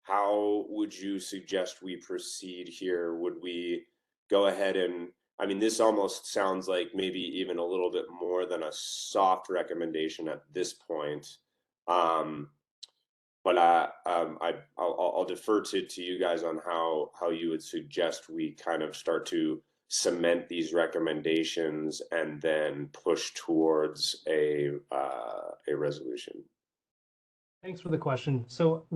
how would you suggest we proceed here? Would we go ahead and, I mean, this almost sounds like maybe even a little bit more than a soft recommendation at this point. But I'll defer to you guys on how you would suggest we kind of start to cement these recommendations and then push towards a resolution. Thanks for the question. So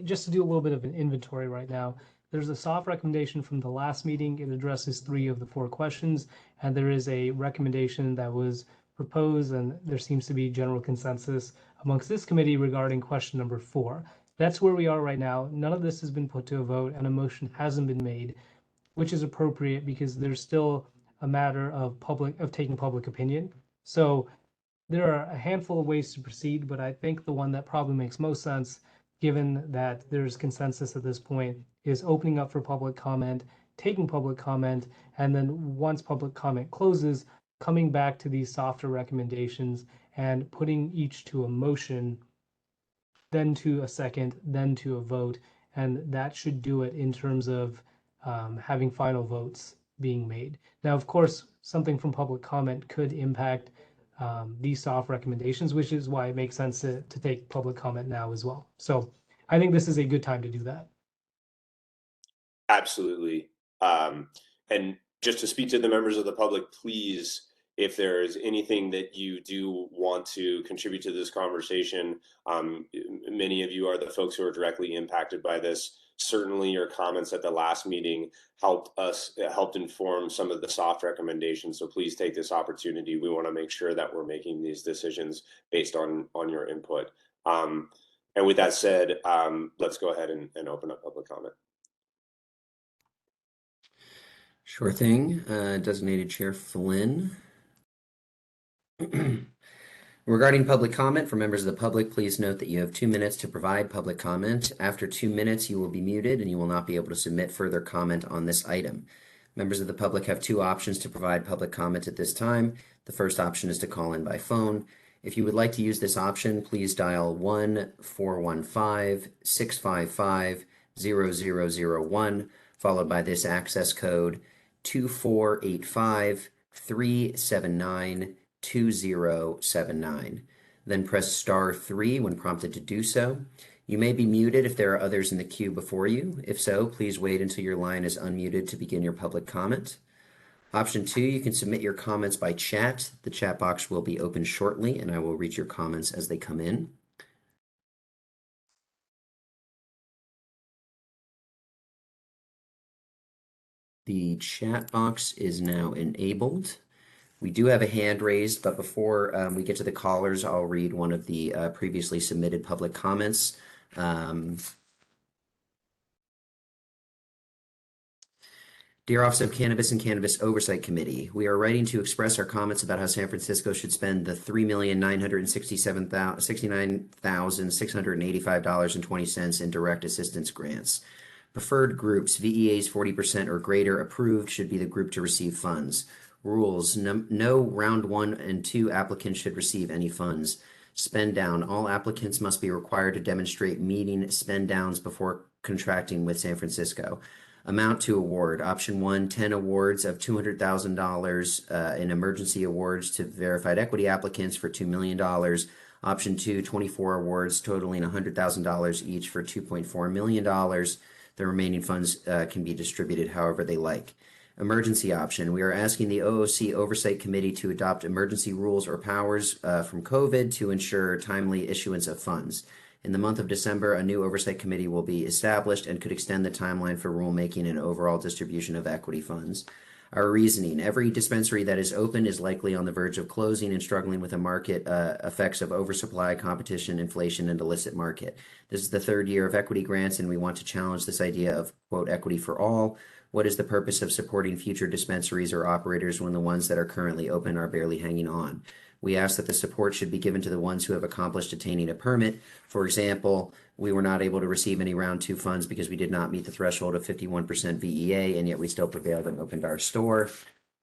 just to do a little bit of an inventory right now, there's a soft recommendation from the last meeting. It addresses 3 of the 4 questions, and there is a recommendation that was proposed, and there seems to be general consensus amongst this committee regarding question number 4. That's where we are right now. None of this has been put to a vote, and a motion hasn't been made, which is appropriate because there's still a matter of taking public opinion. So there are a handful of ways to proceed, but I think the one that probably makes most sense, given that there's consensus at this point, is opening up for public comment, taking public comment, and then once public comment closes, coming back to these softer recommendations and putting each to a motion, then to a second, then to a vote. And that should do it in terms of having final votes being made. Now, of course, something from public comment could impact these soft recommendations, which is why it makes sense to take public comment now as well. So I think this is a good time to do that. Absolutely. And just to speak to the members of the public, please, if there is anything that you do want to contribute to this conversation, many of you are the folks who are directly impacted by this. Certainly your comments at the last meeting helped inform some of the soft recommendations. So please take this opportunity. We want to make sure that we're making these decisions based on your input. And with that said, let's go ahead and open up public comment. Sure thing. Designated Chair Flynn. Regarding public comment for members of the public, please note that you have 2 minutes to provide public comment. After 2 minutes, you will be muted and you will not be able to submit further comment on this item. Members of the public have 2 options to provide public comment at this time. The first option is to call in by phone. If you would like to use this option, please dial 1-415-655-0001, followed by this access code 2485-379-2079. Then press star 3 when prompted to do so. You may be muted if there are others in the queue before you. If so, please wait until your line is unmuted to begin your public comment. Option 2, you can submit your comments by chat. The chat box will be open shortly and I will read your comments as they come in. The chat box is now enabled. We do have a hand raised, but before we get to the callers, I'll read one of the previously submitted public comments. Dear Office of Cannabis and Cannabis Oversight Committee, we are writing to express our comments about how San Francisco should spend the $3,969,685.20 in direct assistance grants. Preferred groups, VEAs 40% or greater approved, should be the group to receive funds. Rules, no round 1 and 2 applicants should receive any funds. Spend down, all applicants must be required to demonstrate meeting spend downs before contracting with San Francisco. Amount to award, option 1, 10 awards of $200,000 in emergency awards to verified equity applicants for $2 million. Option 2, 24 awards totaling $100,000 each for $2.4 million. The remaining funds can be distributed however they like. Emergency option. We are asking the OOC Oversight Committee to adopt emergency rules or powers from COVID to ensure timely issuance of funds. In the month of December, a new Oversight Committee will be established and could extend the timeline for rulemaking and overall distribution of equity funds. Our reasoning. Every dispensary that is open is likely on the verge of closing and struggling with the market effects of oversupply, competition, inflation, and illicit market. This is the 3rd year of equity grants, and we want to challenge this idea of, quote, equity for all. What is the purpose of supporting future dispensaries or operators when the ones that are currently open are barely hanging on? We ask that the support should be given to the ones who have accomplished attaining a permit. For example, we were not able to receive any round 2 funds because we did not meet the threshold of 51% VEA, and yet we still prevailed and opened our store.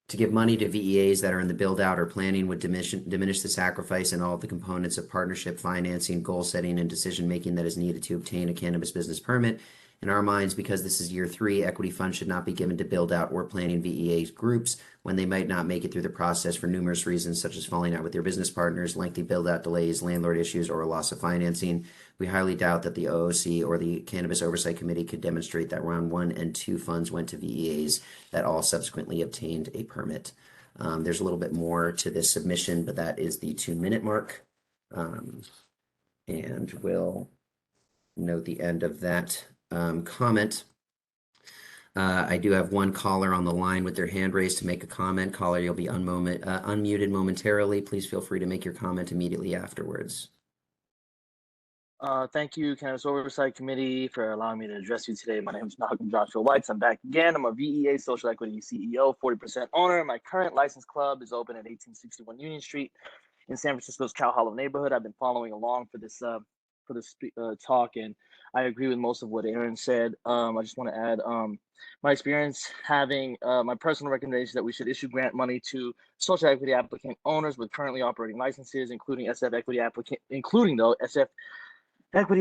To give money to VEAs that are in the build out or planning would diminish the sacrifice and all of the components of partnership financing, goal setting, and decision making that is needed to obtain a cannabis business permit. In our minds, because this is year 3, equity funds should not be given to build out or planning VEA groups when they might not make it through the process for numerous reasons, such as falling out with their business partners, lengthy build out delays, landlord issues, or a loss of financing. We highly doubt that the OOC or the Cannabis Oversight Committee could demonstrate that round 1 and 2 funds went to VEAs that all subsequently obtained a permit. There's a little bit more to this submission, but that is the 2-minute mark. And we'll note the end of that comment. I do have one caller on the line with their hand raised to make a comment. Caller, you'll be unmuted momentarily. Please feel free to make your comment immediately afterwards. Thank you, Cannabis Oversight Committee, for allowing me to address you today. My name is Malcolm Joshua Whites. I'm back again. I'm a VEA Social Equity CEO, 40% owner. My current license club is open at 1861 Union Street in San Francisco's Cow Hollow neighborhood. I've been following along for this talk, and I agree with most of what Aaron said. I just want to add my experience having my personal recommendation that we should issue grant money to social equity applicant owners with currently operating licenses, including SF equity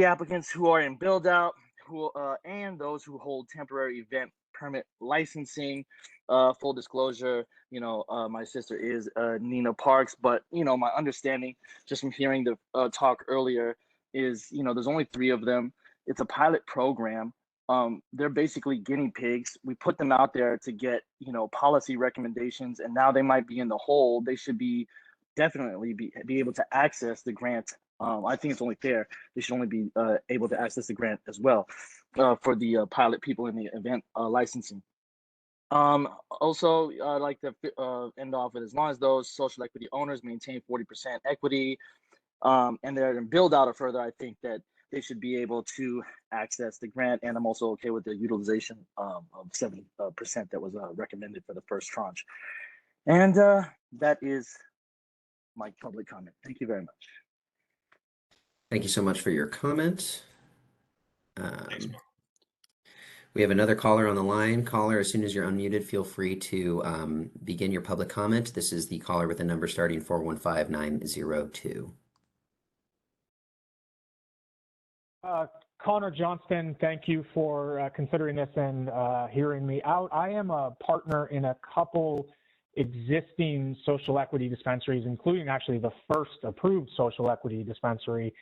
applicants who are in build out, and those who hold temporary event permit licensing. Full disclosure, my sister is Nina Parks, but my understanding just from hearing the talk earlier is there's only 3 of them. It's a pilot program. They're basically guinea pigs. We put them out there to get policy recommendations, and now they might be in the hole. They should definitely be able to access the grant. I think it's only fair. They should only be able to access the grant as well for the pilot people in the event licensing. Also, I'd like to end off with, as long as those social equity owners maintain 40% equity and they're in build out or further, I think that they should be able to access the grant. And I'm also okay with the utilization of 70% that was recommended for the first tranche. And that is my public comment. Thank you very much. Thank you so much for your comment. We have another caller on the line. Caller, as soon as you're unmuted, feel free to begin your public comment. This is the caller with the number starting 415902. Connor Johnston, thank you for considering this and hearing me out. I am a partner in a couple existing social equity dispensaries, including actually the first approved social equity dispensary.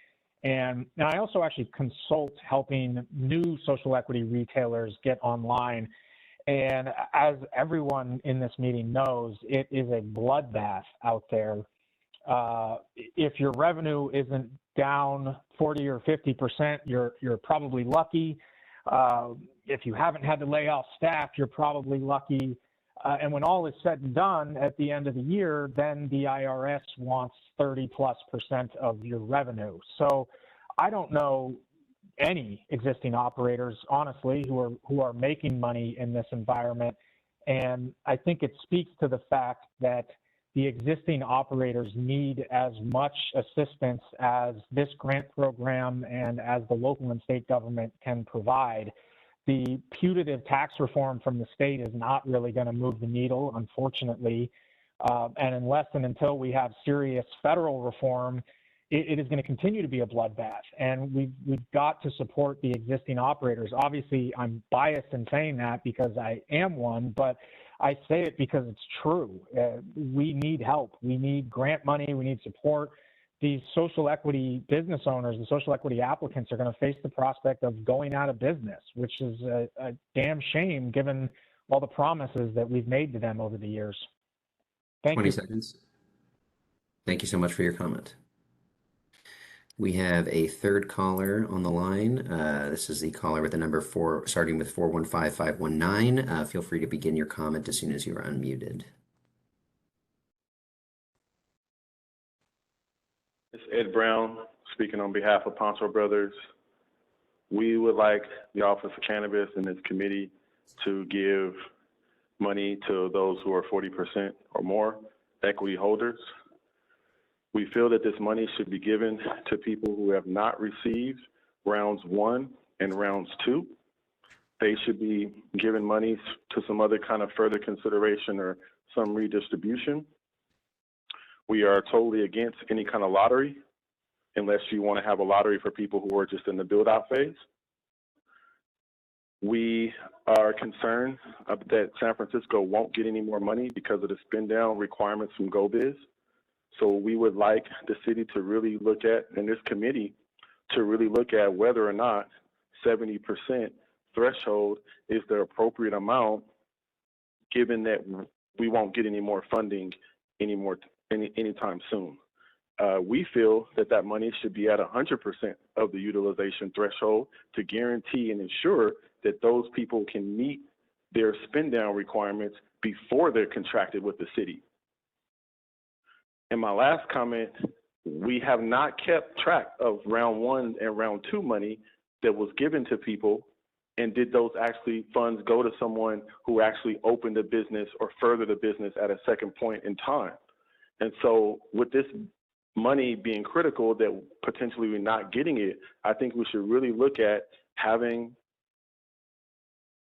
And I also actually consult helping new social equity retailers get online. And as everyone in this meeting knows, it is a bloodbath out there. If your revenue isn't down 40 or 50%, you're probably lucky. If you haven't had to lay off staff, you're probably lucky. And when all is said and done at the end of the year, then the IRS wants 30+% of your revenue. So I don't know any existing operators, honestly, who are making money in this environment. And I think it speaks to the fact that the existing operators need as much assistance as this grant program and as the local and state government can provide. The putative tax reform from the state is not really going to move the needle, unfortunately. And unless and until we have serious federal reform, it is going to continue to be a bloodbath. And we've got to support the existing operators. Obviously, I'm biased in saying that because I am one, but I say it because it's true. We need help. We need grant money. We need support. These social equity business owners, the social equity applicants, are going to face the prospect of going out of business, which is a damn shame given all the promises that we've made to them over the years. Thank you. 20 seconds. Thank you so much for your comment. We have a third caller on the line. This is the caller with the number 4, starting with 415519. Feel free to begin your comment as soon as you are unmuted. It's Ed Brown speaking on behalf of Ponso Brothers. We would like the Office of Cannabis and its committee to give money to those who are 40% or more equity holders. We feel that this money should be given to people who have not received rounds 1 and rounds 2. They should be given money to some other kind of further consideration or some redistribution. We are totally against any kind of lottery, unless you want to have a lottery for people who are just in the build-out phase. We are concerned that San Francisco won't get any more money because of the spend down requirements from GoBiz. So we would like the city to really look at, and this committee, to really look at whether or not 70% threshold is the appropriate amount, given that we won't get any more funding anytime soon. We feel that that money should be at 100% of the utilization threshold to guarantee and ensure that those people can meet their spend down requirements before they're contracted with the city. And my last comment, we have not kept track of round 1 and round 2 money that was given to people, and did those actually funds go to someone who actually opened a business or furthered the business at a second point in time. And so with this money being critical that potentially we're not getting it, I think we should really look at having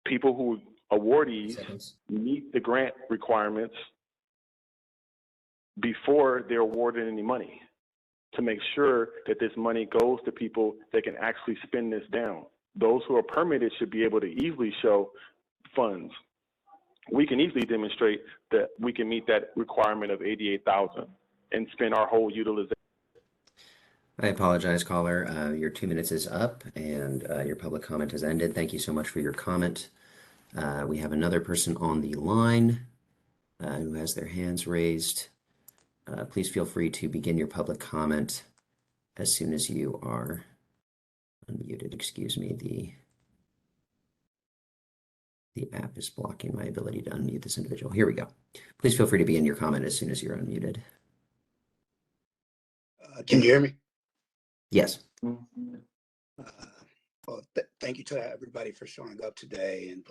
people who awardees meet the grant requirements before they're awarded any money, to make sure that this money goes to people that can actually spend this down. Those who are permitted should be able to easily show funds. We can easily demonstrate that we can meet that requirement of 88,000 and spend our whole utilization. I apologize, caller. Your 2 minutes is up and your public comment has ended. Thank you so much for your comment. We have another person on the line who has their hands raised. Please feel free to begin your public comment as soon as you are unmuted. Excuse me, the app is blocking my ability to unmute this individual. Here we go. Please feel free to begin your comment as soon as you're unmuted. Can you hear me? Yes. Well, thank you to everybody for showing up today, and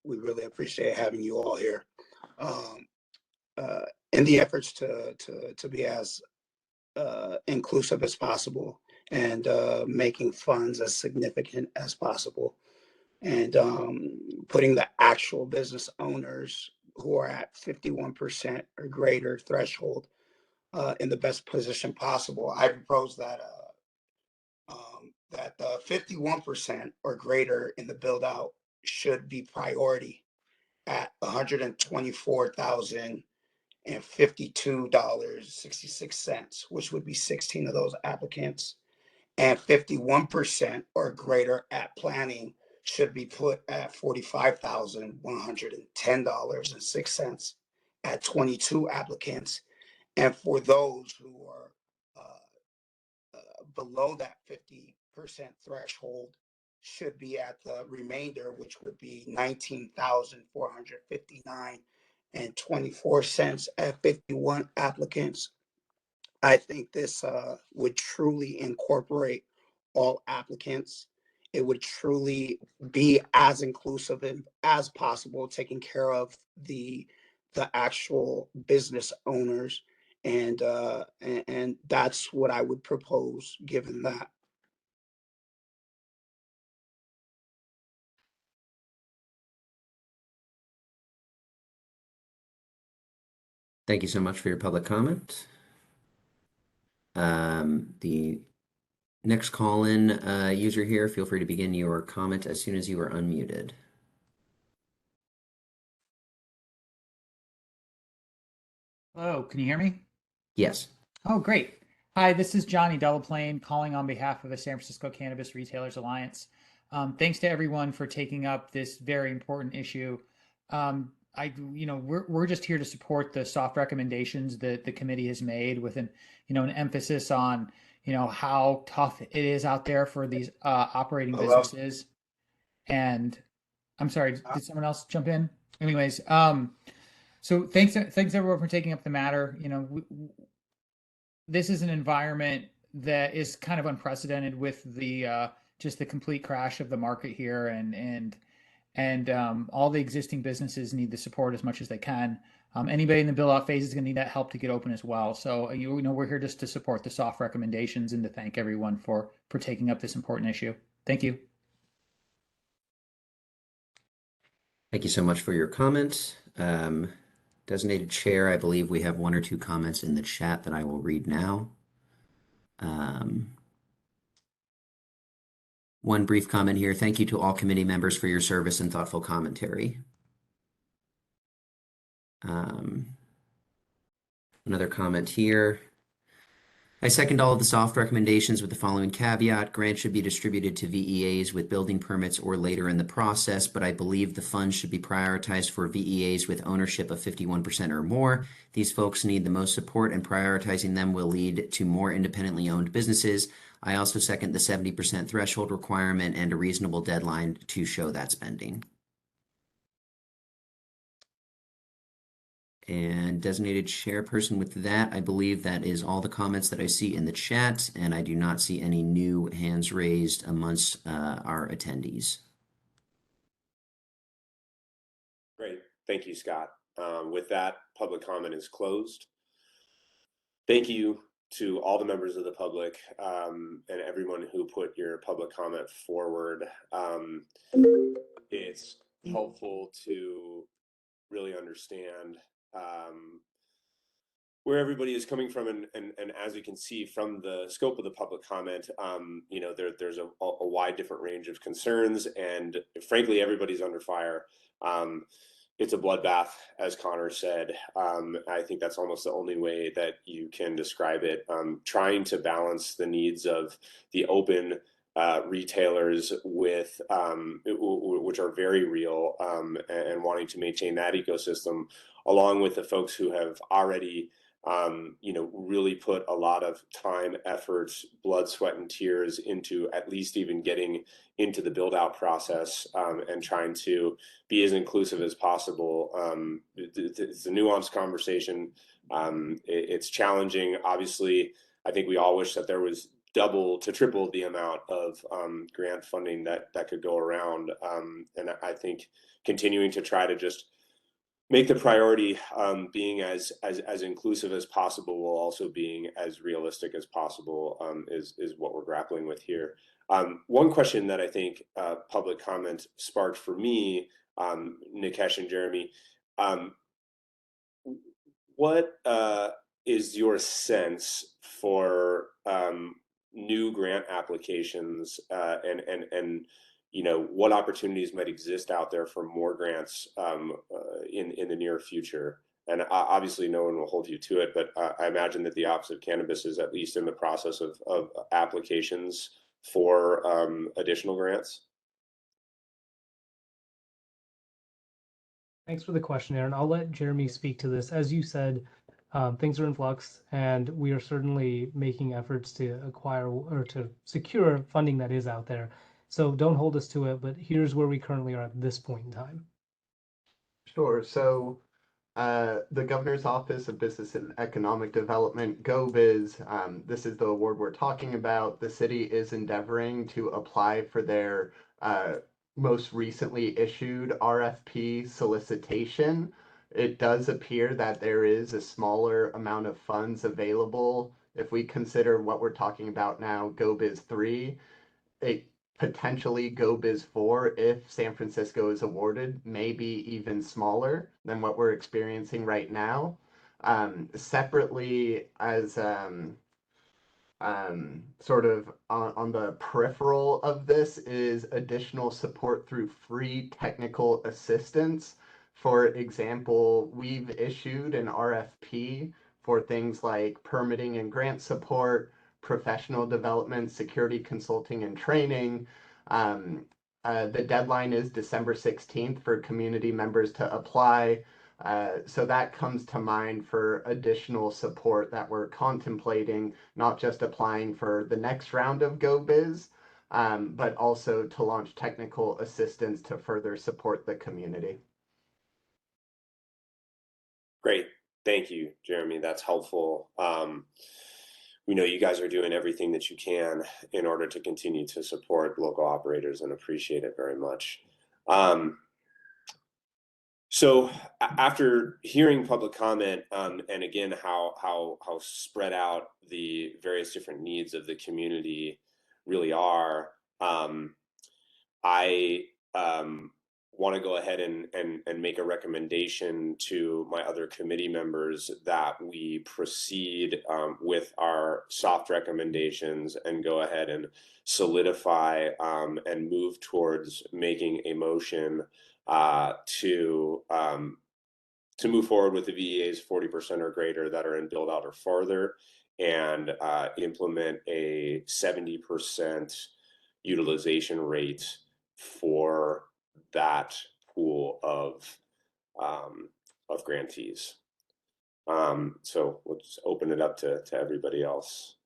we really appreciate having you all here. In the efforts to be as inclusive as possible, and making funds as significant as possible, and putting the actual business owners who are at 51% or greater threshold in the best position possible. I propose that 51% or greater in the build out should be priority at $124,052.66, which would be 16 of those applicants, and 51% or greater at planning should be put at $45,110.06 at 22 applicants. And for those who are below that 50% threshold should be at the remainder, which would be $19,459.24 at 51 applicants. I think this would truly incorporate all applicants. It would truly be as inclusive as possible, taking care of the actual business owners, and that's what I would propose, given that. Thank you so much for your public comment. The next call-in user here, feel free to begin your comment as soon as you are unmuted. Hello, can you hear me? Yes. Oh, great. Hi, this is Johnny Delaplane calling on behalf of the San Francisco Cannabis Retailers Alliance. Thanks to everyone for taking up this very important issue. We're just here to support the soft recommendations that the committee has made, with an emphasis on, how tough it is out there for these operating businesses. And I'm sorry, did someone else jump in? Anyways, so thanks everyone for taking up the matter. This is an environment that is kind of unprecedented with the just the complete crash of the market here, and all the existing businesses need the support as much as they can. Anybody in the build out phase is going to need that help to get open as well. So we're here just to support the soft recommendations and to thank everyone for taking up this important issue. Thank you. Thank you so much for your comment. Designated chair, I believe we have 1 or 2 comments in the chat that I will read now. One brief comment here. Thank you to all committee members for your service and thoughtful commentary. Another comment here. I second all of the soft recommendations with the following caveat. Grants should be distributed to VEAs with building permits or later in the process, but I believe the funds should be prioritized for VEAs with ownership of 51% or more. These folks need the most support, and prioritizing them will lead to more independently owned businesses. I also second the 70% threshold requirement and a reasonable deadline to show that spending. And designated chairperson, with that, I believe that is all the comments that I see in the chat, and I do not see any new hands raised amongst our attendees. Great. Thank you, Scott. With that, public comment is closed. Thank you to all the members of the public and everyone who put your public comment forward. It's helpful to really understand where everybody is coming from, and as you can see from the scope of the public comment, you know, there's a wide different range of concerns, and frankly, everybody's under fire. It's a bloodbath, as Connor said. I think that's almost the only way that you can describe it. Trying to balance the needs of the open retailers with which are very real, and wanting to maintain that ecosystem, along with the folks who have already you know, really put a lot of time, effort, blood, sweat, and tears into at least even getting into the build out process, and trying to be as inclusive as possible. It's a nuanced conversation. It's challenging. Obviously, I think we all wish that there was double to triple the amount of grant funding that could go around. And I think continuing to try to just make the priority being as inclusive as possible, while also being as realistic as possible, is what we're grappling with here. One question that I think public comment sparked for me, Nikesh and Jeremy, what is your sense for new grant applications, and you know, what opportunities might exist out there for more grants in the near future? And obviously no one will hold you to it, but I imagine that the Office of Cannabis is at least in the process of applications for additional grants. Thanks for the question, Aaron. I'll let Jeremy speak to this. As you said, things are in flux, and we are certainly making efforts to acquire or to secure funding that is out there. So don't hold us to it, but here's where we currently are at this point in time. Sure. So the Governor's Office of Business and Economic Development, GoBiz, this is the award we're talking about. The city is endeavoring to apply for their most recently issued RFP solicitation. It does appear that there is a smaller amount of funds available. If we consider what we're talking about now, GoBiz 3, potentially GoBiz 4, if San Francisco is awarded, may be even smaller than what we're experiencing right now. Separately, as sort of on the peripheral of this, is additional support through free technical assistance. For example, we've issued an RFP for things like permitting and grant support, professional development, security consulting and training. The deadline is December 16th for community members to apply. So that comes to mind for additional support that we're contemplating, not just applying for the next round of GoBiz, but also to launch technical assistance to further support the community. Great. Thank you, Jeremy. That's helpful. We know you guys are doing everything that you can in order to continue to support local operators, and appreciate it very much. So after hearing public comment, and again, how spread out the various different needs of the community really are, I want to go ahead and make a recommendation to my other committee members that we proceed with our soft recommendations and go ahead and solidify and move towards making a motion to move forward with the VEAs 40% or greater that are in build out or farther, and implement a 70% utilization rate for that pool of grantees. So let's open it up to everybody else.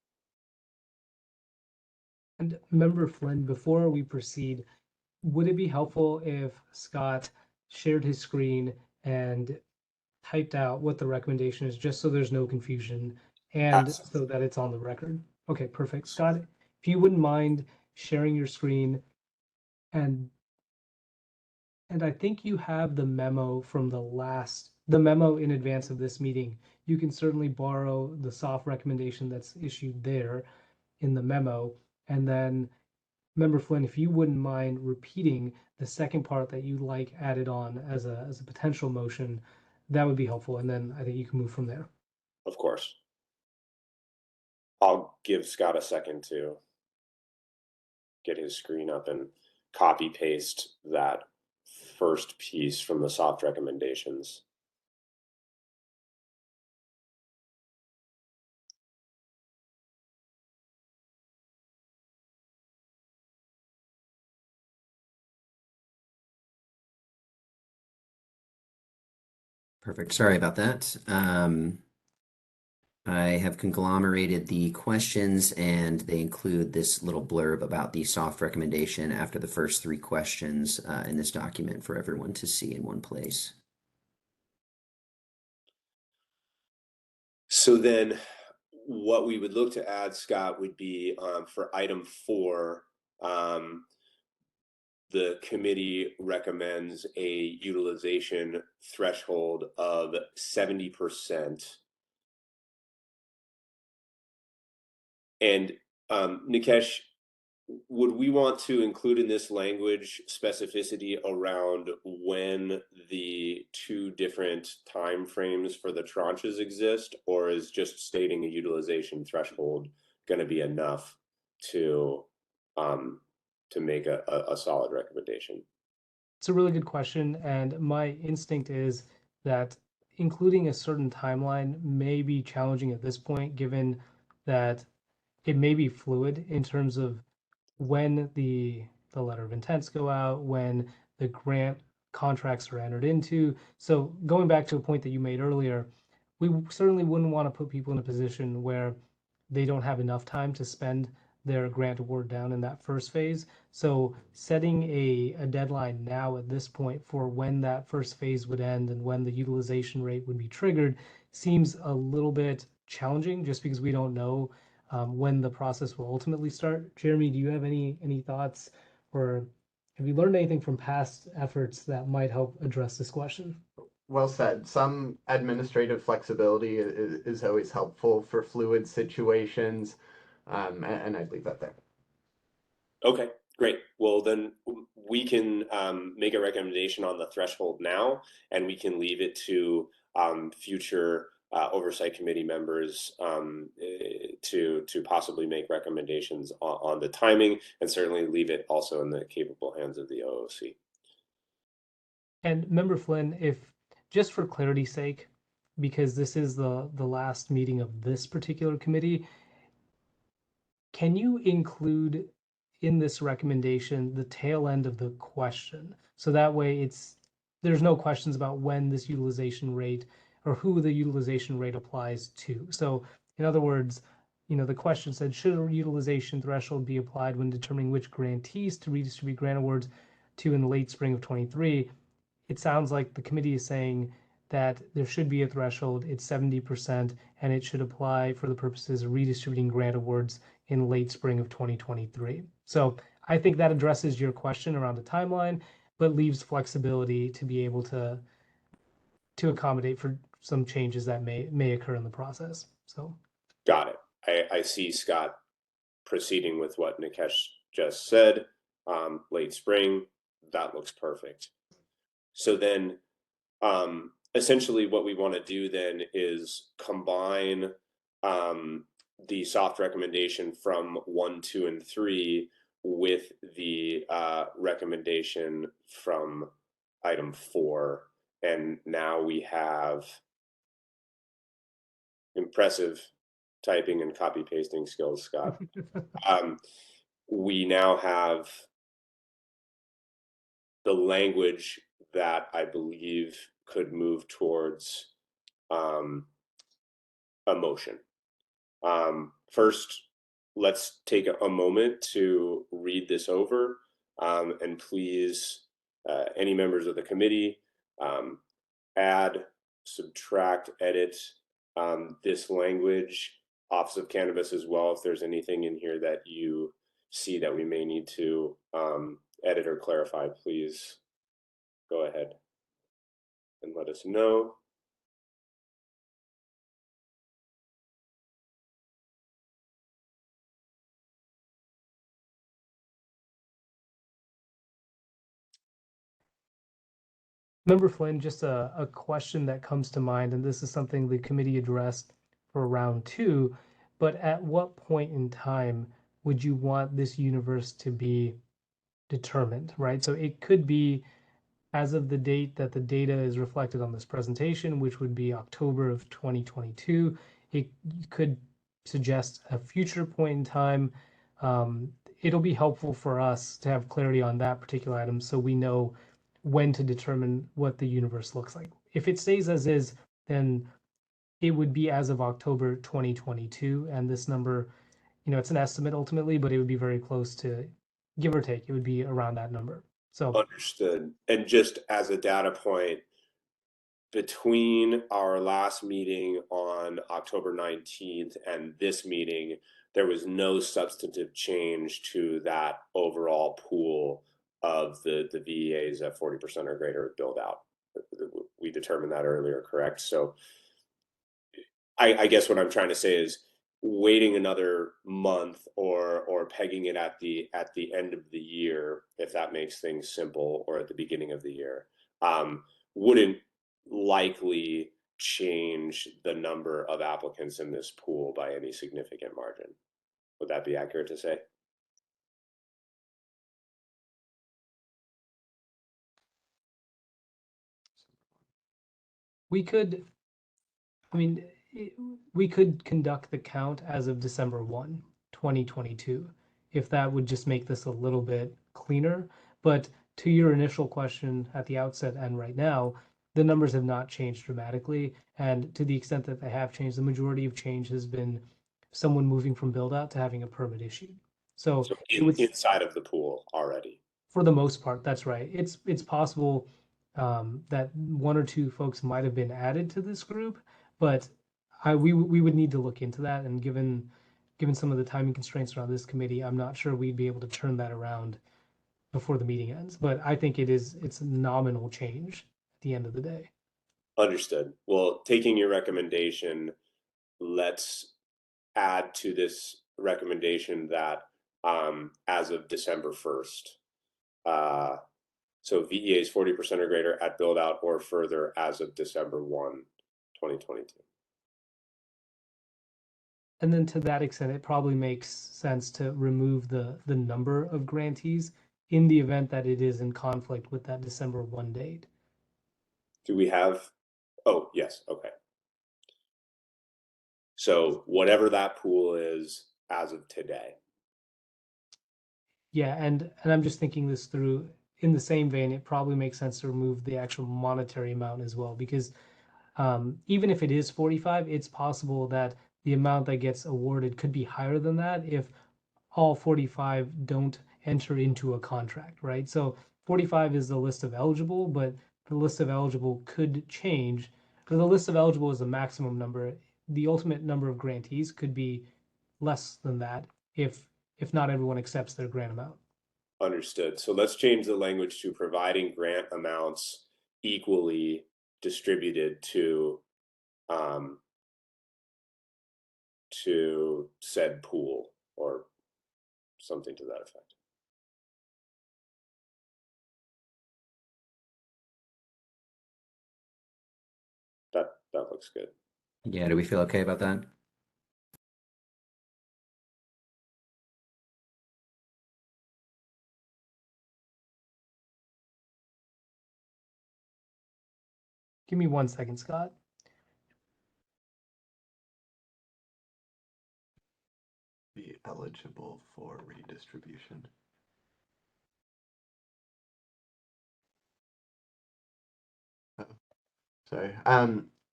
And Member Flynn, before we proceed, would it be helpful if Scott shared his screen and typed out what the recommendation is, just so there's no confusion and so that it's on the record? Okay, perfect. Scott, if you wouldn't mind sharing your screen, and I think you have the memo from the memo in advance of this meeting. You can certainly borrow the soft recommendation that's issued there in the memo. And then, Member Flynn, if you wouldn't mind repeating the second part that you'd like added on as a potential motion, that would be helpful. And then I think you can move from there. Of course. I'll give Scott a second to get his screen up and copy paste that first piece from the soft recommendations. Perfect. Sorry about that. I have conglomerated the questions, and they include this little blurb about the soft recommendation after the first three questions in this document for everyone to see in one place. So then what we would look to add, Scott, would be for item 4, the committee recommends a utilization threshold of 70%. And Nikesh, would we want to include in this language specificity around when the 2 different time frames for the tranches exist, or is just stating a utilization threshold going to be enough to make a solid recommendation? It's a really good question, and my instinct is that including a certain timeline may be challenging at this point, given that it may be fluid in terms of when the letter of intents go out, when the grant contracts are entered into. So going back to a point that you made earlier, we certainly wouldn't want to put people in a position where they don't have enough time to spend their grant award down in that first phase. So setting a deadline now at this point for when that first phase would end and when the utilization rate would be triggered seems a little bit challenging, just because we don't know when the process will ultimately start. Jeremy, do you have any thoughts, or have you learned anything from past efforts that might help address this question? Well said. Some administrative flexibility is always helpful for fluid situations, and I'd leave that there. Okay, great. Well, then we can make a recommendation on the threshold now, and we can leave it to future oversight committee members to possibly make recommendations on the timing, and certainly leave it also in the capable hands of the OOC. And Member Flynn, if just for clarity's sake, because this is the last meeting of this particular committee, can you include in this recommendation the tail end of the question? So that way there's no questions about when this utilization rate or who the utilization rate applies to. So in other words, the question said, should a utilization threshold be applied when determining which grantees to redistribute grant awards to in the late spring of 23? It sounds like the committee is saying that there should be a threshold, it's 70%, and it should apply for the purposes of redistributing grant awards in late spring of 2023. So I think that addresses your question around the timeline, but leaves flexibility to be able to accommodate for some changes that may occur in the process. So got it. I see Scott proceeding with what Nikesh just said. Late spring, that looks perfect. So then essentially what we want to do then is combine the soft recommendation from 1, 2, and 3 with the recommendation from item 4. And now we have impressive typing and copy pasting skills, Scott. We now have the language that I believe could move towards a motion. First, let's take a moment to read this over, and please, any members of the committee, add, subtract, edit this language, Office of Cannabis as well, if there's anything in here that you see that we may need to edit or clarify, please go ahead and let us know. Member Flynn, just a question that comes to mind, and this is something the committee addressed for round 2, but at what point in time would you want this universe to be determined, right? So it could be as of the date that the data is reflected on this presentation, which would be October of 2022. It could suggest a future point in time. It'll be helpful for us to have clarity on that particular item so we know when to determine what the universe looks like. If it stays as is, then it would be as of October 2022. And this number, it's an estimate ultimately, but it would be very close to, give or take, it would be around that number. So understood. And just as a data point, between our last meeting on October 19th and this meeting, there was no substantive change to that overall pool of the VEAs at 40% or greater build out. We determined that earlier, correct? So I guess what I'm trying to say is waiting another month or pegging it at the end of the year, if that makes things simple, or at the beginning of the year, wouldn't likely change the number of applicants in this pool by any significant margin. Would that be accurate to say? we could conduct the count as of December 1, 2022, if that would just make this a little bit cleaner. But to your initial question at the outset and right now, the numbers have not changed dramatically. And to the extent that they have changed, the majority of change has been someone moving from build out to having a permit issued. So inside of the pool already. For the most part, that's right. It's possible that 1 or 2 folks might have been added to this group, but we would need to look into that. And given some of the timing constraints around this committee, I'm not sure we'd be able to turn that around before the meeting ends. But I think it's a nominal change at the end of the day. Understood. Well, taking your recommendation, let's add to this recommendation that as of December 1st, so VEA is 40% or greater at build out or further as of December 1, 2022. And then to that extent, it probably makes sense to remove the number of grantees in the event that it is in conflict with that December 1 date. Do we have, oh, yes, okay. So whatever that pool is as of today. Yeah, and I'm just thinking this through in the same vein, it probably makes sense to remove the actual monetary amount as well, because even if it is 45, it's possible that the amount that gets awarded could be higher than that if all 45 don't enter into a contract, right? So 45 is the list of eligible, but the list of eligible could change. For the list of eligible is the maximum number. The ultimate number of grantees could be less than that if not everyone accepts their grant amount. Understood. So let's change the language to providing grant amounts equally distributed to said pool or something to that effect. that looks good. Yeah, do we feel okay about that? Give me 1 second, Scott. Be eligible for redistribution. Oh, sorry.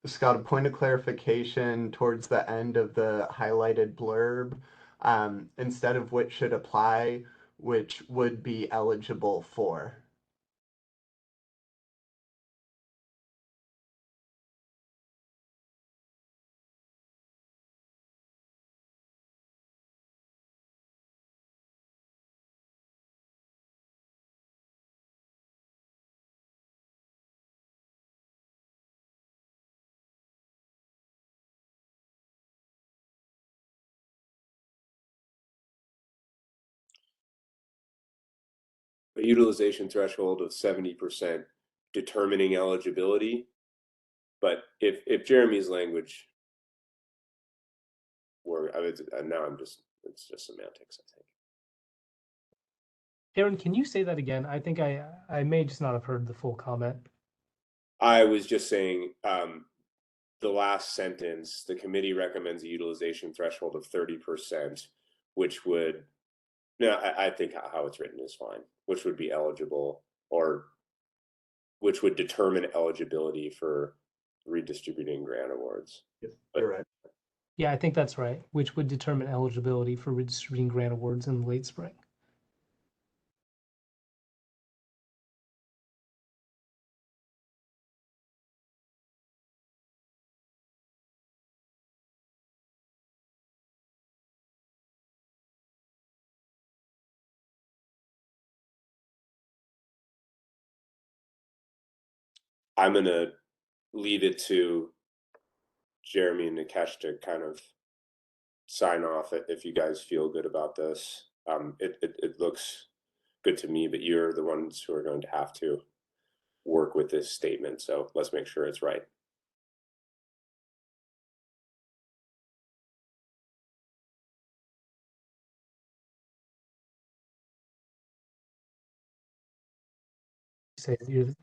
Scott, a point of clarification towards the end of the highlighted blurb, instead of which should apply, which would be eligible for. A utilization threshold of 70% determining eligibility. But if Jeremy's language were, now it's just semantics, I think. Aaron, can you say that again? I think I may just not have heard the full comment. I was just saying, the last sentence, the committee recommends a utilization threshold of 30%, which would, no, I think how it's written is fine, which would be eligible, or which would determine eligibility for redistributing grant awards. Yes, you're right. Yeah, I think that's right, which would determine eligibility for redistributing grant awards in the late spring. I'm going to leave it to Jeremy and Nikesh to kind of sign off if you guys feel good about this. It looks good to me, but you're the ones who are going to have to work with this statement. So let's make sure it's right. Say you're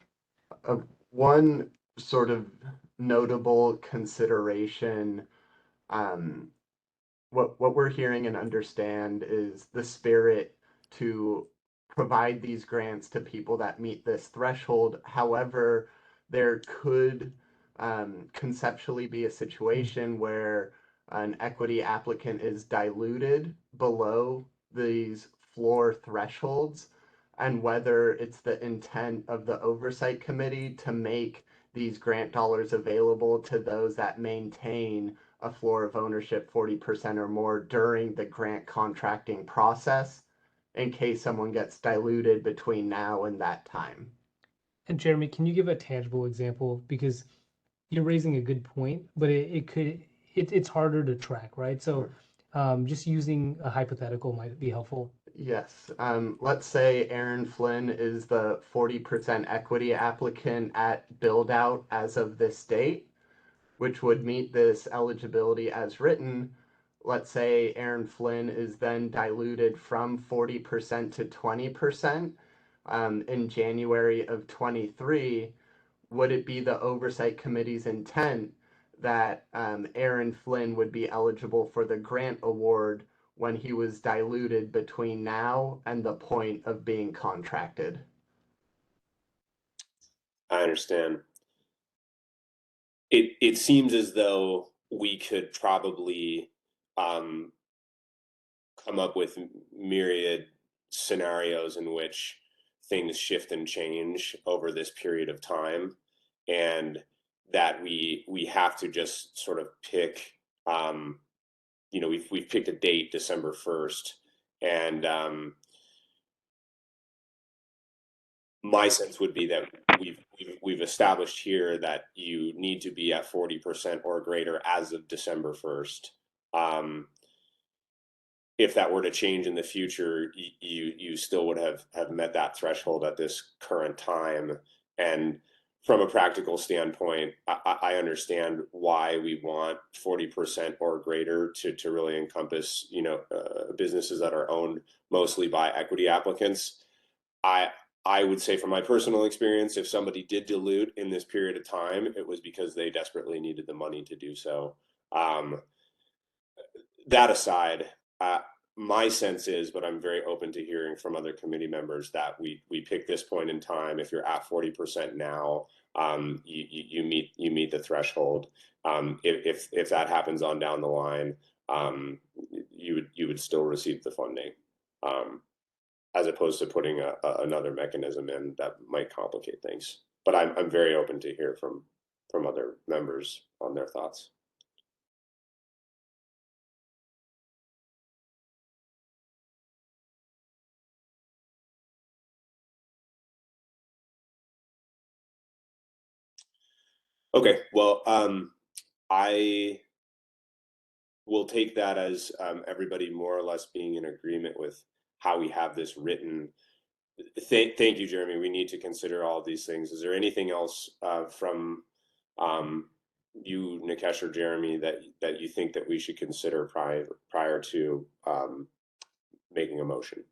One sort of notable consideration, what we're hearing and understand is the spirit to provide these grants to people that meet this threshold. However, there could conceptually be a situation where an equity applicant is diluted below these floor thresholds, and whether it's the intent of the oversight committee to make these grant dollars available to those that maintain a floor of ownership 40% or more during the grant contracting process, in case someone gets diluted between now and that time. And Jeremy, can you give a tangible example? Because you're raising a good point, but it's harder to track, right? So just using a hypothetical might be helpful. Yes. Let's say Aaron Flynn is the 40% equity applicant at build out as of this date, which would meet this eligibility as written. Let's say Aaron Flynn is then diluted from 40% to 20% in January of 23. Would it be the Oversight Committee's intent that Aaron Flynn would be eligible for the grant award when he was diluted between now and the point of being contracted? I understand. It seems as though we could probably come up with myriad scenarios in which things shift and change over this period of time, and that we have to just sort of pick, we've picked a date, December 1st, and my sense would be that we've established here that you need to be at 40% or greater as of December 1st. If that were to change in the future, you still would have met that threshold at this current time. And from a practical standpoint, I understand why we want 40% or greater to really encompass, businesses that are owned mostly by equity applicants. I would say from my personal experience, if somebody did dilute in this period of time, it was because they desperately needed the money to do so. That aside, my sense is, but I'm very open to hearing from other committee members, that we pick this point in time. If you're at 40% now, you meet the threshold. If that happens on down the line, you would still receive the funding, as opposed to putting another mechanism in that might complicate things. But I'm very open to hear from other members on their thoughts. Okay, well, I will take that as everybody more or less being in agreement with how we have this written. Thank you, Jeremy. We need to consider all of these things. Is there anything else from you, Nikesh, or Jeremy, that you think that we should consider prior to making a motion?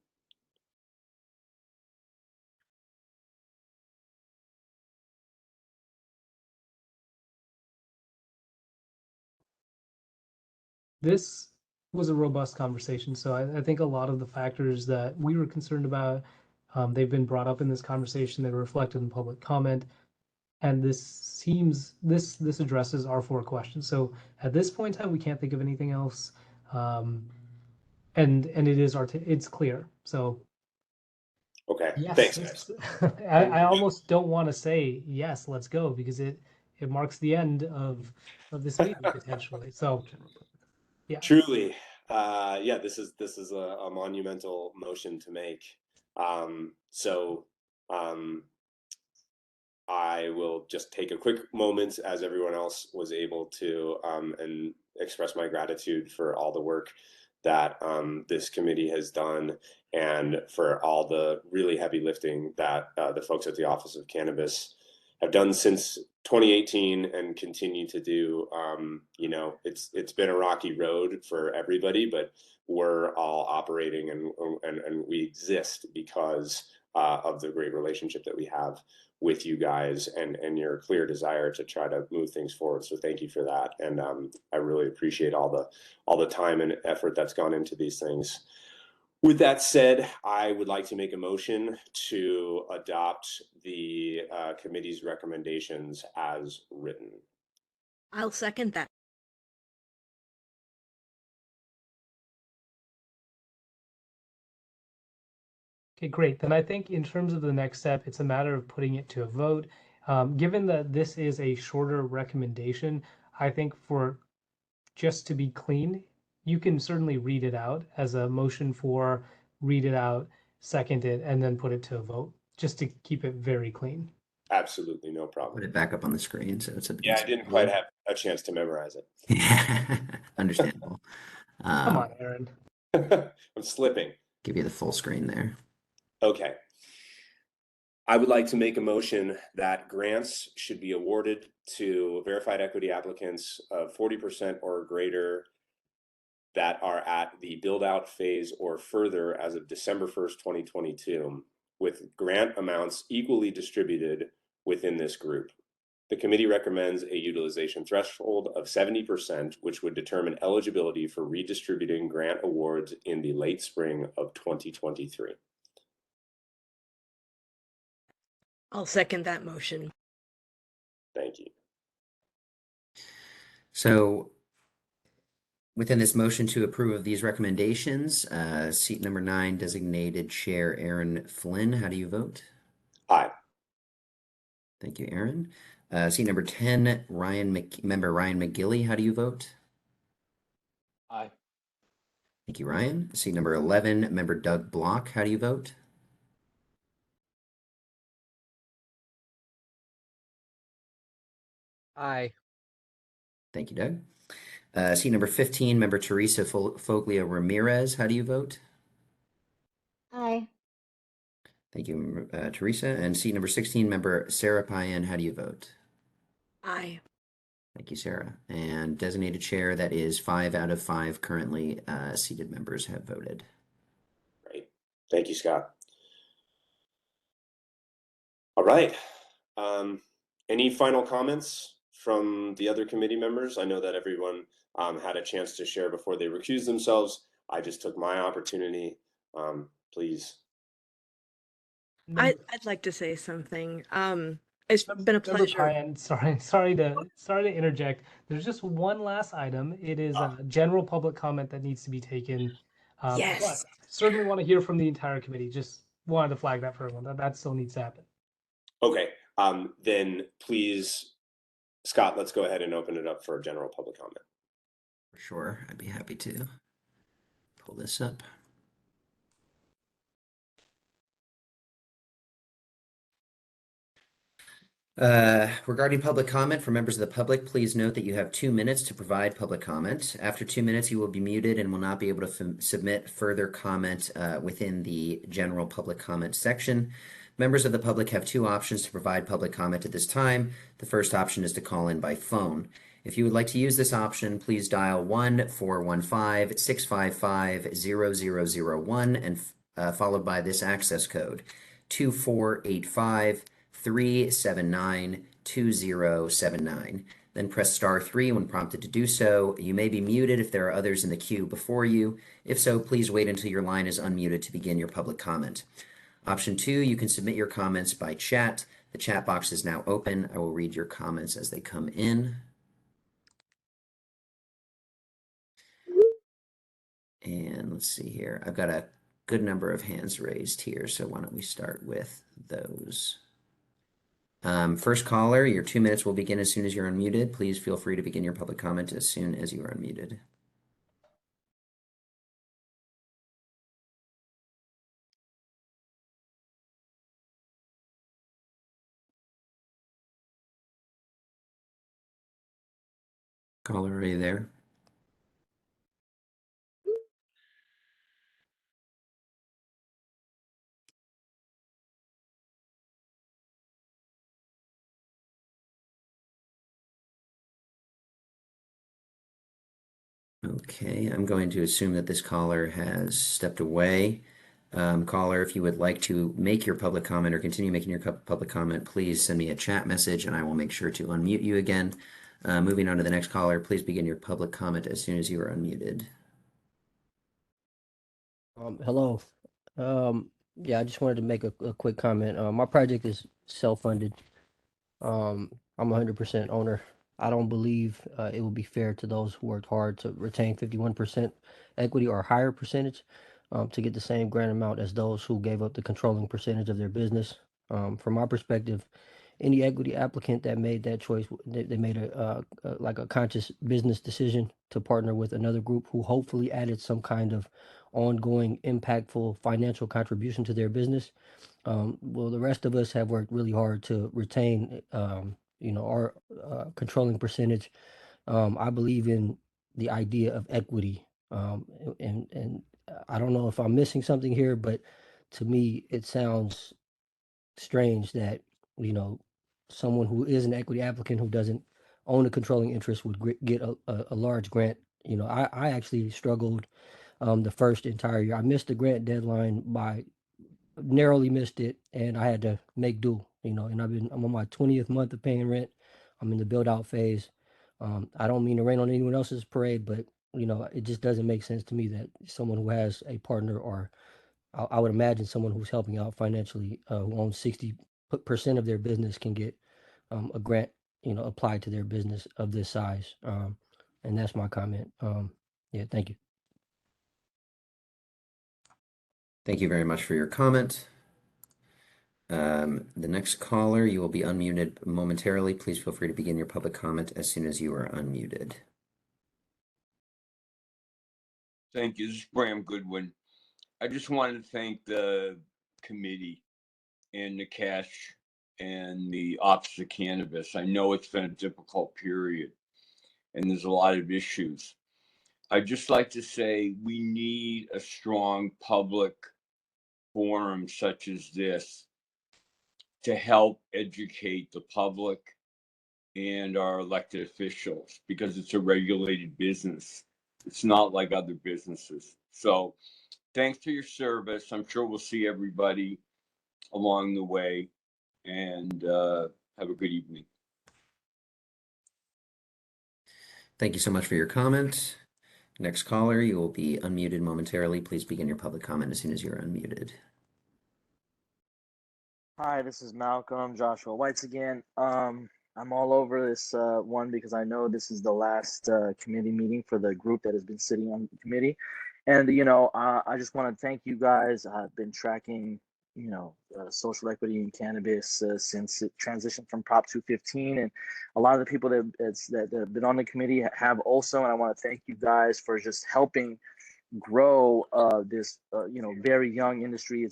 This was a robust conversation. So I think a lot of the factors that we were concerned about, they've been brought up in this conversation. They're reflected in public comment, and this addresses our 4 questions. So at this point in time, we can't think of anything else, and it's clear. So okay, yes, thanks, guys. I almost don't want to say yes, let's go, because it marks the end of this meeting potentially. So yeah. Truly, this is a monumental motion to make. I will just take a quick moment, as everyone else was able to, and express my gratitude for all the work that this committee has done, and for all the really heavy lifting that the folks at the Office of Cannabis have done since 2018 and continue to do. It's been a rocky road for everybody, but we're all operating and we exist because of the great relationship that we have with you guys and your clear desire to try to move things forward. So thank you for that. And I really appreciate all the time and effort that's gone into these things. With that said, I would like to make a motion to adopt the committee's recommendations as written. I'll second that. Okay, great. Then I think in terms of the next step, it's a matter of putting it to a vote. Given that this is a shorter recommendation, I think just to be clean, you can certainly read it out as a motion for read it out, second it, and then put it to a vote, just to keep it very clean. Absolutely, no problem. Put it back up on the screen so it's a bit I didn't quite have a chance to memorize it. Understandable. Come on, Aaron. I'm slipping. Give you the full screen there. Okay. I would like to make a motion that grants should be awarded to verified equity applicants of 40% or greater that are at the build-out phase or further as of December 1st, 2022, with grant amounts equally distributed within this group. The committee recommends a utilization threshold of 70%, which would determine eligibility for redistributing grant awards in the late spring of 2023. I'll second that motion. Thank you. So within this motion to approve of these recommendations, seat number 9, designated Chair Aaron Flynn, how do you vote? Aye. Thank you, Aaron. Seat number 10, Member Ryan McGilly, how do you vote? Aye. Thank you, Ryan. Seat number 11, Member Doug Block, how do you vote? Aye. Thank you, Doug. Seat number 15, Member Teresa Foglia Ramirez, how do you vote? Aye. Thank you, Teresa. And seat number 16, member Sarah Payan, how do you vote? Aye. Thank you, Sarah. And designated chair, that is 5 out of 5 currently seated members have voted. Great. Thank you, Scott. All right. Any final comments from the other committee members? I know that everyone had a chance to share before they recused themselves. I just took my opportunity. Please. I'd like to say something. It's been a Member pleasure. Payan, sorry to interject. There's just one last item. It is a general public comment that needs to be taken. Yes. But certainly want to hear from the entire committee. Just wanted to flag that for everyone. That still needs to happen. Okay. Then please, Scott, let's go ahead and open it up for general public comment. For sure. I'd be happy to pull this up. Regarding public comment for members of the public, please note that you have 2 minutes to provide public comment. After 2 minutes, you will be muted and will not be able to submit further comment within the general public comment section. Members of the public have 2 options to provide public comment at this time. The first option is to call in by phone. If you would like to use this option, please dial 1-415-655-0001 and followed by this access code 2485-379-2079. Then press *3 when prompted to do so. You may be muted if there are others in the queue before you. If so, please wait until your line is unmuted to begin your public comment. Option 2, you can submit your comments by chat. The chat box is now open. I will read your comments as they come in. And let's see here. I've got a good number of hands raised here, so why don't we start with those. First caller, your 2 minutes will begin as soon as you're unmuted. Please feel free to begin your public comment as soon as you are unmuted. Caller, are you there? Okay, I'm going to assume that this caller has stepped away. Caller, if you would like to make your public comment or continue making your public comment, please send me a chat message and I will make sure to unmute you again. Moving on to the next caller, please begin your public comment as soon as you are unmuted. Hello. Yeah, I just wanted to make a quick comment. My project is self-funded. I'm 100% owner. I don't believe it will be fair to those who worked hard to retain 51% equity or higher percentage to get the same grant amount as those who gave up the controlling percentage of their business. From my perspective, any equity applicant that made that choice, they made like a conscious business decision to partner with another group who hopefully added some kind of ongoing, impactful financial contribution to their business. Well, the rest of us have worked really hard to retain, our controlling percentage. I believe in the idea of equity, and I don't know if I'm missing something here, but to me, it sounds strange that someone who is an equity applicant who doesn't own a controlling interest would get a large grant. I actually struggled the first entire year. I missed the grant deadline by narrowly missed it, and I had to make do. And I'm on my 20th month of paying rent. I'm in the build out phase. I don't mean to rain on anyone else's parade, but it just doesn't make sense to me that someone who has a partner, or I would imagine someone who's helping out financially, who owns 60% of their business, can get a grant, applied to their business of this size. And that's my comment. Yeah, thank you. Thank you very much for your comment. The next caller, you will be unmuted momentarily. Please feel free to begin your public comment as soon as you are unmuted. Thank you. This is Bram Goodwin. I just wanted to thank the committee and the cash and the Office of Cannabis. I know it's been a difficult period and there's a lot of issues. I'd just like to say we need a strong public forums such as this to help educate the public and our elected officials, because it's a regulated business. It's not like other businesses. So thanks for your service. I'm sure we'll see everybody along the way, and have a good evening. Thank you so much for your comment. Next caller, you will be unmuted momentarily. Please begin your public comment as soon as you're unmuted. Hi, this is Malcolm Joshua Whites again. I'm all over this one because I know this is the last committee meeting for the group that has been sitting on the committee. And, I just want to thank you guys. I've been tracking, social equity in cannabis since it transitioned from Prop 215. And a lot of the people that have been on the committee have also. And I want to thank you guys for just helping grow this very young industry.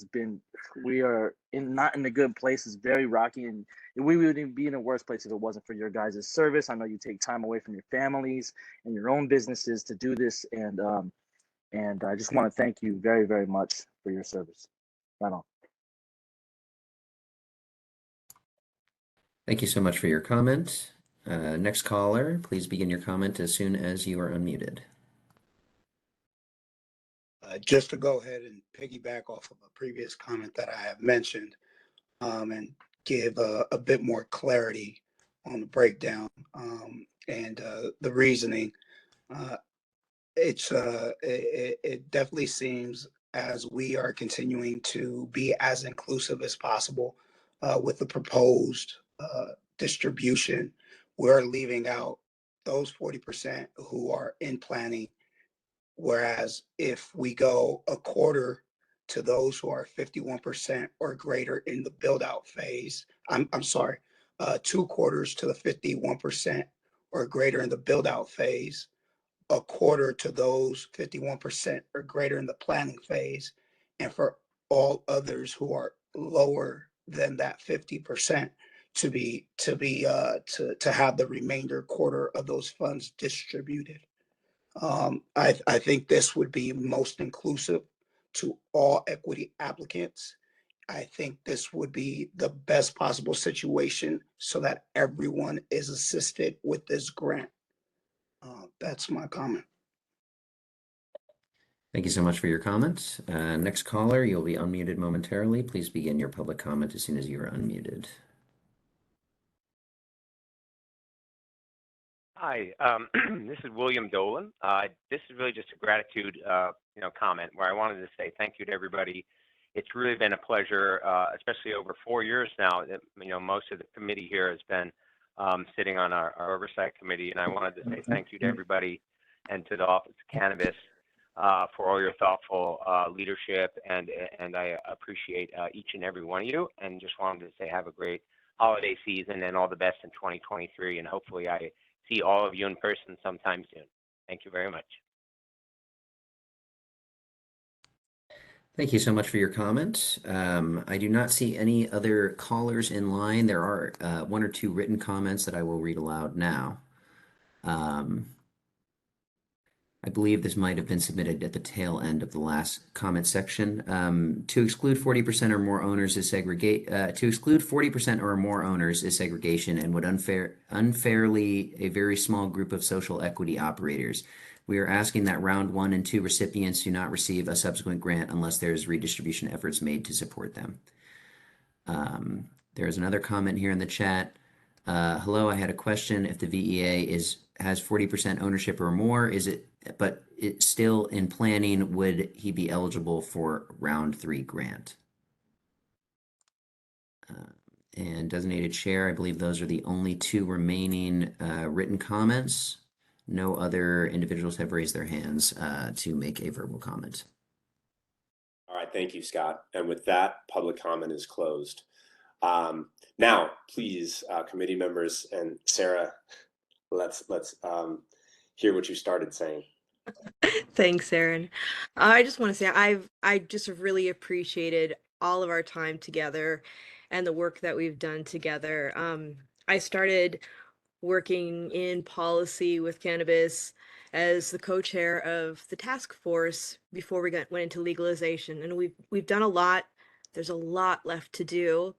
We are not in a good place. It's very rocky, and we would be in a worse place if it wasn't for your guys' service. I know you take time away from your families and your own businesses to do this, and I just want to thank you very, very much for your service. Right on. Thank you so much for your comment. Next caller, please begin your comment as soon as you are unmuted. Just to go ahead and piggyback off of a previous comment that I have mentioned, and give a bit more clarity on the breakdown and the reasoning. It definitely seems as we are continuing to be as inclusive as possible with the proposed distribution, we're leaving out those 40% who are in planning. Whereas if we go a quarter to those who are 51% or greater in the build out phase, I'm sorry, 2 quarters to the 51% or greater in the build out phase, a quarter to those 51% or greater in the planning phase, and for all others who are lower than that 50% to have the remainder quarter of those funds distributed. I think this would be most inclusive to all equity applicants. I think this would be the best possible situation so that everyone is assisted with this grant. That's my comment. Thank you so much for your comment. Next caller, you'll be unmuted momentarily. Please begin your public comment as soon as you are unmuted. Hi, this is William Dolan. This is really just a gratitude, comment where I wanted to say thank you to everybody. It's really been a pleasure, especially over 4 years now. That, most of the committee here has been sitting on our oversight committee, and I wanted to say thank you to everybody and to the Office of Cannabis for all your thoughtful leadership, and I appreciate each and every one of you. And just wanted to say have a great holiday season and all the best in 2023, and hopefully I see all of you in person sometime soon. Thank you very much. Thank you so much for your comment. I do not see any other callers in line. There are 1 or 2 written comments that I will read aloud now. I believe this might have been submitted at the tail end of the last comment section. To exclude 40% or more owners is segregation and would unfairly a very small group of social equity operators. We are asking that round 1 and 2 recipients do not receive a subsequent grant unless there is redistribution efforts made to support them. There is another comment here in the chat. Hello, I had a question. If the VEA has 40% ownership or more, but it's still in planning, would he be eligible for round 3 grant? And designated chair, I believe those are the only 2 remaining written comments. No other individuals have raised their hands to make a verbal comment. All right, thank you, Scott. And with that, public comment is closed. Now, please, committee members and Sarah, let's hear what you started saying. Thanks, Aaron. I just want to say I just really appreciated all of our time together and the work that we've done together. I started working in policy with cannabis as the co-chair of the task force before we went into legalization, and we've done a lot There's a lot left to do,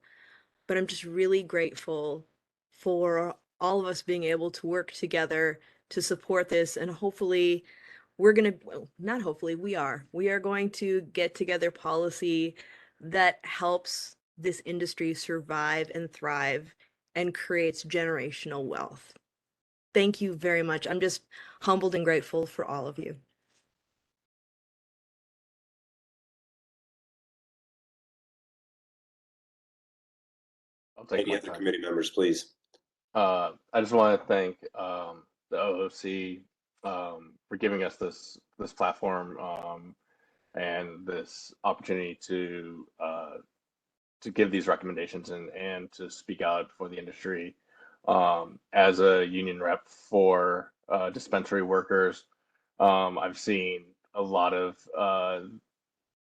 but I'm just really grateful for all of us being able to work together to support this. And hopefully we're going to, well, not hopefully, we are going to get together policy that helps this industry survive and thrive and creates generational wealth. Thank you very much. I'm just humbled and grateful for all of you. I'll take Any my other time. committee members, please? I just want to thank the OOC for giving us this platform and this opportunity to give these recommendations and to speak out for the industry. As a union rep for dispensary workers, I've seen a lot of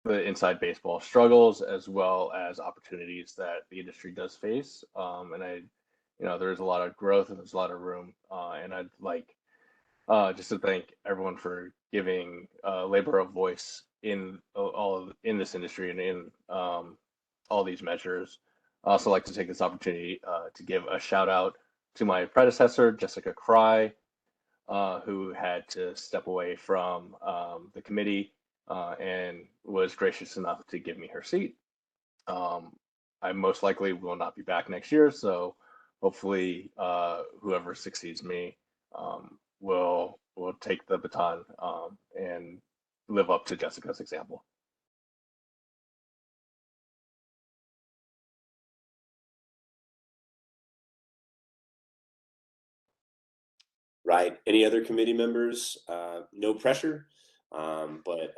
the inside baseball struggles as well as opportunities that the industry does face. And there's a lot of growth and there's a lot of room. And I'd like just to thank everyone for giving labor a voice in in this industry and in all these measures. I also like to take this opportunity to give a shout out to my predecessor, Jessica Cry, who had to step away from the committee and was gracious enough to give me her seat. I most likely will not be back next year, so hopefully whoever succeeds me will take the baton and live up to Jessica's example. Right. Any other committee members? No pressure, but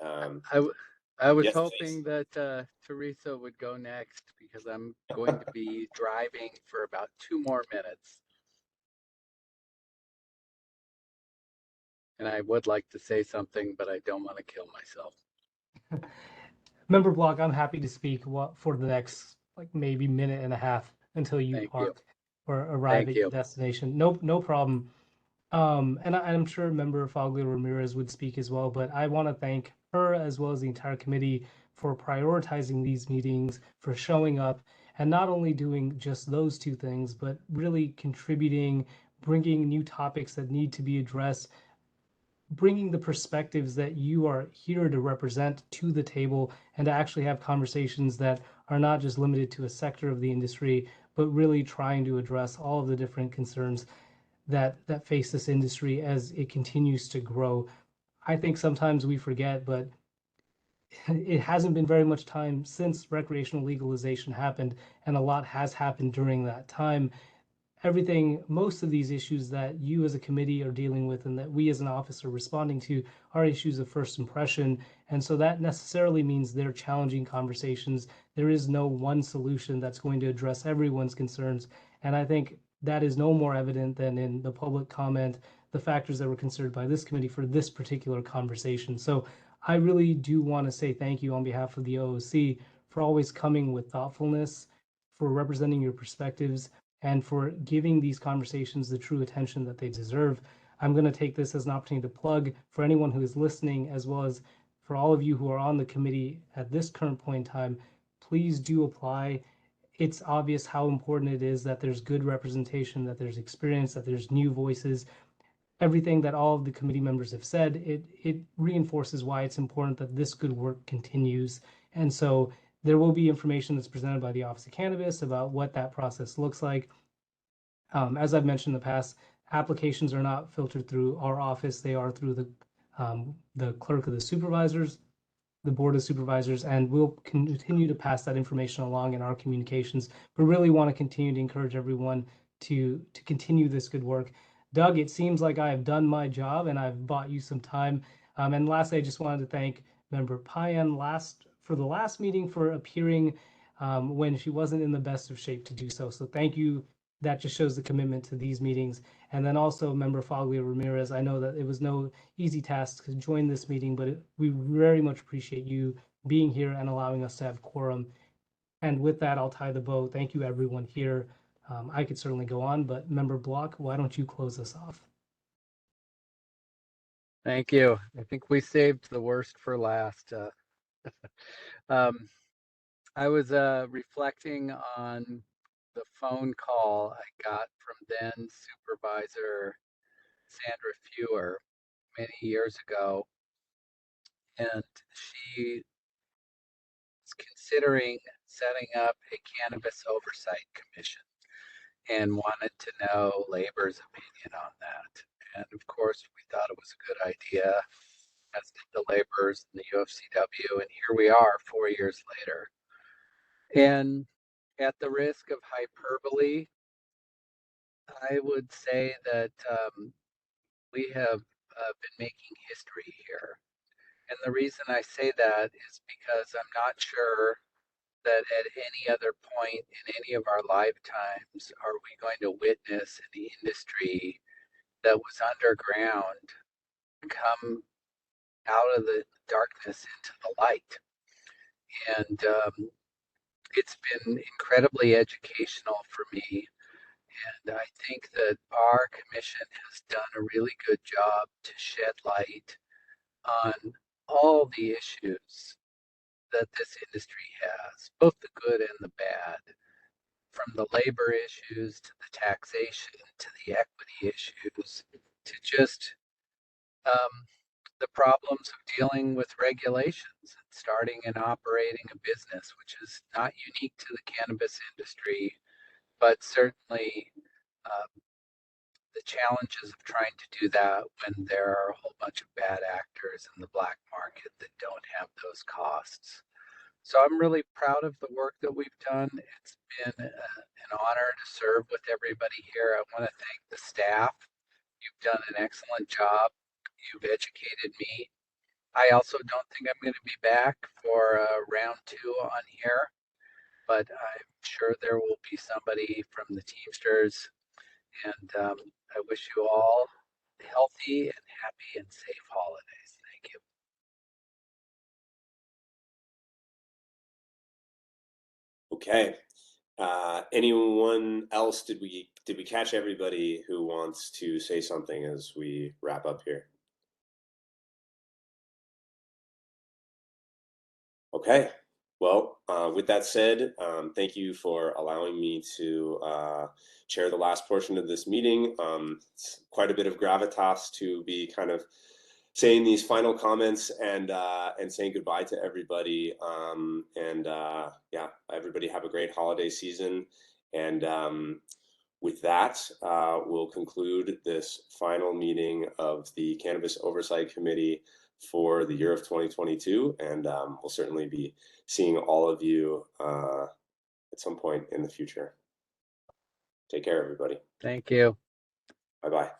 I was yes, hoping that Teresa would go next because I'm going to be driving for about 2 more minutes. And I would like to say something, but I don't want to kill myself. Member Block, I'm happy to speak for the next maybe minute and a half until you Thank park you. or arrive Thank at your you. destination. No problem. And I'm sure Member Foglia Ramirez would speak as well, but I want to thank her as well as the entire committee for prioritizing these meetings, for showing up, and not only doing just those two things, but really contributing, bringing new topics that need to be addressed, bringing the perspectives that you are here to represent to the table and to actually have conversations that are not just limited to a sector of the industry, but really trying to address all of the different concerns that face this industry as it continues to grow. I think sometimes we forget, but it hasn't been very much time since recreational legalization happened, and a lot has happened during that time. Most of these issues that you as a committee are dealing with and that we as an office are responding to are issues of first impression. And so that necessarily means they're challenging conversations. There is no one solution that's going to address everyone's concerns. And I think that is no more evident than in the public comment, the factors that were considered by this committee for this particular conversation. So I really do want to say thank you on behalf of the OOC for always coming with thoughtfulness, for representing your perspectives, and for giving these conversations the true attention that they deserve. I'm going to take this as an opportunity to plug for anyone who is listening, as well as for all of you who are on the committee at this current point in time. Please do apply. It's obvious how important it is that there's good representation, that there's experience, that there's new voices. Everything that all of the committee members have said, it reinforces why it's important that this good work continues. And so there will be information that's presented by the Office of Cannabis about what that process looks like. As I've mentioned in the past, applications are not filtered through our office. They are through the clerk of the supervisors, the board of supervisors, and we'll continue to pass that information along in our communications. But really want to continue to encourage everyone to continue this good work. Doug, it seems like I have done my job and I've bought you some time. And lastly, I just wanted to thank Member Payan for the last meeting for appearing when she wasn't in the best of shape to do so. So thank you. That just shows the commitment to these meetings. And then also Member Foglia Ramirez, I know that it was no easy task to join this meeting, but we very much appreciate you being here and allowing us to have quorum. And with that, I'll tie the bow. Thank you, everyone here. I could certainly go on, but Member Block, why don't you close us off? Thank you. I think we saved the worst for last. I was reflecting on the phone call I got from then Supervisor Sandra Fewer many years ago, and she was considering setting up a Cannabis Oversight Commission and wanted to know labor's opinion on that. And of course, we thought it was a good idea, as did the laborers and the UFCW, and here we are 4 years later. And at the risk of hyperbole, I would say that we have been making history here. And the reason I say that is because I'm not sure that at any other point in any of our lifetimes are we going to witness an industry that was underground come out of the darkness into the light. And it's been incredibly educational for me. And I think that our commission has done a really good job to shed light on all the issues that this industry has, both the good and the bad, from the labor issues to the taxation to the equity issues to just the problems of dealing with regulations and starting and operating a business, which is not unique to the cannabis industry, but certainly the challenges of trying to do that when there are a whole bunch of bad actors in the black market that don't have those costs. So I'm really proud of the work that we've done. It's been an honor to serve with everybody here. I want to thank the staff. You've done an excellent job. You've educated me. I also don't think I'm going to be back for round 2 on here, but I'm sure there will be somebody from the Teamsters. And I wish you all healthy and happy and safe holidays. Thank you. Okay. Anyone else? Did we catch everybody who wants to say something as we wrap up here? Okay. Well, with that said, thank you for allowing me to chair the last portion of this meeting. It's quite a bit of gravitas to be kind of saying these final comments and saying goodbye to everybody. Yeah, everybody have a great holiday season. And with that, we'll conclude this final meeting of the Cannabis Oversight Committee for the year of 2022. And we'll certainly be seeing all of you at some point in the future. Take care, everybody. Thank you. Bye-bye.